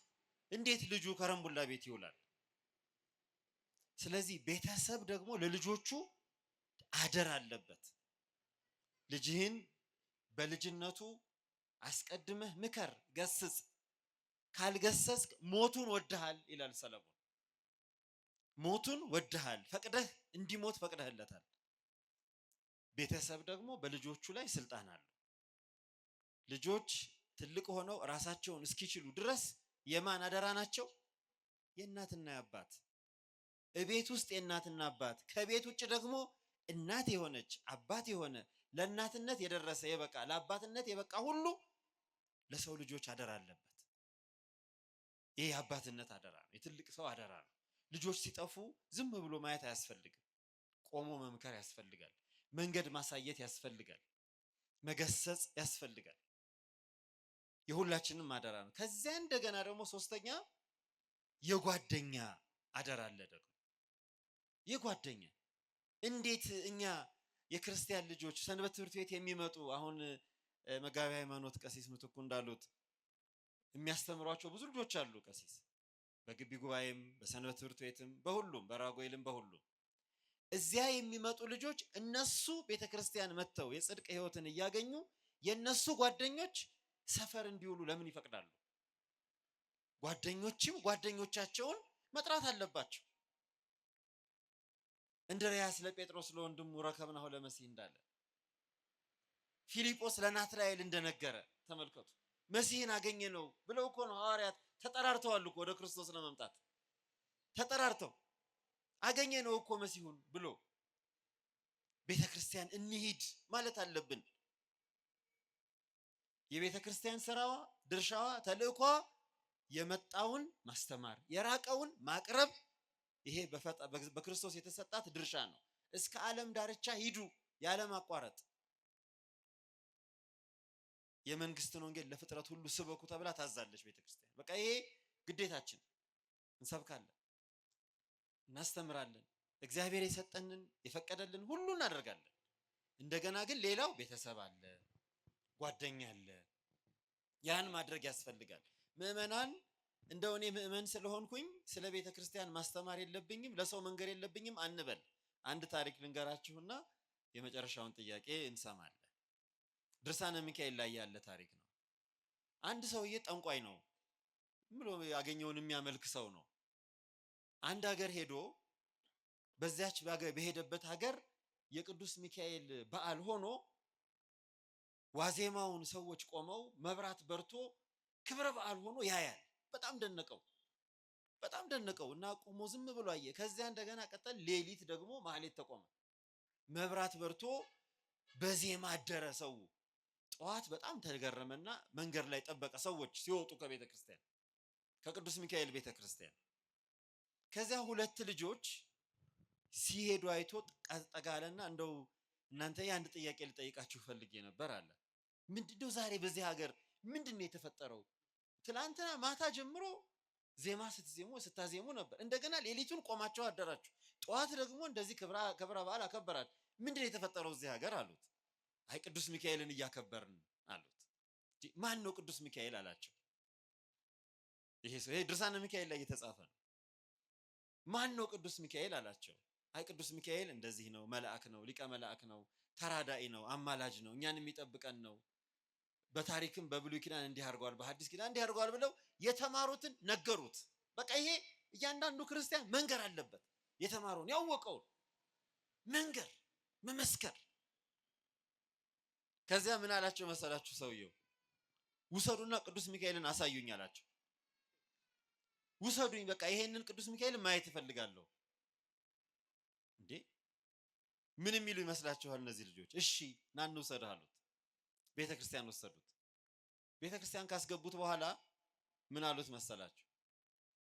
እንዴት ልጁ ከረምቡላ ቤት ይውላል? ስለዚህ ቤተሰብ ደግሞ ለልጆቹ አደራ አለበት። ልጅህን በልጅነቱ አስቀድመህ ምከር፣ ገስጽ፣ ካልገሰጽክ ሞቱን ወድሃል ይላል ሰለሞን። ሞቱን ወድሃል፣ ፈቅደህ እንዲሞት ፈቅደህለታል። ቤተሰብ ደግሞ በልጆቹ ላይ ስልጣን አለው። ልጆች ትልቅ ሆነው ራሳቸውን እስኪችሉ ድረስ የማን አደራ ናቸው? የእናትና የአባት። እቤት ውስጥ የእናትና አባት፣ ከቤት ውጭ ደግሞ እናት የሆነች አባት የሆነ ለእናትነት የደረሰ የበቃ ለአባትነት የበቃ ሁሉ ለሰው ልጆች አደራ አለበት። ይሄ የአባትነት አደራ ነው፣ የትልቅ ሰው አደራ ነው። ልጆች ሲጠፉ ዝም ብሎ ማየት አያስፈልግም። ቆሞ መምከር ያስፈልጋል። መንገድ ማሳየት ያስፈልጋል። መገሰጽ ያስፈልጋል። የሁላችንም አደራ ነው። ከዚያ እንደገና ደግሞ ሶስተኛ የጓደኛ አደራ አለ። ደግሞ የጓደኛ እንዴት እኛ የክርስቲያን ልጆች ሰንበት ትምህርት ቤት የሚመጡ አሁን መጋቢ ሃይማኖት ቀሲስ ምትኩ እንዳሉት የሚያስተምሯቸው ብዙ ልጆች አሉ። ቀሲስ በግቢ ጉባኤም በሰንበት ትምህርት ቤትም በሁሉም በራጉኤልም በሁሉም እዚያ የሚመጡ ልጆች እነሱ ቤተክርስቲያን መጥተው የጽድቅ ህይወትን እያገኙ የነሱ ጓደኞች ሰፈር እንዲውሉ ለምን ይፈቅዳሉ? ጓደኞችም ጓደኞቻቸውን መጥራት አለባቸው። እንድርያስ ለጴጥሮስ ለወንድሙ ረከብናሁ ለመሲህ እንዳለ፣ ፊልጶስ ለናትናኤል እንደነገረ ተመልከቱ። መሲህን አገኘ ነው ብለው እኮ ነው ሐዋርያት ተጠራርተዋል እኮ ወደ ክርስቶስ ለመምጣት ተጠራርተው አገኘ ነው እኮ መሲሁን ብሎ ቤተክርስቲያን እንሂድ ማለት አለብን። የቤተክርስቲያን ስራዋ፣ ድርሻዋ፣ ተልእኮዋ የመጣውን ማስተማር፣ የራቀውን ማቅረብ። ይሄ በክርስቶስ የተሰጣት ድርሻ ነው። እስከ ዓለም ዳርቻ ሂዱ ያለ ማቋረጥ የመንግስትን ወንጌል ለፍጥረት ሁሉ ስበኩ ተብላ ታዛለች ቤተክርስቲያን። በቃ ይሄ ግዴታችን። እንሰብካለን፣ እናስተምራለን፣ እግዚአብሔር የሰጠንን የፈቀደልን ሁሉ እናደርጋለን። እንደገና ግን ሌላው ቤተሰብ አለ፣ ጓደኛ አለ። ያን ማድረግ ያስፈልጋል። ምዕመናን እንደው እኔ ምዕመን ስለሆንኩኝ ስለ ቤተክርስቲያን ማስተማር የለብኝም ለሰው መንገር የለብኝም አንበል። አንድ ታሪክ ልንገራችሁና የመጨረሻውን ጥያቄ እንሰማለን። ድርሳነ ሚካኤል ላይ ያለ ታሪክ ነው። አንድ ሰውዬ ጠንቋይ ነው ብሎ ያገኘውን የሚያመልክ ሰው ነው። አንድ ሀገር ሄዶ በዚያች በሄደበት ሀገር የቅዱስ ሚካኤል በዓል ሆኖ ዋዜማውን ሰዎች ቆመው መብራት በርቶ ክብረ በዓል ሆኖ ያያል። በጣም ደነቀው እና ቆሞ ዝም ብሎ አየ። ከዚያ እንደገና ቀጠል ሌሊት ደግሞ ማህሌት ተቆመ። መብራት በርቶ በዜማ አደረ ሰው። ጠዋት በጣም ተገረመና መንገድ ላይ ጠበቀ ሰዎች ሲወጡ ከቤተክርስቲያን ከቅዱስ ሚካኤል ቤተክርስቲያን። ከዚያ ሁለት ልጆች ሲሄዱ አይቶ ጠጋለና እንደው እናንተ የአንድ ጥያቄ ልጠይቃችሁ ፈልጌ ነበር አለ። ምንድነው ዛሬ በዚህ ሀገር ምንድነው የተፈጠረው? ትላንትና ማታ ጀምሮ ዜማ ስታዜሙ ነበር፣ እንደገና ሌሊቱን ቆማችሁ አደራችሁ፣ ጠዋት ደግሞ እንደዚህ ክብረ በዓል አከበራችሁ። ምንድነው የተፈጠረው እዚህ ሀገር አሉት። አይ ቅዱስ ሚካኤልን እያከበርን አሉት። ማን ነው ቅዱስ ሚካኤል አላቸው። ይሄ ድርሳነ ሚካኤል ላይ የተጻፈ ነው። ማን ነው ቅዱስ ሚካኤል አላቸው። አይ ቅዱስ ሚካኤል እንደዚህ ነው፣ መልአክ ነው፣ ሊቀ መልአክ ነው፣ ተራዳኢ ነው፣ አማላጅ ነው፣ እኛን የሚጠብቀን ነው። በታሪክም በብሉይ ኪዳን እንዲህ አድርጓል፣ በሐዲስ ኪዳን እንዲህ አድርጓል ብለው የተማሩትን ነገሩት። በቃ ይሄ እያንዳንዱ ክርስቲያን መንገር አለበት። የተማረውን ያወቀውን መንገር መመስከር። ከዚያ ምን አላቸው መሰላችሁ? ሰውየው ውሰዱና ቅዱስ ሚካኤልን አሳዩኝ አላቸው። ውሰዱኝ፣ በቃ ይሄንን ቅዱስ ሚካኤልን ማየት እፈልጋለሁ። እንዴ ምን የሚሉ ይመስላችኋል እነዚህ ልጆች? እሺ ና እንውሰድህ አሉት። ቤተክርስቲያን ወሰዱት። ቤተክርስቲያን ካስገቡት በኋላ ምን አሉት መሰላችሁ?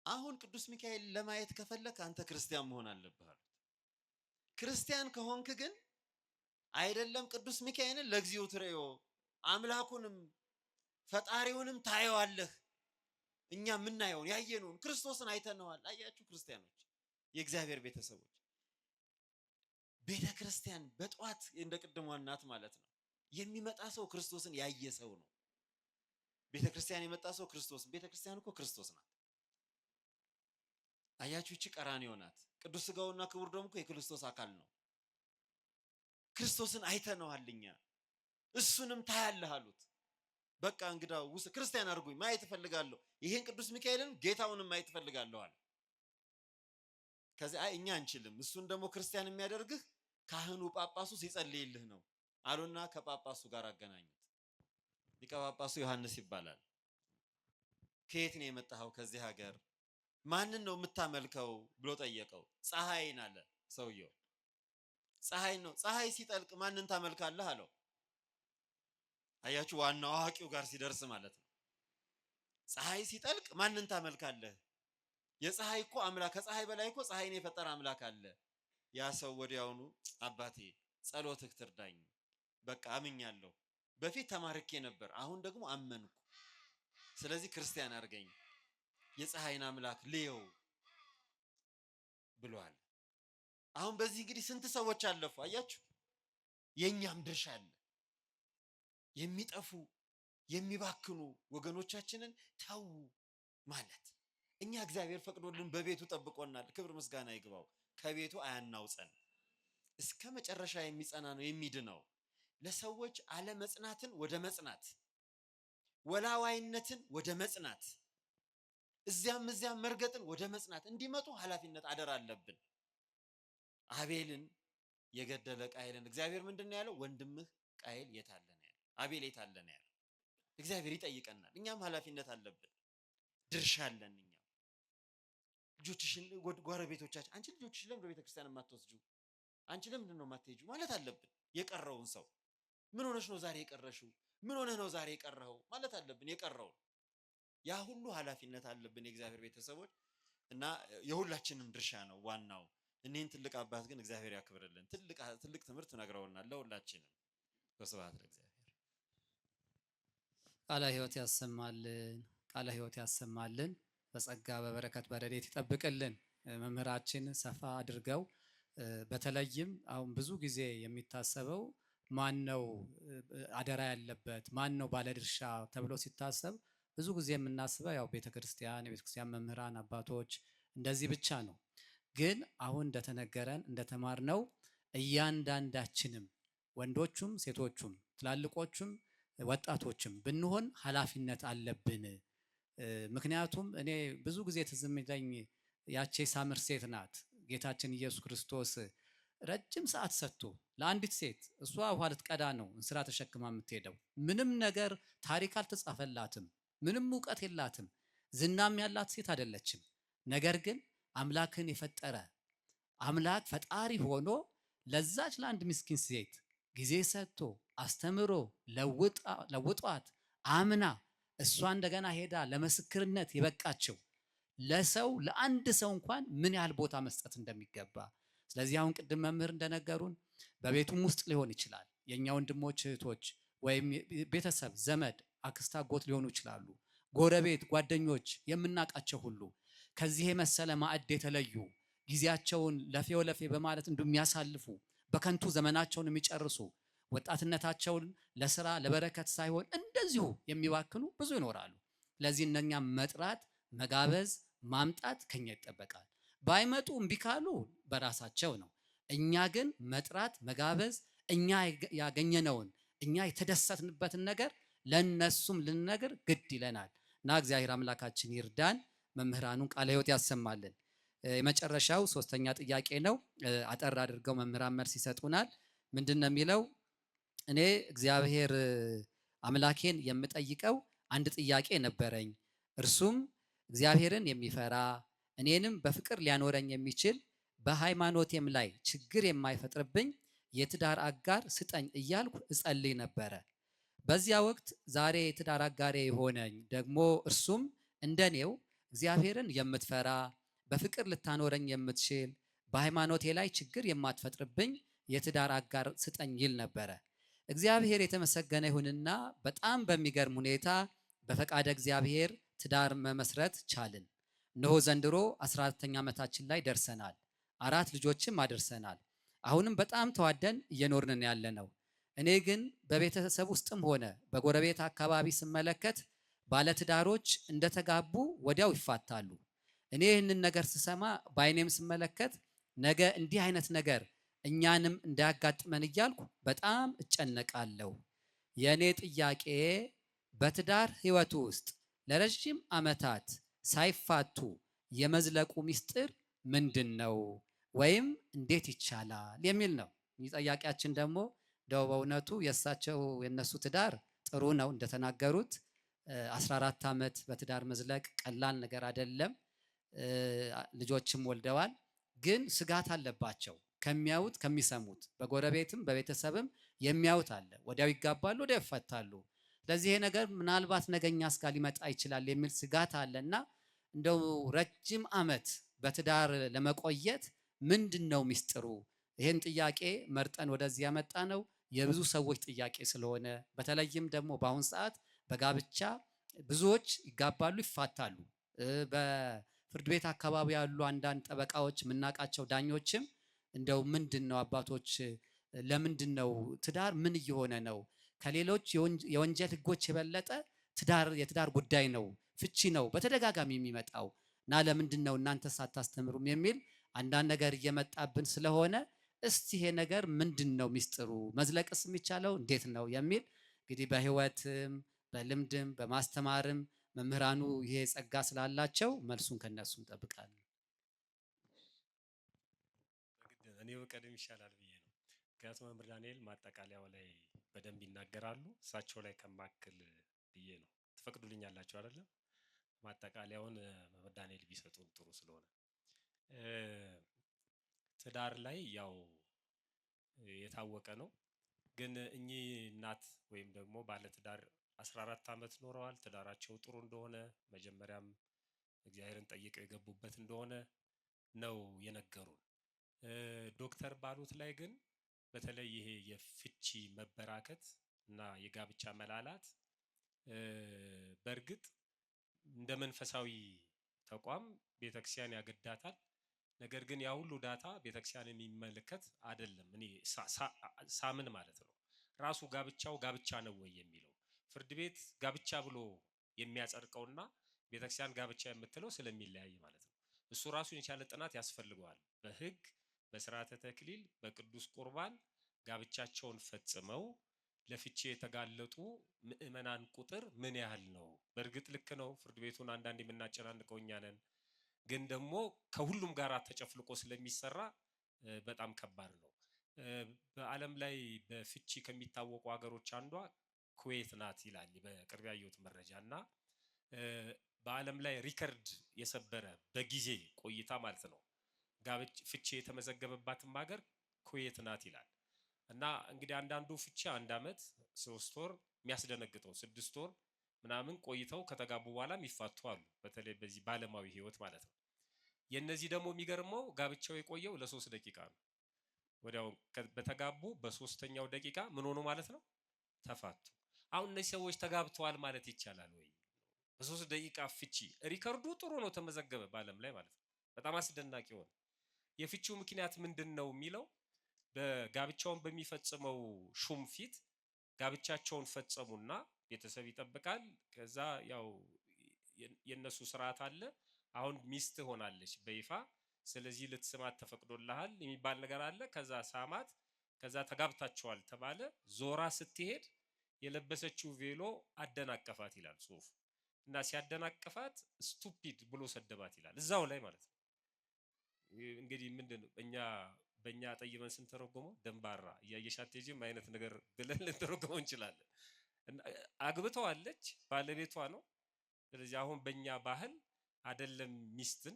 አሁን ቅዱስ ሚካኤል ለማየት ከፈለክ አንተ ክርስቲያን መሆን አለብህ አሉት። ክርስቲያን ከሆንክ ግን አይደለም ቅዱስ ሚካኤልን ለግዚው ትሬዮ አምላኩንም ፈጣሪውንም ታየዋለህ። እኛ የምናየውን ያየነውን ክርስቶስን አይተነዋል። አያችሁ ክርስቲያኖች፣ የእግዚአብሔር ቤተሰቦች፣ ቤተክርስቲያን በጧት እንደ ቅድሟ እናት ማለት ነው የሚመጣ ሰው ክርስቶስን ያየ ሰው ነው። ቤተክርስቲያን የመጣ ሰው ክርስቶስ። ቤተክርስቲያን እኮ ክርስቶስ ናት። አያችሁ እቺ ቀራንዮ ናት። ቅዱስ ሥጋውና ክቡር ደሙ እኮ የክርስቶስ አካል ነው። ክርስቶስን አይተነዋል እኛ። እሱንም ታያለህ አሉት። በቃ እንግዳው ክርስቲያን አድርጉኝ፣ ማየት እፈልጋለሁ። ይሄን ቅዱስ ሚካኤልን ጌታውንም ማየት እፈልጋለሁ አለ። ከዚያ እኛ አንችልም፣ እሱን ደግሞ ክርስቲያን የሚያደርግህ ካህኑ ጳጳሱ ሲጸልይልህ ነው አሉና ከጳጳሱ ጋር አገናኙት። ሊቀ ጳጳሱ ዮሐንስ ይባላል። ከየት ነው የመጣኸው? ከዚህ ሀገር። ማንን ነው የምታመልከው ብሎ ጠየቀው። ፀሐይን አለ ሰውየው። ፀሐይ ነው። ፀሐይ ሲጠልቅ ማንን ታመልካለህ አለው። አያችሁ ዋናው አዋቂው ጋር ሲደርስ ማለት ነው። ፀሐይ ሲጠልቅ ማንን ታመልካለህ? የፀሐይ እኮ አምላክ፣ ከፀሐይ በላይ እኮ ፀሐይን የፈጠረ አምላክ አለ። ያ ሰው ወዲያውኑ አባቴ ጸሎትህ ትርዳኝ፣ በቃ አምኛለሁ። በፊት ተማርኬ ነበር፣ አሁን ደግሞ አመንኩ። ስለዚህ ክርስቲያን አድርገኝ፣ የፀሐይን አምላክ ልየው ብሏል። አሁን በዚህ እንግዲህ ስንት ሰዎች አለፉ። አያችሁ የኛም ድርሻ አለ። የሚጠፉ የሚባክኑ ወገኖቻችንን ተው ማለት እኛ እግዚአብሔር ፈቅዶልን በቤቱ ጠብቆናል። ክብር ምስጋና ይግባው። ከቤቱ አያናውፀን። እስከ መጨረሻ የሚጸና ነው የሚድነው። ለሰዎች አለመጽናትን ወደ መጽናት፣ ወላዋይነትን ወደ መጽናት፣ እዚያም መርገጥን ወደ መጽናት እንዲመጡ ኃላፊነት አደራ አለብን። አቤልን የገደለ ቃየልን እግዚአብሔር ምንድነው ያለው? ወንድምህ ቃየል የታለ ነው ያለው። አቤል የታለ ነው ያለው። እግዚአብሔር ይጠይቀናል። እኛም ኃላፊነት አለብን፣ ድርሻ አለን። እኛም ልጆችሽን ጎረቤቶቻችን፣ አንቺ ልጆችሽ ለምን ወደ ቤተክርስቲያን የማትወስጂው? አንቺ ለምንድን ነው የማትሄጂው ማለት አለብን። የቀረውን ሰው ምን ሆነሽ ነው ዛሬ የቀረሽው? ምን ሆነህ ነው ዛሬ የቀረኸው ማለት አለብን። የቀረውን ያ ሁሉ ኃላፊነት አለብን የእግዚአብሔር ቤተሰቦች እና የሁላችንም ድርሻ ነው ዋናው። እኔን ትልቅ አባት ግን እግዚአብሔር ያክብርልን። ትልቅ ትምህርት ነግረውናል ለሁላችንም። በስብሐት ለእግዚአብሔር። ቃለ ሕይወት ያሰማልን፣ ቃለ ሕይወት ያሰማልን። በጸጋ በበረከት በረድኤት ይጠብቅልን። መምህራችን ሰፋ አድርገው በተለይም አሁን ብዙ ጊዜ የሚታሰበው ማን ነው አደራ ያለበት፣ ማን ነው ባለድርሻ ተብሎ ሲታሰብ ብዙ ጊዜ የምናስበው ያው ቤተክርስቲያን፣ የቤተክርስቲያን መምህራን አባቶች እንደዚህ ብቻ ነው። ግን አሁን እንደተነገረን እንደተማርነው እያንዳንዳችንም ወንዶቹም ሴቶቹም ትላልቆቹም ወጣቶችም ብንሆን ኃላፊነት አለብን። ምክንያቱም እኔ ብዙ ጊዜ ትዝ የሚለኝ ያቺ ሳምር ሴት ናት። ጌታችን ኢየሱስ ክርስቶስ ረጅም ሰዓት ሰጥቶ ለአንዲት ሴት እሷ ውሃ ልትቀዳ ነው እንስራ ተሸክማ የምትሄደው። ምንም ነገር ታሪክ አልተጻፈላትም፣ ምንም እውቀት የላትም፣ ዝናም ያላት ሴት አይደለችም። ነገር ግን አምላክን የፈጠረ አምላክ ፈጣሪ ሆኖ ለዛች ለአንድ ምስኪን ሴት ጊዜ ሰጥቶ አስተምሮ ለውጧት አምና እሷ እንደገና ሄዳ ለምስክርነት የበቃቸው ለሰው ለአንድ ሰው እንኳን ምን ያህል ቦታ መስጠት እንደሚገባ። ስለዚህ አሁን ቅድም መምህር እንደነገሩን በቤቱም ውስጥ ሊሆን ይችላል የኛ ወንድሞች እህቶች፣ ወይም ቤተሰብ ዘመድ አክስት አጎት ሊሆኑ ይችላሉ፣ ጎረቤት ጓደኞች የምናውቃቸው ሁሉ ከዚህ የመሰለ ማዕድ የተለዩ ጊዜያቸውን ለፌ በማለት እንደሚያሳልፉ በከንቱ ዘመናቸውን የሚጨርሱ ወጣትነታቸውን ለስራ ለበረከት ሳይሆን እንደዚሁ የሚባክኑ ብዙ ይኖራሉ። ለዚህ እነኛ መጥራት መጋበዝ ማምጣት ከኛ ይጠበቃል። ባይመጡ እምቢ ካሉ በራሳቸው ነው። እኛ ግን መጥራት መጋበዝ፣ እኛ ያገኘነውን እኛ የተደሰትንበትን ነገር ለነሱም ልንነግር ግድ ይለናል እና እግዚአብሔር አምላካችን ይርዳን። መምህራኑን ቃለ ሕይወት ያሰማልን። የመጨረሻው ሶስተኛ ጥያቄ ነው። አጠር አድርገው መምህራን መልስ ይሰጡናል። ምንድነው የሚለው? እኔ እግዚአብሔር አምላኬን የምጠይቀው አንድ ጥያቄ ነበረኝ። እርሱም እግዚአብሔርን የሚፈራ እኔንም በፍቅር ሊያኖረኝ የሚችል በሃይማኖቴም ላይ ችግር የማይፈጥርብኝ የትዳር አጋር ስጠኝ እያልኩ እጸልይ ነበረ። በዚያ ወቅት ዛሬ የትዳር አጋሬ የሆነኝ ደግሞ እርሱም እንደኔው እግዚአብሔርን የምትፈራ በፍቅር ልታኖረኝ የምትችል በሃይማኖቴ ላይ ችግር የማትፈጥርብኝ የትዳር አጋር ስጠኝ ይል ነበረ። እግዚአብሔር የተመሰገነ ይሁንና በጣም በሚገርም ሁኔታ በፈቃደ እግዚአብሔር ትዳር መመስረት ቻልን። እነሆ ዘንድሮ 14ኛ ዓመታችን ላይ ደርሰናል። 4 ልጆችም አድርሰናል። አሁንም በጣም ተዋደን እየኖርን ያለነው። እኔ ግን በቤተሰብ ውስጥም ሆነ በጎረቤት አካባቢ ስመለከት ባለትዳሮች እንደተጋቡ ወዲያው ይፋታሉ። እኔ ይህንን ነገር ስሰማ በአይኔም ስመለከት ነገ እንዲህ አይነት ነገር እኛንም እንዳያጋጥመን እያልኩ በጣም እጨነቃለሁ። የእኔ ጥያቄ በትዳር ህይወቱ ውስጥ ለረጅም ዓመታት ሳይፋቱ የመዝለቁ ምስጢር ምንድን ነው? ወይም እንዴት ይቻላል የሚል ነው። ይህ ጥያቄያችን ደግሞ እንደው በእውነቱ የነሱ ትዳር ጥሩ ነው እንደተናገሩት 14 ዓመት በትዳር መዝለቅ ቀላል ነገር አይደለም። ልጆችም ወልደዋል። ግን ስጋት አለባቸው ከሚያዩት ከሚሰሙት፣ በጎረቤትም በቤተሰብም የሚያዩት አለ። ወዲያው ይጋባሉ፣ ወዲያው ይፈታሉ። ስለዚህ ይሄ ነገር ምናልባት ነገኛ እስጋ ሊመጣ ይችላል የሚል ስጋት አለና እንደው ረጅም ዓመት በትዳር ለመቆየት ምንድነው ሚስጥሩ? ይሄን ጥያቄ መርጠን ወደዚህ ያመጣ ነው የብዙ ሰዎች ጥያቄ ስለሆነ፣ በተለይም ደግሞ በአሁን ሰዓት በጋብቻ ብዙዎች ይጋባሉ፣ ይፋታሉ። በፍርድ ቤት አካባቢ ያሉ አንዳንድ ጠበቃዎች የምናውቃቸው ዳኞችም እንደው ምንድነው አባቶች ለምንድን ነው ትዳር ምን እየሆነ ነው? ከሌሎች የወንጀል ህጎች የበለጠ የትዳር ጉዳይ ነው፣ ፍቺ ነው በተደጋጋሚ የሚመጣው እና ለምንድን ነው እናንተ ሳታስተምሩም የሚል አንዳንድ ነገር እየመጣብን ስለሆነ እስቲ ይሄ ነገር ምንድን ነው ሚስጥሩ? መዝለቅስ የሚቻለው እንዴት ነው የሚል እንግዲህ በህይወትም በልምድም በማስተማርም መምህራኑ ይሄ ጸጋ ስላላቸው መልሱን ከነሱ እንጠብቃለን። እኔ በቀደም ይሻላል ብዬ ነው። ምክንያቱም መምህር ዳንኤል ማጠቃለያው ላይ በደንብ ይናገራሉ። እሳቸው ላይ ከማክል ብዬ ነው። ትፈቅዱልኛላችሁ አይደለም? ማጠቃለያውን መምህር ዳንኤል ቢሰጡን ጥሩ ስለሆነ ትዳር ላይ ያው የታወቀ ነው። ግን እኚህ እናት ወይም ደግሞ ባለትዳር 14 ዓመት ኖረዋል። ትዳራቸው ጥሩ እንደሆነ መጀመሪያም እግዚአብሔርን ጠይቀው የገቡበት እንደሆነ ነው የነገሩን። ዶክተር ባሉት ላይ ግን በተለይ ይሄ የፍቺ መበራከት እና የጋብቻ መላላት በእርግጥ እንደ መንፈሳዊ ተቋም ቤተክርስቲያን ያገዳታል። ነገር ግን ያ ሁሉ ዳታ ቤተክርስቲያን የሚመለከት አይደለም። እኔ ሳምን ማለት ነው ራሱ ጋብቻው ጋብቻ ነው ወይ የሚለው ፍርድ ቤት ጋብቻ ብሎ የሚያጸድቀውና ቤተክርስቲያን ጋብቻ የምትለው ስለሚለያይ ማለት ነው። እሱ ራሱን የቻለ ጥናት ያስፈልገዋል። በህግ በስርዓተ ተክሊል በቅዱስ ቁርባን ጋብቻቸውን ፈጽመው ለፍቺ የተጋለጡ ምእመናን ቁጥር ምን ያህል ነው? በእርግጥ ልክ ነው ፍርድ ቤቱን አንዳንድ የምናጨናንቀው እኛ ነን። ግን ደግሞ ከሁሉም ጋር ተጨፍልቆ ስለሚሰራ በጣም ከባድ ነው። በዓለም ላይ በፍቺ ከሚታወቁ ሀገሮች አንዷ ኩዌት ናት ይላል በቅርብ ያየሁት መረጃ እና በዓለም ላይ ሪከርድ የሰበረ በጊዜ ቆይታ ማለት ነው ፍቺ የተመዘገበባትም ሀገር ኩዌት ናት ይላል። እና እንግዲህ አንዳንዱ ፍቺ 1 ዓመት 3 ወር የሚያስደነግጠው 6 ወር ምናምን ቆይተው ከተጋቡ በኋላ የሚፋቱ አሉ። በተለይ በዚህ ባለማዊ ህይወት ማለት ነው። የነዚህ ደግሞ የሚገርመው ጋብቻው የቆየው ለ3 ደቂቃ ነው። ወዲያው በተጋቡ በ3ኛው ደቂቃ ምን ሆኑ ማለት ነው? ተፋቱ። አሁን እነዚህ ሰዎች ተጋብተዋል ማለት ይቻላል ወይ? በ3 ደቂቃ ፍቺ ሪከርዱ ጥሩ ነው ተመዘገበ በዓለም ላይ ማለት ነው። በጣም አስደናቂ ሆነ። የፍቺው ምክንያት ምንድነው የሚለው በጋብቻውን በሚፈጽመው ሹም ፊት ጋብቻቸውን ፈጸሙና ቤተሰብ ይጠብቃል። ከዛ ያው የነሱ ስርዓት አለ። አሁን ሚስት ሆናለች በይፋ ስለዚህ ልትስማት ተፈቅዶልሃል የሚባል ነገር አለ። ከዛ ሳማት። ከዛ ተጋብታቸዋል ተባለ። ዞራ ስትሄድ የለበሰችው ቬሎ አደናቀፋት ይላል ጽሁፍ። እና ሲያደናቀፋት ስቱፒድ ብሎ ሰደባት ይላል እዛው ላይ ማለት ነው። እንግዲህ ምንድነው በእኛ ጠይመን ስንተረጎመው ደንባራ እያየሻት ሄጂም አይነት ነገር ብለን ልንተረጎመው እንችላለን። አግብተዋለች ባለቤቷ ነው። ስለዚህ አሁን በእኛ ባህል አይደለም ሚስትን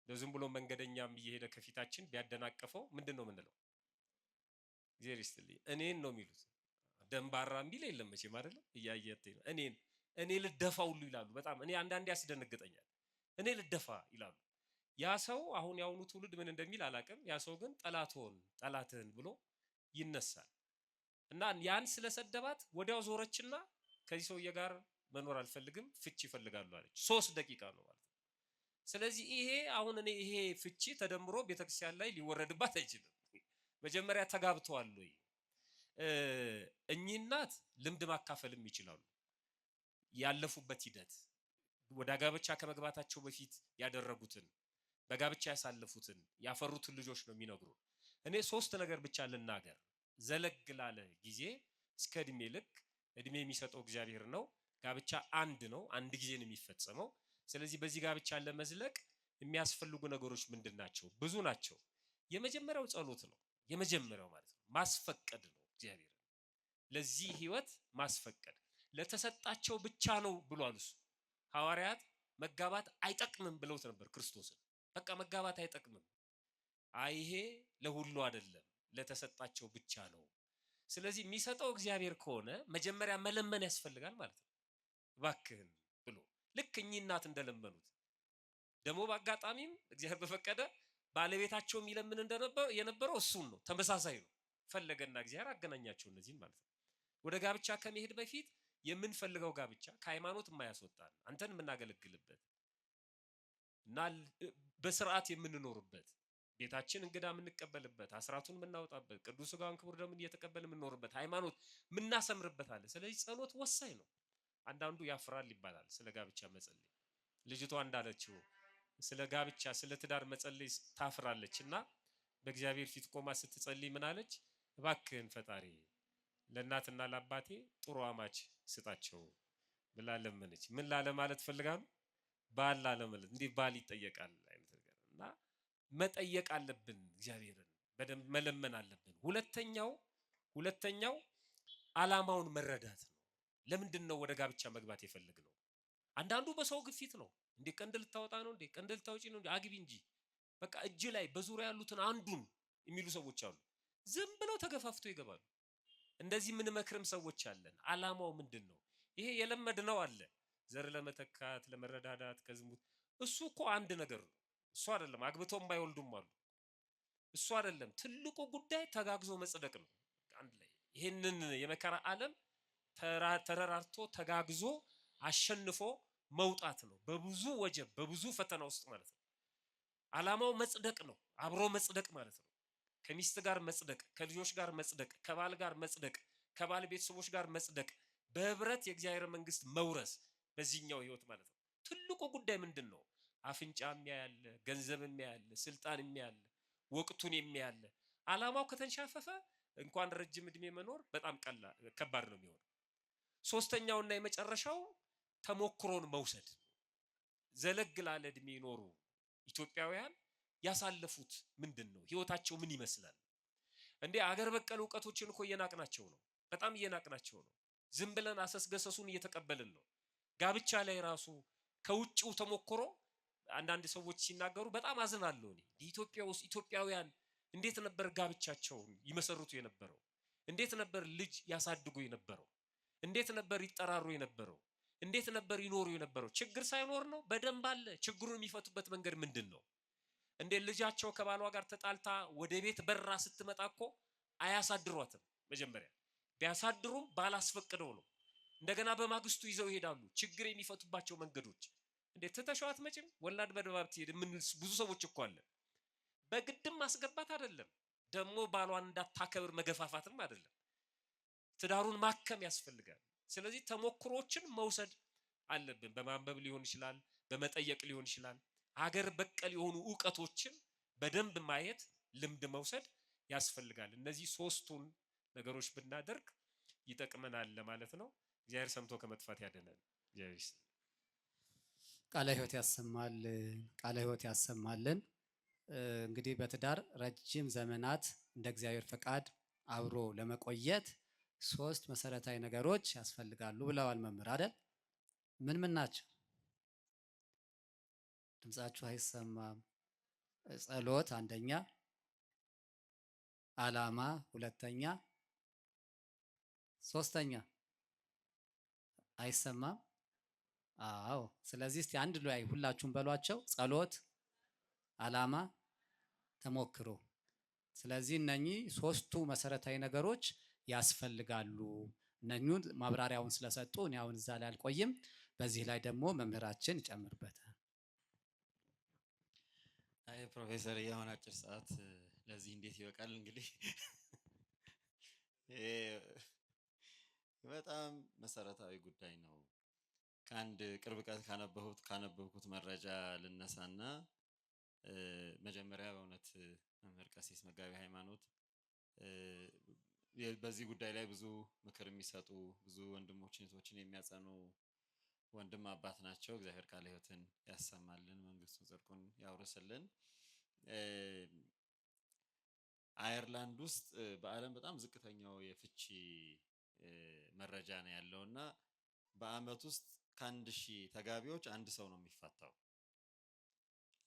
ለዝም ብሎ መንገደኛም እየሄደ ከፊታችን ቢያደናቀፈው ምንድነው የምንለው? እግዚአብሔር ይስጥልኝ እኔን ነው የሚሉት። ደንባራ የሚል የለም መቼም አይደለም። እያየት ነው እኔ ልደፋ ሁሉ ይላሉ። በጣም እኔ አንዳንዴ ያስደነግጠኛል። እኔ ልደፋ ይላሉ። ያ ሰው አሁን ያሁኑ ትውልድ ምን እንደሚል አላውቅም። ያ ሰው ግን ጠላትህን ብሎ ይነሳል። እና ያን ስለሰደባት ወዲያው ዞረችና ከዚህ ሰውዬ ጋር መኖር አልፈልግም ፍቺ ይፈልጋሉ አለች። 3 ደቂቃ ነው ማለት ነው። ስለዚህ ይሄ ፍቺ ተደምሮ ቤተክርስቲያን ላይ ሊወረድባት አይችልም። መጀመሪያ ተጋብተዋል ወይ? እኚህ እናት ልምድ ማካፈልም ይችላሉ። ያለፉበት ሂደት ወደ ጋብቻ ከመግባታቸው በፊት ያደረጉትን በጋብቻ ያሳለፉትን ያፈሩትን ልጆች ነው የሚነግሩ። እኔ 3 ነገር ብቻ ልናገር። ዘለግ ላለ ጊዜ እስከ እድሜ ልክ እድሜ የሚሰጠው እግዚአብሔር ነው። ጋብቻ አንድ ነው፣ አንድ ጊዜ ነው የሚፈጸመው። ስለዚህ በዚህ ጋብቻ ለመዝለቅ የሚያስፈልጉ ነገሮች ምንድን ናቸው? ብዙ ናቸው። የመጀመሪያው ጸሎት ነው። የመጀመሪያው ማለት ነው ማስፈቀድ ነው። እግዚአብሔር ለዚህ ህይወት ማስፈቀድ ለተሰጣቸው ብቻ ነው ብሏል እሱ። ሐዋርያት መጋባት አይጠቅምም ብለውት ነበር ክርስቶስን። በቃ መጋባት አይጠቅምም፣ ይሄ ለሁሉ አይደለም ለተሰጣቸው ብቻ ነው። ስለዚህ የሚሰጠው እግዚአብሔር ከሆነ መጀመሪያ መለመን ያስፈልጋል ማለት ነው። እባክህን ብሎ ልክ እኚህ እናት እንደለመኑት ደግሞ በአጋጣሚም እግዚአብሔር በፈቀደ ባለቤታቸው የሚለምን የነበረው እሱን ነው። ተመሳሳይ ነው። ፈለገና እግዚአብሔር አገናኛቸው እነዚህን ማለት ነው። ወደ ጋብቻ ከመሄድ በፊት የምንፈልገው ጋብቻ ከሃይማኖት የማያስወጣን አንተን የምናገለግልበት እና በስርዓት የምንኖርበት ቤታችን እንግዳ የምንቀበልበት፣ አስራቱን የምናወጣበት፣ ቅዱስ ሥጋውን ክቡር ደሙን እየተቀበልን የምንኖርበት፣ ሃይማኖት የምናሰምርበት አለ። ስለዚህ ጸሎት ወሳኝ ነው። አንዳንዱ ያፍራል ይባላል ስለ ጋብቻ መጸለይ። ልጅቷ እንዳለችው ስለ ጋብቻ ስለ ትዳር መጸለይ ታፍራለች እና በእግዚአብሔር ፊት ቆማ ስትጸልይ ምን አለች? እባክህን ፈጣሪ ለእናትና ለአባቴ ጥሩ አማች ስጣቸው ብላ ለመነች። ምን ላለ ማለት ፈልጋ ነው? ባል ላለ ማለት እንዴ ባል ይጠየቃል አይነት ነገር እና መጠየቅ አለብን። እግዚአብሔርን በደንብ መለመን አለብን። ሁለተኛው ዓላማውን መረዳት ነው። ለምንድን ነው ወደ ጋብቻ መግባት የፈለግነው? አንዳንዱ በሰው ግፊት ነው። እንዴ ቀንድ ልታወጣ ነው እንዴ ቀንድ ልታወጪ ነው እንዴ አግቢ እንጂ በቃ እጅ ላይ በዙሪያ ያሉትን አንዱን የሚሉ ሰዎች አሉ። ዝም ብለው ተገፋፍተው ይገባሉ። እንደዚህ ምን መክርም ሰዎች አለን። ዓላማው ምንድን ነው? ይሄ የለመድነው አለ ዘር ለመተካት ለመረዳዳት ከዝሙት። እሱ እኮ አንድ ነገር ነው። እሱ አይደለም። አግብተውም ባይወልዱም አሉ። እሱ አይደለም። ትልቁ ጉዳይ ተጋግዞ መጽደቅ ነው። አንድ ላይ ይሄንን የመከራ ዓለም ተረራርቶ ተጋግዞ አሸንፎ መውጣት ነው። በብዙ ወጀብ በብዙ ፈተና ውስጥ ማለት ነው። ዓላማው መጽደቅ ነው። አብሮ መጽደቅ ማለት ነው። ከሚስት ጋር መጽደቅ፣ ከልጆች ጋር መጽደቅ፣ ከባል ጋር መጽደቅ፣ ከባል ቤተሰቦች ጋር መጽደቅ፣ በህብረት የእግዚአብሔር መንግስት መውረስ በዚህኛው ህይወት ማለት ነው። ትልቁ ጉዳይ ምንድን ነው? አፍንጫ የሚያያለ፣ ገንዘብ የሚያያለ፣ ስልጣን የሚያያለ፣ ወቅቱን የሚያያለ። ዓላማው ከተንሻፈፈ እንኳን ረጅም እድሜ መኖር በጣም ከባድ ነው የሚሆነው። ሶስተኛውና የመጨረሻው ተሞክሮን መውሰድ። ዘለግ ላለ እድሜ ይኖሩ ኢትዮጵያውያን ያሳለፉት ምንድን ነው? ህይወታቸው ምን ይመስላል? እንዴ አገር በቀል እውቀቶችን እኮ እየናቅናቸው ነው። በጣም እየናቅናቸው ነው። ዝም ብለን አሰስገሰሱን እየተቀበልን ነው። ጋብቻ ላይ ራሱ ከውጭው ተሞክሮ አንዳንድ ሰዎች ሲናገሩ በጣም አዝናለሁ። እኔ ኢትዮጵያ ውስጥ ኢትዮጵያውያን እንዴት ነበር ጋብቻቸውን ይመሰርቱ የነበረው? እንዴት ነበር ልጅ ያሳድጉ የነበረው? እንዴት ነበር ይጠራሩ የነበረው? እንዴት ነበር ይኖሩ የነበረው? ችግር ሳይኖር ነው? በደንብ አለ። ችግሩን የሚፈቱበት መንገድ ምንድን ነው? እንዴ ልጃቸው ከባሏ ጋር ተጣልታ ወደ ቤት በራ ስትመጣ እኮ አያሳድሯትም። መጀመሪያ ቢያሳድሩም ባላስፈቅደው ነው። እንደገና በማግስቱ ይዘው ይሄዳሉ። ችግር የሚፈቱባቸው መንገዶች እንዴ ትተሻዋት መቼም ወላድ በድባብ ትሄድ ምን ብዙ ሰዎች እኮ አለ። በግድም ማስገባት አይደለም ደግሞ ባሏን እንዳታከብር መገፋፋትም አይደለም። ትዳሩን ማከም ያስፈልጋል። ስለዚህ ተሞክሮችን መውሰድ አለብን። በማንበብ ሊሆን ይችላል፣ በመጠየቅ ሊሆን ይችላል። ሀገር በቀል የሆኑ ዕውቀቶችን በደንብ ማየት ልምድ መውሰድ ያስፈልጋል። እነዚህ ሶስቱን ነገሮች ብናደርግ ይጠቅመናል ለማለት ነው። እግዚአብሔር ሰምቶ ከመጥፋት ያደነን። እግዚአብሔር ቃለ ሕይወት ያሰማል። ቃለ ሕይወት ያሰማልን። እንግዲህ በትዳር ረጅም ዘመናት እንደ እግዚአብሔር ፈቃድ አብሮ ለመቆየት ሶስት መሰረታዊ ነገሮች ያስፈልጋሉ ብለዋል መምህር አይደል? ምን ምን ናቸው? ድምጻችሁ አይሰማም። ጸሎት አንደኛ፣ ዓላማ ሁለተኛ፣ ሶስተኛ አይሰማም። አዎ። ስለዚህ እስቲ አንድ ላይ ሁላችሁም በሏቸው። ጸሎት፣ ዓላማ፣ ተሞክሮ። ስለዚህ እነኚህ ሶስቱ መሰረታዊ ነገሮች ያስፈልጋሉ። እነኚሁን ማብራሪያውን ስለሰጡ እኔ አሁን እዛ ላይ አልቆይም። በዚህ ላይ ደግሞ መምህራችን ይጨምርበታል። አይ ፕሮፌሰር የሆነ አጭር ሰዓት ለዚህ እንዴት ይበቃል? እንግዲህ በጣም መሰረታዊ ጉዳይ ነው። ከአንድ ቅርብ ቀን ካነበብኩት መረጃ ልነሳና መጀመሪያ በእውነት መምህር ቀሲስ መጋቢ ሃይማኖት በዚህ ጉዳይ ላይ ብዙ ምክር የሚሰጡ ብዙ ወንድሞችን እህቶችን የሚያጸኑ ወንድም አባት ናቸው። እግዚአብሔር ቃለ ሕይወትን ያሰማልን፣ መንግስቱን ጽድቁን ያውርስልን። አየርላንድ ውስጥ በዓለም በጣም ዝቅተኛው የፍቺ መረጃ ነው ያለውና በአመት ውስጥ ከ1000 ተጋቢዎች አንድ ሰው ነው የሚፋታው።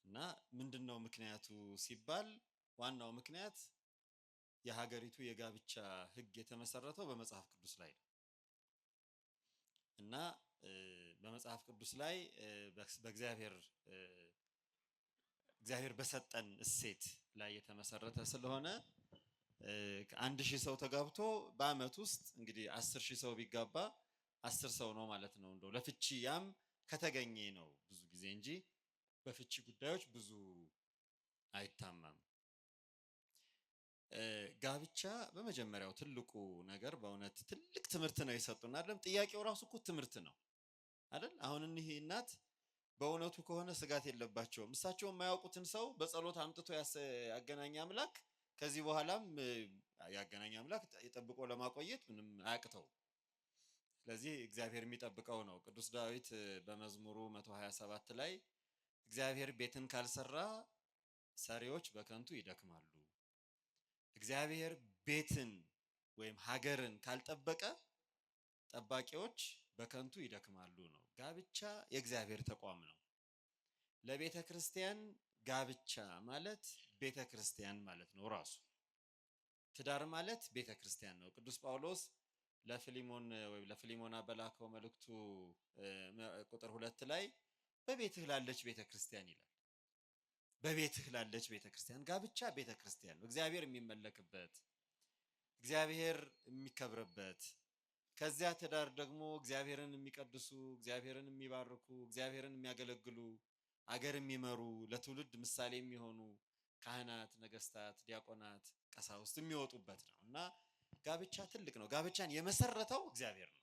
እና ምንድነው ምክንያቱ ሲባል ዋናው ምክንያት የሀገሪቱ የጋብቻ ሕግ የተመሰረተው በመጽሐፍ ቅዱስ ላይ ነው። እና በመጽሐፍ ቅዱስ ላይ እግዚአብሔር በሰጠን እሴት ላይ የተመሰረተ ስለሆነ 1000 ሰው ተጋብቶ በአመት ውስጥ እንግዲህ 10000 ሰው ቢጋባ 10 ሰው ነው ማለት ነው። እንደው ለፍቺ ያም ከተገኘ ነው ብዙ ጊዜ እንጂ በፍቺ ጉዳዮች ብዙ አይታማም። ጋብቻ በመጀመሪያው ትልቁ ነገር በእውነት ትልቅ ትምህርት ነው የሰጡን አይደል? ጥያቄው ራሱ እኮ ትምህርት ነው አይደል? አሁን እኒህ እናት በእውነቱ ከሆነ ስጋት የለባቸውም። እሳቸው የማያውቁትን ሰው በጸሎት አምጥቶ ያገናኝ አምላክ ከዚህ በኋላም ያገናኝ አምላክ የጠብቆ ለማቆየት ምንም አያቅተው። ስለዚህ እግዚአብሔር የሚጠብቀው ነው። ቅዱስ ዳዊት በመዝሙሩ 127 ላይ እግዚአብሔር ቤትን ካልሰራ ሰሪዎች በከንቱ ይደክማሉ፣ እግዚአብሔር ቤትን ወይም ሀገርን ካልጠበቀ ጠባቂዎች በከንቱ ይደክማሉ ነው። ጋብቻ የእግዚአብሔር ተቋም ነው። ለቤተ ክርስቲያን ጋብቻ ማለት ቤተ ክርስቲያን ማለት ነው ራሱ። ትዳር ማለት ቤተ ክርስቲያን ነው። ቅዱስ ጳውሎስ ለፊሊሞና በላከው መልእክቱ ቁጥር 2 ላይ በቤትህ ላለች ቤተ ክርስቲያን ይላል። በቤትህ ላለች ቤተ ክርስቲያን። ጋብቻ ቤተ ክርስቲያን ነው። እግዚአብሔር የሚመለክበት፣ እግዚአብሔር የሚከብርበት፣ ከዚያ ትዳር ደግሞ እግዚአብሔርን የሚቀድሱ፣ እግዚአብሔርን የሚባርኩ፣ እግዚአብሔርን የሚያገለግሉ፣ አገር የሚመሩ፣ ለትውልድ ምሳሌ የሚሆኑ ካህናት፣ ነገስታት፣ ዲያቆናት፣ ቀሳውስት የሚወጡበት ነው እና ጋብቻ ትልቅ ነው። ጋብቻን የመሰረተው እግዚአብሔር ነው።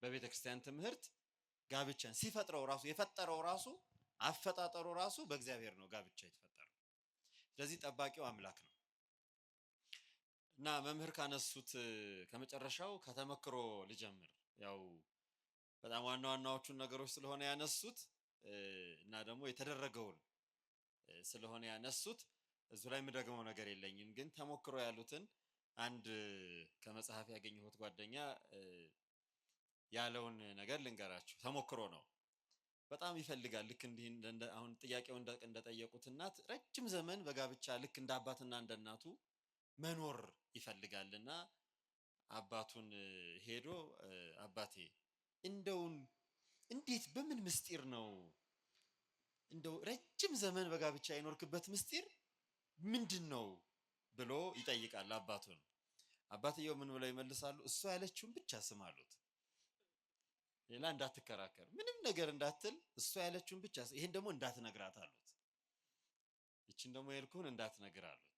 በቤተ ክርስቲያን ትምህርት ጋብቻን ሲፈጥረው ራሱ የፈጠረው ራሱ አፈጣጠሩ ራሱ በእግዚአብሔር ነው ጋብቻ የተፈጠረው። ስለዚህ ጠባቂው አምላክ ነው እና መምህር ካነሱት ከመጨረሻው ከተመክሮ ልጀምር። ያው በጣም ዋና ዋናዎቹን ነገሮች ስለሆነ ያነሱት እና ደግሞ የተደረገውን ስለሆነ ያነሱት እሱ ላይ የምደግመው ነገር የለኝም። ግን ተሞክሮ ያሉትን አንድ ከመጽሐፍ ያገኘሁት ጓደኛ ያለውን ነገር ልንገራችሁ። ተሞክሮ ነው። በጣም ይፈልጋል። ልክ እንዲህ አሁን ጥያቄው እንደጠየቁት እናት ረጅም ዘመን በጋብቻ ልክ እንደ አባትና እንደ እናቱ መኖር ይፈልጋልና አባቱን ሄዶ አባቴ እንደውን እንዴት በምን ምስጢር ነው እንደው ረጅም ዘመን በጋብቻ የኖርክበት ምስጢር ምንድን ነው ብሎ ይጠይቃል አባቱን። አባትየው ምን ብለው ይመልሳሉ? እሷ ያለችውን ብቻ ስም አሉት። ሌላ እንዳትከራከር፣ ምንም ነገር እንዳትል፣ እሷ ያለችውን ብቻ፣ ይሄን ደግሞ እንዳትነግራት አሉት። ይችን ደግሞ የልኩን እንዳትነግር አሉት።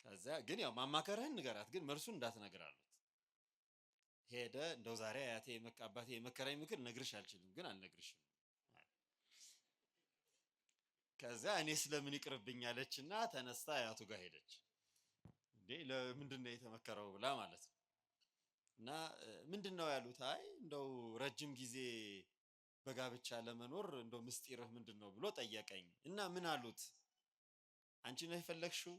ከዛ ግን ያው ማማከርህን ንገራት፣ ግን መልሱን እንዳትነግር አሉት። ሄደ። እንደው ዛሬ አባቴ የመከረኝ ምክር ነግርሽ አልችልም፣ ግን አልነግርሽም። ከዛ እኔ ስለምን ይቅርብኝ አለችና ተነስታ አያቱ ጋር ሄደች። እንዴ ለምንድን ነው የተመከረው ብላ ማለት ነው። እና ምንድን ነው ያሉት? አይ እንደው ረጅም ጊዜ በጋብቻ ለመኖር እንደው ምስጢርህ ምንድን ነው ብሎ ጠየቀኝ። እና ምን አሉት? አንቺ ነው የፈለግሽው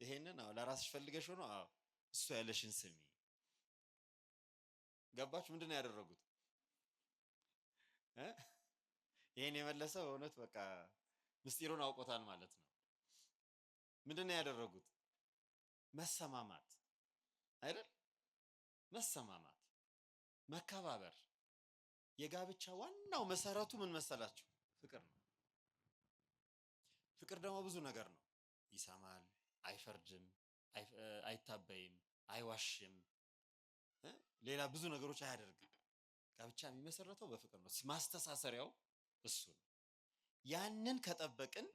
ይሄንን? አዎ። ለራስሽ ፈልገሽው ነው? አዎ። እሱ ያለሽን ስሚ። ገባችሁ? ምንድን ነው ያደረጉት? ይሄን የመለሰው እውነት በቃ ምስጢሩን አውቆታል ማለት ነው። ምንድን ነው ያደረጉት? መሰማማት አይደል? መሰማማት፣ መከባበር። የጋብቻ ዋናው መሰረቱ ምን መሰላችሁ? ፍቅር ነው። ፍቅር ደግሞ ብዙ ነገር ነው። ይሰማል፣ አይፈርድም፣ አይታበይም፣ አይዋሽም፣ ሌላ ብዙ ነገሮች አያደርግም። ጋብቻ የሚመሰረተው በፍቅር ነው። ማስተሳሰሪያው እሱ ነው። ያንን ከጠበቅን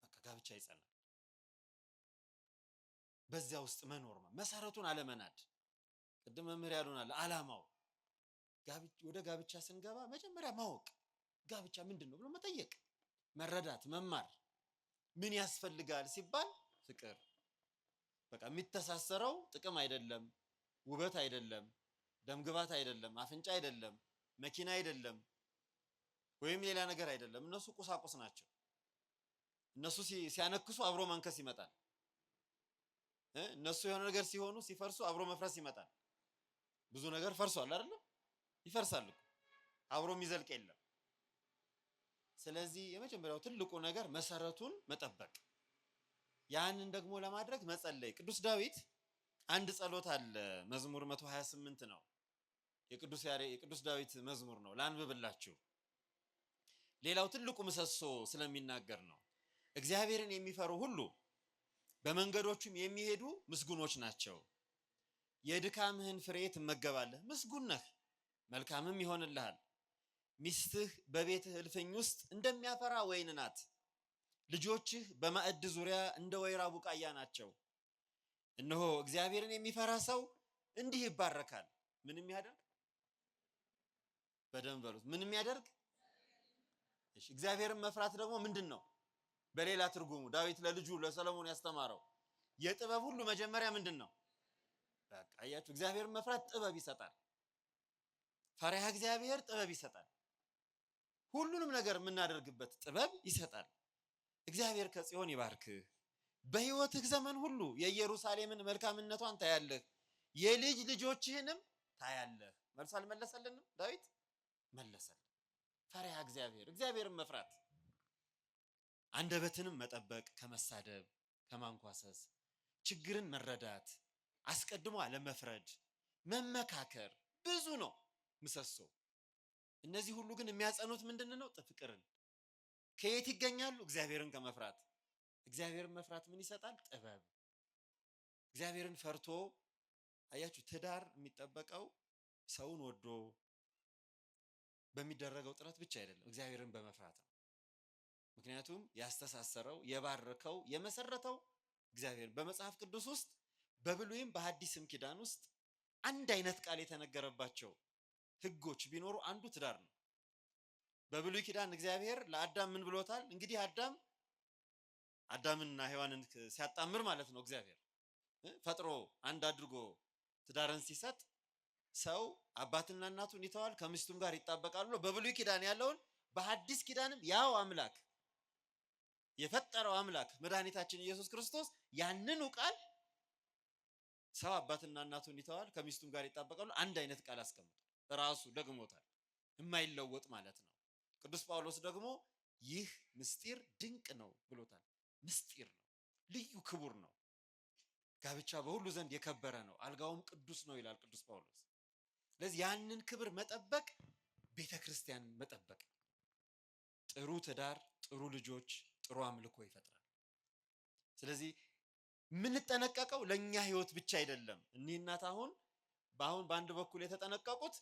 በቃ ጋብቻ ይጸናል። በዚያ ውስጥ መኖር መሰረቱን አለመናድ። ቅድም መምህር ያሉናል አላማው ወደ ጋብቻ ስንገባ መጀመሪያ ማወቅ ጋብቻ ምንድን ነው ብሎ መጠየቅ፣ መረዳት፣ መማር። ምን ያስፈልጋል ሲባል ፍቅር። በቃ የሚተሳሰረው ጥቅም አይደለም፣ ውበት አይደለም፣ ደምግባት አይደለም፣ አፍንጫ አይደለም፣ መኪና አይደለም፣ ወይም ሌላ ነገር አይደለም። እነሱ ቁሳቁስ ናቸው። እነሱ ሲያነክሱ አብሮ መንከስ ይመጣል። እነሱ የሆነ ነገር ሲሆኑ ሲፈርሱ አብሮ መፍረስ ይመጣል። ብዙ ነገር ፈርሷል አይደል? ይፈርሳል እኮ አብሮ የሚዘልቅ የለም። ስለዚህ የመጀመሪያው ትልቁ ነገር መሰረቱን መጠበቅ፣ ያንን ደግሞ ለማድረግ መጸለይ። ቅዱስ ዳዊት አንድ ጸሎት አለ። መዝሙር 128 ነው። የቅዱስ ዳዊት መዝሙር ነው። ላንብብላችሁ። ሌላው ትልቁ ምሰሶ ስለሚናገር ነው። እግዚአብሔርን የሚፈሩ ሁሉ በመንገዶቹም የሚሄዱ ምስጉኖች ናቸው። የድካምህን ፍሬ ትመገባለህ፣ ምስጉን ነህ፣ መልካምም ይሆንልሃል። ሚስትህ በቤትህ እልፍኝ ውስጥ እንደሚያፈራ ወይን ናት፣ ልጆችህ በማዕድ ዙሪያ እንደ ወይራ ቡቃያ ናቸው። እነሆ እግዚአብሔርን የሚፈራ ሰው እንዲህ ይባረካል። ምን የሚያደርግ በደንብ በሉት። ምን የሚያደርግ? እሺ፣ እግዚአብሔርን መፍራት ደግሞ ምንድነው? በሌላ ትርጉሙ ዳዊት ለልጁ ለሰሎሞን ያስተማረው የጥበብ ሁሉ መጀመሪያ ምንድነው? በቃ አያችሁ፣ እግዚአብሔርን መፍራት ጥበብ ይሰጣል። ፈሪሃ እግዚአብሔር ጥበብ ይሰጣል። ሁሉንም ነገር የምናደርግበት ጥበብ ይሰጣል። እግዚአብሔር ከጽዮን ይባርክህ። በሕይወትህ ዘመን ሁሉ የኢየሩሳሌምን መልካምነቷን ታያለህ፣ የልጅ ልጆችህንም ታያለህ። መልስ አልመለሰልንም? ዳዊት መለሰልን። ፈሪሃ እግዚአብሔር፣ እግዚአብሔርን መፍራት፣ አንደበትንም መጠበቅ ከመሳደብ ከማንኳሰስ፣ ችግርን መረዳት፣ አስቀድሞ አለመፍረድ፣ መመካከር ብዙ ነው ምሰሶ። እነዚህ ሁሉ ግን የሚያጸኑት ምንድነው? ፍቅርን። ከየት ይገኛሉ? እግዚአብሔርን ከመፍራት። እግዚአብሔርን መፍራት ምን ይሰጣል? ጥበብ። እግዚአብሔርን ፈርቶ አያችሁ፣ ትዳር የሚጠበቀው ሰውን ወዶ በሚደረገው ጥረት ብቻ አይደለም፣ እግዚአብሔርን በመፍራት ነው። ምክንያቱም ያስተሳሰረው የባረከው የመሰረተው እግዚአብሔር። በመጽሐፍ ቅዱስ ውስጥ በብሉይም በሐዲስም ኪዳን ውስጥ አንድ አይነት ቃል የተነገረባቸው ሕጎች ቢኖሩ አንዱ ትዳር ነው። በብሉይ ኪዳን እግዚአብሔር ለአዳም ምን ብሎታል? እንግዲህ አዳምንና ሔዋንን ሲያጣምር ማለት ነው እግዚአብሔር ፈጥሮ አንድ አድርጎ ትዳርን ሲሰጥ ሰው አባትና እናቱን ይተዋል ከሚስቱም ጋር ይጣበቃሉ ብሎ በብሉይ ኪዳን ያለውን በሐዲስ ኪዳንም ያው አምላክ የፈጠረው አምላክ መድኃኒታችን ኢየሱስ ክርስቶስ ያንኑ ቃል ሰው አባትና እናቱን ይተዋል ከሚስቱም ጋር ይጣበቃሉ አንድ አይነት ቃል አስቀምጧል። ራሱ ደግሞታል፣ የማይለወጥ ማለት ነው። ቅዱስ ጳውሎስ ደግሞ ይህ ምስጢር ድንቅ ነው ብሎታል። ምስጢር ነው፣ ልዩ ክቡር ነው። ጋብቻ በሁሉ ዘንድ የከበረ ነው፣ አልጋውም ቅዱስ ነው ይላል ቅዱስ ጳውሎስ። ስለዚህ ያንን ክብር መጠበቅ ቤተክርስቲያን መጠበቅ፣ ጥሩ ትዳር፣ ጥሩ ልጆች፣ ጥሩ አምልኮ ይፈጥራል። ስለዚህ የምንጠነቀቀው ለኛ ህይወት ብቻ አይደለም። እኒህ እናት አሁን በአንድ በኩል የተጠነቀቁት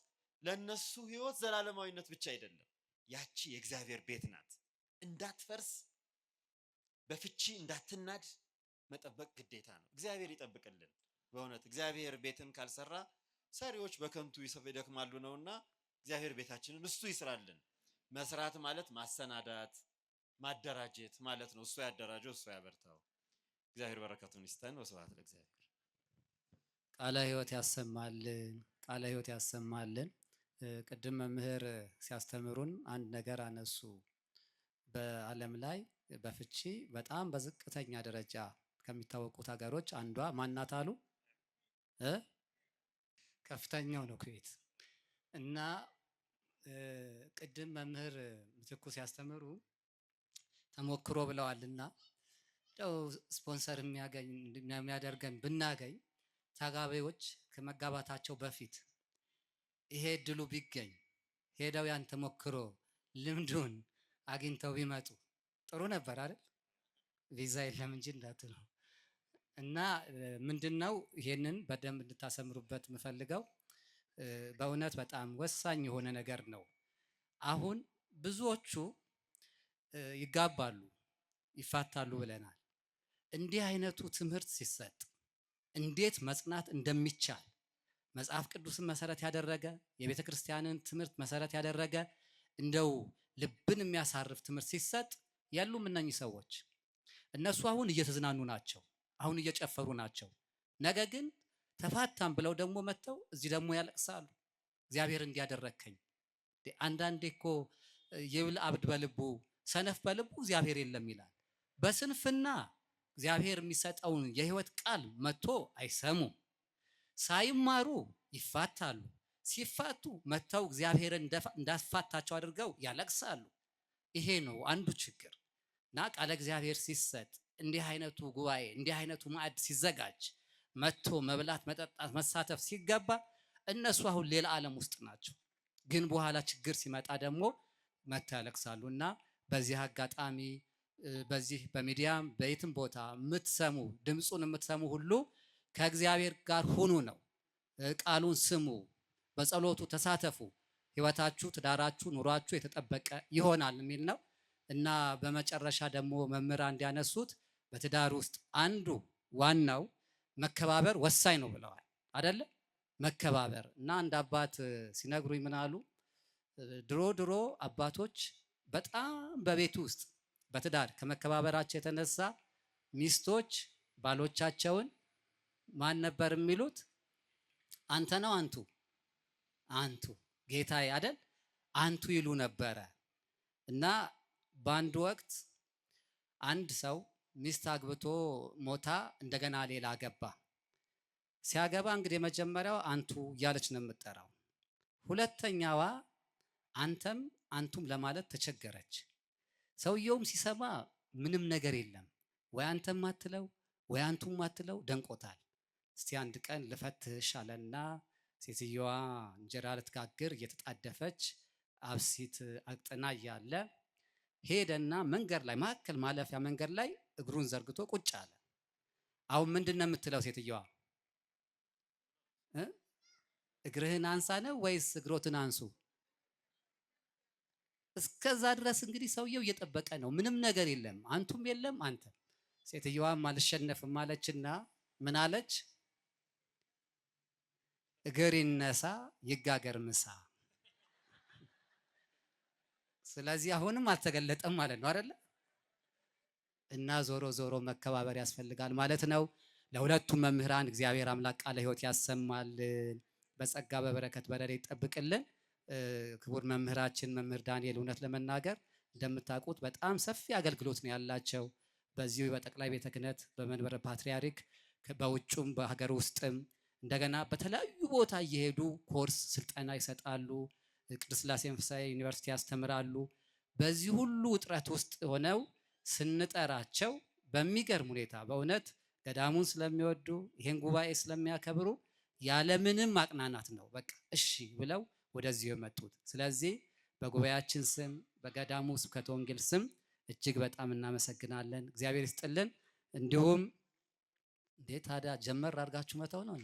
ለነሱ ህይወት ዘላለማዊነት ብቻ አይደለም። ያቺ የእግዚአብሔር ቤት ናት፣ እንዳትፈርስ በፍቺ እንዳትናድ መጠበቅ ግዴታ ነው። እግዚአብሔር ይጠብቅልን። በእውነት እግዚአብሔር ቤትን ካልሰራ ሰሪዎች በከንቱ ይደክማሉ ነውና እግዚአብሔር ቤታችንን እሱ ይስራልን። መስራት ማለት ማሰናዳት ማደራጀት ማለት ነው። እሱ ያደራጀው እሱ ያበርታው። እግዚአብሔር በረከቱን ይስጠን። ወስብሐት ለእግዚአብሔር። ቃለ ሕይወት ያሰማልን፣ ቃለ ሕይወት ያሰማልን። ቅድም መምህር ሲያስተምሩን አንድ ነገር አነሱ። በዓለም ላይ በፍቺ በጣም በዝቅተኛ ደረጃ ከሚታወቁት ሀገሮች አንዷ ማናት አሉ? ከፍተኛው ነው ኩዌት። እና ቅድም መምህር ምትኩ ሲያስተምሩ ተሞክሮ ብለዋልና እንደው ስፖንሰር የሚያደርገን ብናገኝ ተጋቢዎች ከመጋባታቸው በፊት ይሄ እድሉ ቢገኝ ሄደው ያን ተሞክሮ ልምዱን አግኝተው ቢመጡ ጥሩ ነበር አይደል? ቪዛ የለም እንጂ እንዳትሉ። እና ምንድነው ይሄንን በደንብ እንድታሰምሩበት የምፈልገው በእውነት በጣም ወሳኝ የሆነ ነገር ነው። አሁን ብዙዎቹ ይጋባሉ ይፋታሉ ብለናል። እንዲህ አይነቱ ትምህርት ሲሰጥ እንዴት መጽናት እንደሚቻል መጽሐፍ ቅዱስን መሰረት ያደረገ የቤተ ክርስቲያንን ትምህርት መሰረት ያደረገ እንደው ልብን የሚያሳርፍ ትምህርት ሲሰጥ ያሉም እነኚህ ሰዎች እነሱ አሁን እየተዝናኑ ናቸው፣ አሁን እየጨፈሩ ናቸው። ነገ ግን ተፋታም ብለው ደግሞ መጥተው እዚህ ደግሞ ያለቅሳሉ። እግዚአብሔር እንዲያደረከኝ። አንዳንዴ እኮ ይብል አብድ በልቡ ሰነፍ በልቡ እግዚአብሔር የለም ይላል። በስንፍና እግዚአብሔር የሚሰጠውን የህይወት ቃል መጥቶ አይሰሙም። ሳይማሩ ይፋታሉ። ሲፋቱ መጥተው እግዚአብሔርን እንዳስፋታቸው አድርገው ያለቅሳሉ። ይሄ ነው አንዱ ችግር። እና ቃለ እግዚአብሔር ሲሰጥ እንዲህ አይነቱ ጉባኤ እንዲህ አይነቱ ማዕድ ሲዘጋጅ መጥቶ መብላት መጠጣት መሳተፍ ሲገባ እነሱ አሁን ሌላ ዓለም ውስጥ ናቸው። ግን በኋላ ችግር ሲመጣ ደግሞ መጥተው ያለቅሳሉ። እና በዚህ አጋጣሚ በዚህ በሚዲያም በየትም ቦታ የምትሰሙ ድምፁን የምትሰሙ ሁሉ ከእግዚአብሔር ጋር ሁኑ ነው። ቃሉን ስሙ፣ በጸሎቱ ተሳተፉ። ህይወታችሁ፣ ትዳራችሁ፣ ኑሯችሁ የተጠበቀ ይሆናል የሚል ነው። እና በመጨረሻ ደግሞ መምህራን እንዲያነሱት በትዳር ውስጥ አንዱ ዋናው መከባበር ወሳኝ ነው ብለዋል አይደለ? መከባበር እና አንድ አባት ሲነግሩኝ ምን አሉ? ድሮ አባቶች በጣም በቤት ውስጥ በትዳር ከመከባበራቸው የተነሳ ሚስቶች ባሎቻቸውን ማን ነበር የሚሉት? አንተ ነው አንቱ፣ አንቱ ጌታዬ አይደል አንቱ ይሉ ነበረ። እና በአንድ ወቅት አንድ ሰው ሚስት አግብቶ ሞታ እንደገና ሌላ አገባ። ሲያገባ እንግዲህ የመጀመሪያው አንቱ እያለች ነው የምትጠራው። ሁለተኛዋ አንተም አንቱም ለማለት ተቸገረች። ሰውየውም ሲሰማ ምንም ነገር የለም፣ ወይ አንተም አትለው ወይ አንቱም አትለው ደንቆታል። እስቲ አንድ ቀን ልፈትሽ አለና ሴትዮዋ እንጀራ ልትጋግር እየተጣደፈች አብሲት አቅጥና እያለ ሄደና መንገድ ላይ መካከል ማለፊያ መንገድ ላይ እግሩን ዘርግቶ ቁጭ አለ። አሁን ምንድን ነው የምትለው ሴትዮዋ? እግርህን አንሳ ነው ወይስ እግሮትን አንሱ? እስከዛ ድረስ እንግዲህ ሰውየው እየጠበቀ ነው። ምንም ነገር የለም፣ አንቱም የለም አንተ። ሴትዮዋም አልሸነፍም አለችና ምን አለች? እግር ይነሳ ይጋገር ምሳ። ስለዚህ አሁንም አልተገለጠም ማለት ነው አይደለ? እና ዞሮ ዞሮ መከባበር ያስፈልጋል ማለት ነው። ለሁለቱም መምህራን እግዚአብሔር አምላክ ቃለ ሕይወት ያሰማልን፣ በጸጋ በበረከት በረድኤት ይጠብቅልን። ክቡር መምህራችን መምህር ዳንኤል እውነት ለመናገር እንደምታውቁት በጣም ሰፊ አገልግሎት ነው ያላቸው። በዚሁ በጠቅላይ ቤተ ክህነት በመንበረ ፓትርያርክ በውጩም በሀገር ውስጥም እንደገና በተለያዩ ቦታ እየሄዱ ኮርስ ስልጠና ይሰጣሉ። ቅድስት ሥላሴ መንፈሳዊ ዩኒቨርሲቲ ያስተምራሉ። በዚህ ሁሉ ውጥረት ውስጥ ሆነው ስንጠራቸው በሚገርም ሁኔታ በእውነት ገዳሙን ስለሚወዱ ይሄን ጉባኤ ስለሚያከብሩ ያለምንም ማቅናናት ነው በቃ እሺ ብለው ወደዚህ የመጡት። ስለዚህ በጉባኤያችን ስም በገዳሙ ስብከተ ወንጌል ስም እጅግ በጣም እናመሰግናለን። እግዚአብሔር ይስጥልን። እንዲሁም እንዴት ታዲያ ጀመር አድርጋችሁ መተው ነው?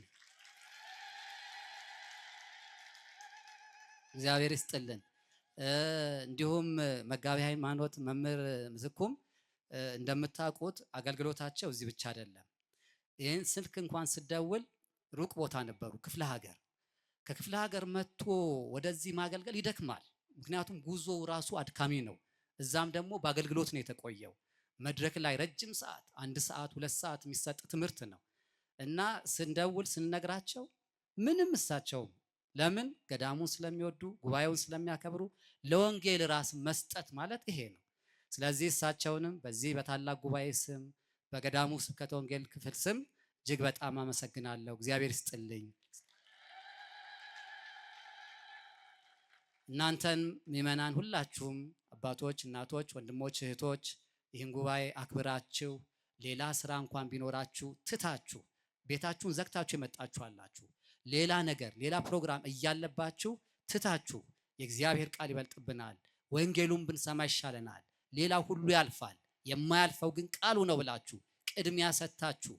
እግዚአብሔር ይስጥልን። እንዲሁም መጋቢ ሃይማኖት መምህር ምዝኩም እንደምታውቁት አገልግሎታቸው እዚህ ብቻ አይደለም። ይህን ስልክ እንኳን ስደውል ሩቅ ቦታ ነበሩ፣ ክፍለ ሀገር። ከክፍለ ሀገር መጥቶ ወደዚህ ማገልገል ይደክማል። ምክንያቱም ጉዞ ራሱ አድካሚ ነው። እዛም ደግሞ በአገልግሎት ነው የተቆየው። መድረክ ላይ ረጅም ሰዓት 1 ሰዓት 2 ሰዓት የሚሰጥ ትምህርት ነው እና ስንደውል ስንነግራቸው ምንም እሳቸውም ለምን ገዳሙን ስለሚወዱ ጉባኤውን ስለሚያከብሩ ለወንጌል ራስ መስጠት ማለት ይሄ ነው። ስለዚህ እሳቸውንም በዚህ በታላቅ ጉባኤ ስም በገዳሙ ስብከተ ወንጌል ክፍል ስም እጅግ በጣም አመሰግናለሁ። እግዚአብሔር ይስጥልኝ። እናንተን ምእመናን ሁላችሁም አባቶች፣ እናቶች፣ ወንድሞች፣ እህቶች ይህን ጉባኤ አክብራችሁ ሌላ ስራ እንኳን ቢኖራችሁ ትታችሁ ቤታችሁን ዘግታችሁ የመጣችሁ አላችሁ። ሌላ ነገር ሌላ ፕሮግራም እያለባችሁ ትታችሁ የእግዚአብሔር ቃል ይበልጥብናል፣ ወንጌሉን ብንሰማ ይሻለናል፣ ሌላው ሁሉ ያልፋል፣ የማያልፈው ግን ቃሉ ነው ብላችሁ ቅድሚያ ሰጥታችሁ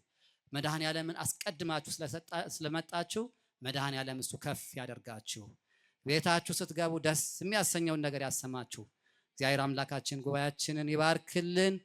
መድኃኔዓለምን አስቀድማችሁ ስለመጣችሁ መድኃኔዓለም እሱ ከፍ ያደርጋችሁ። ቤታችሁ ስትገቡ ደስ የሚያሰኘውን ነገር ያሰማችሁ። እግዚአብሔር አምላካችን ጉባኤያችንን ይባርክልን።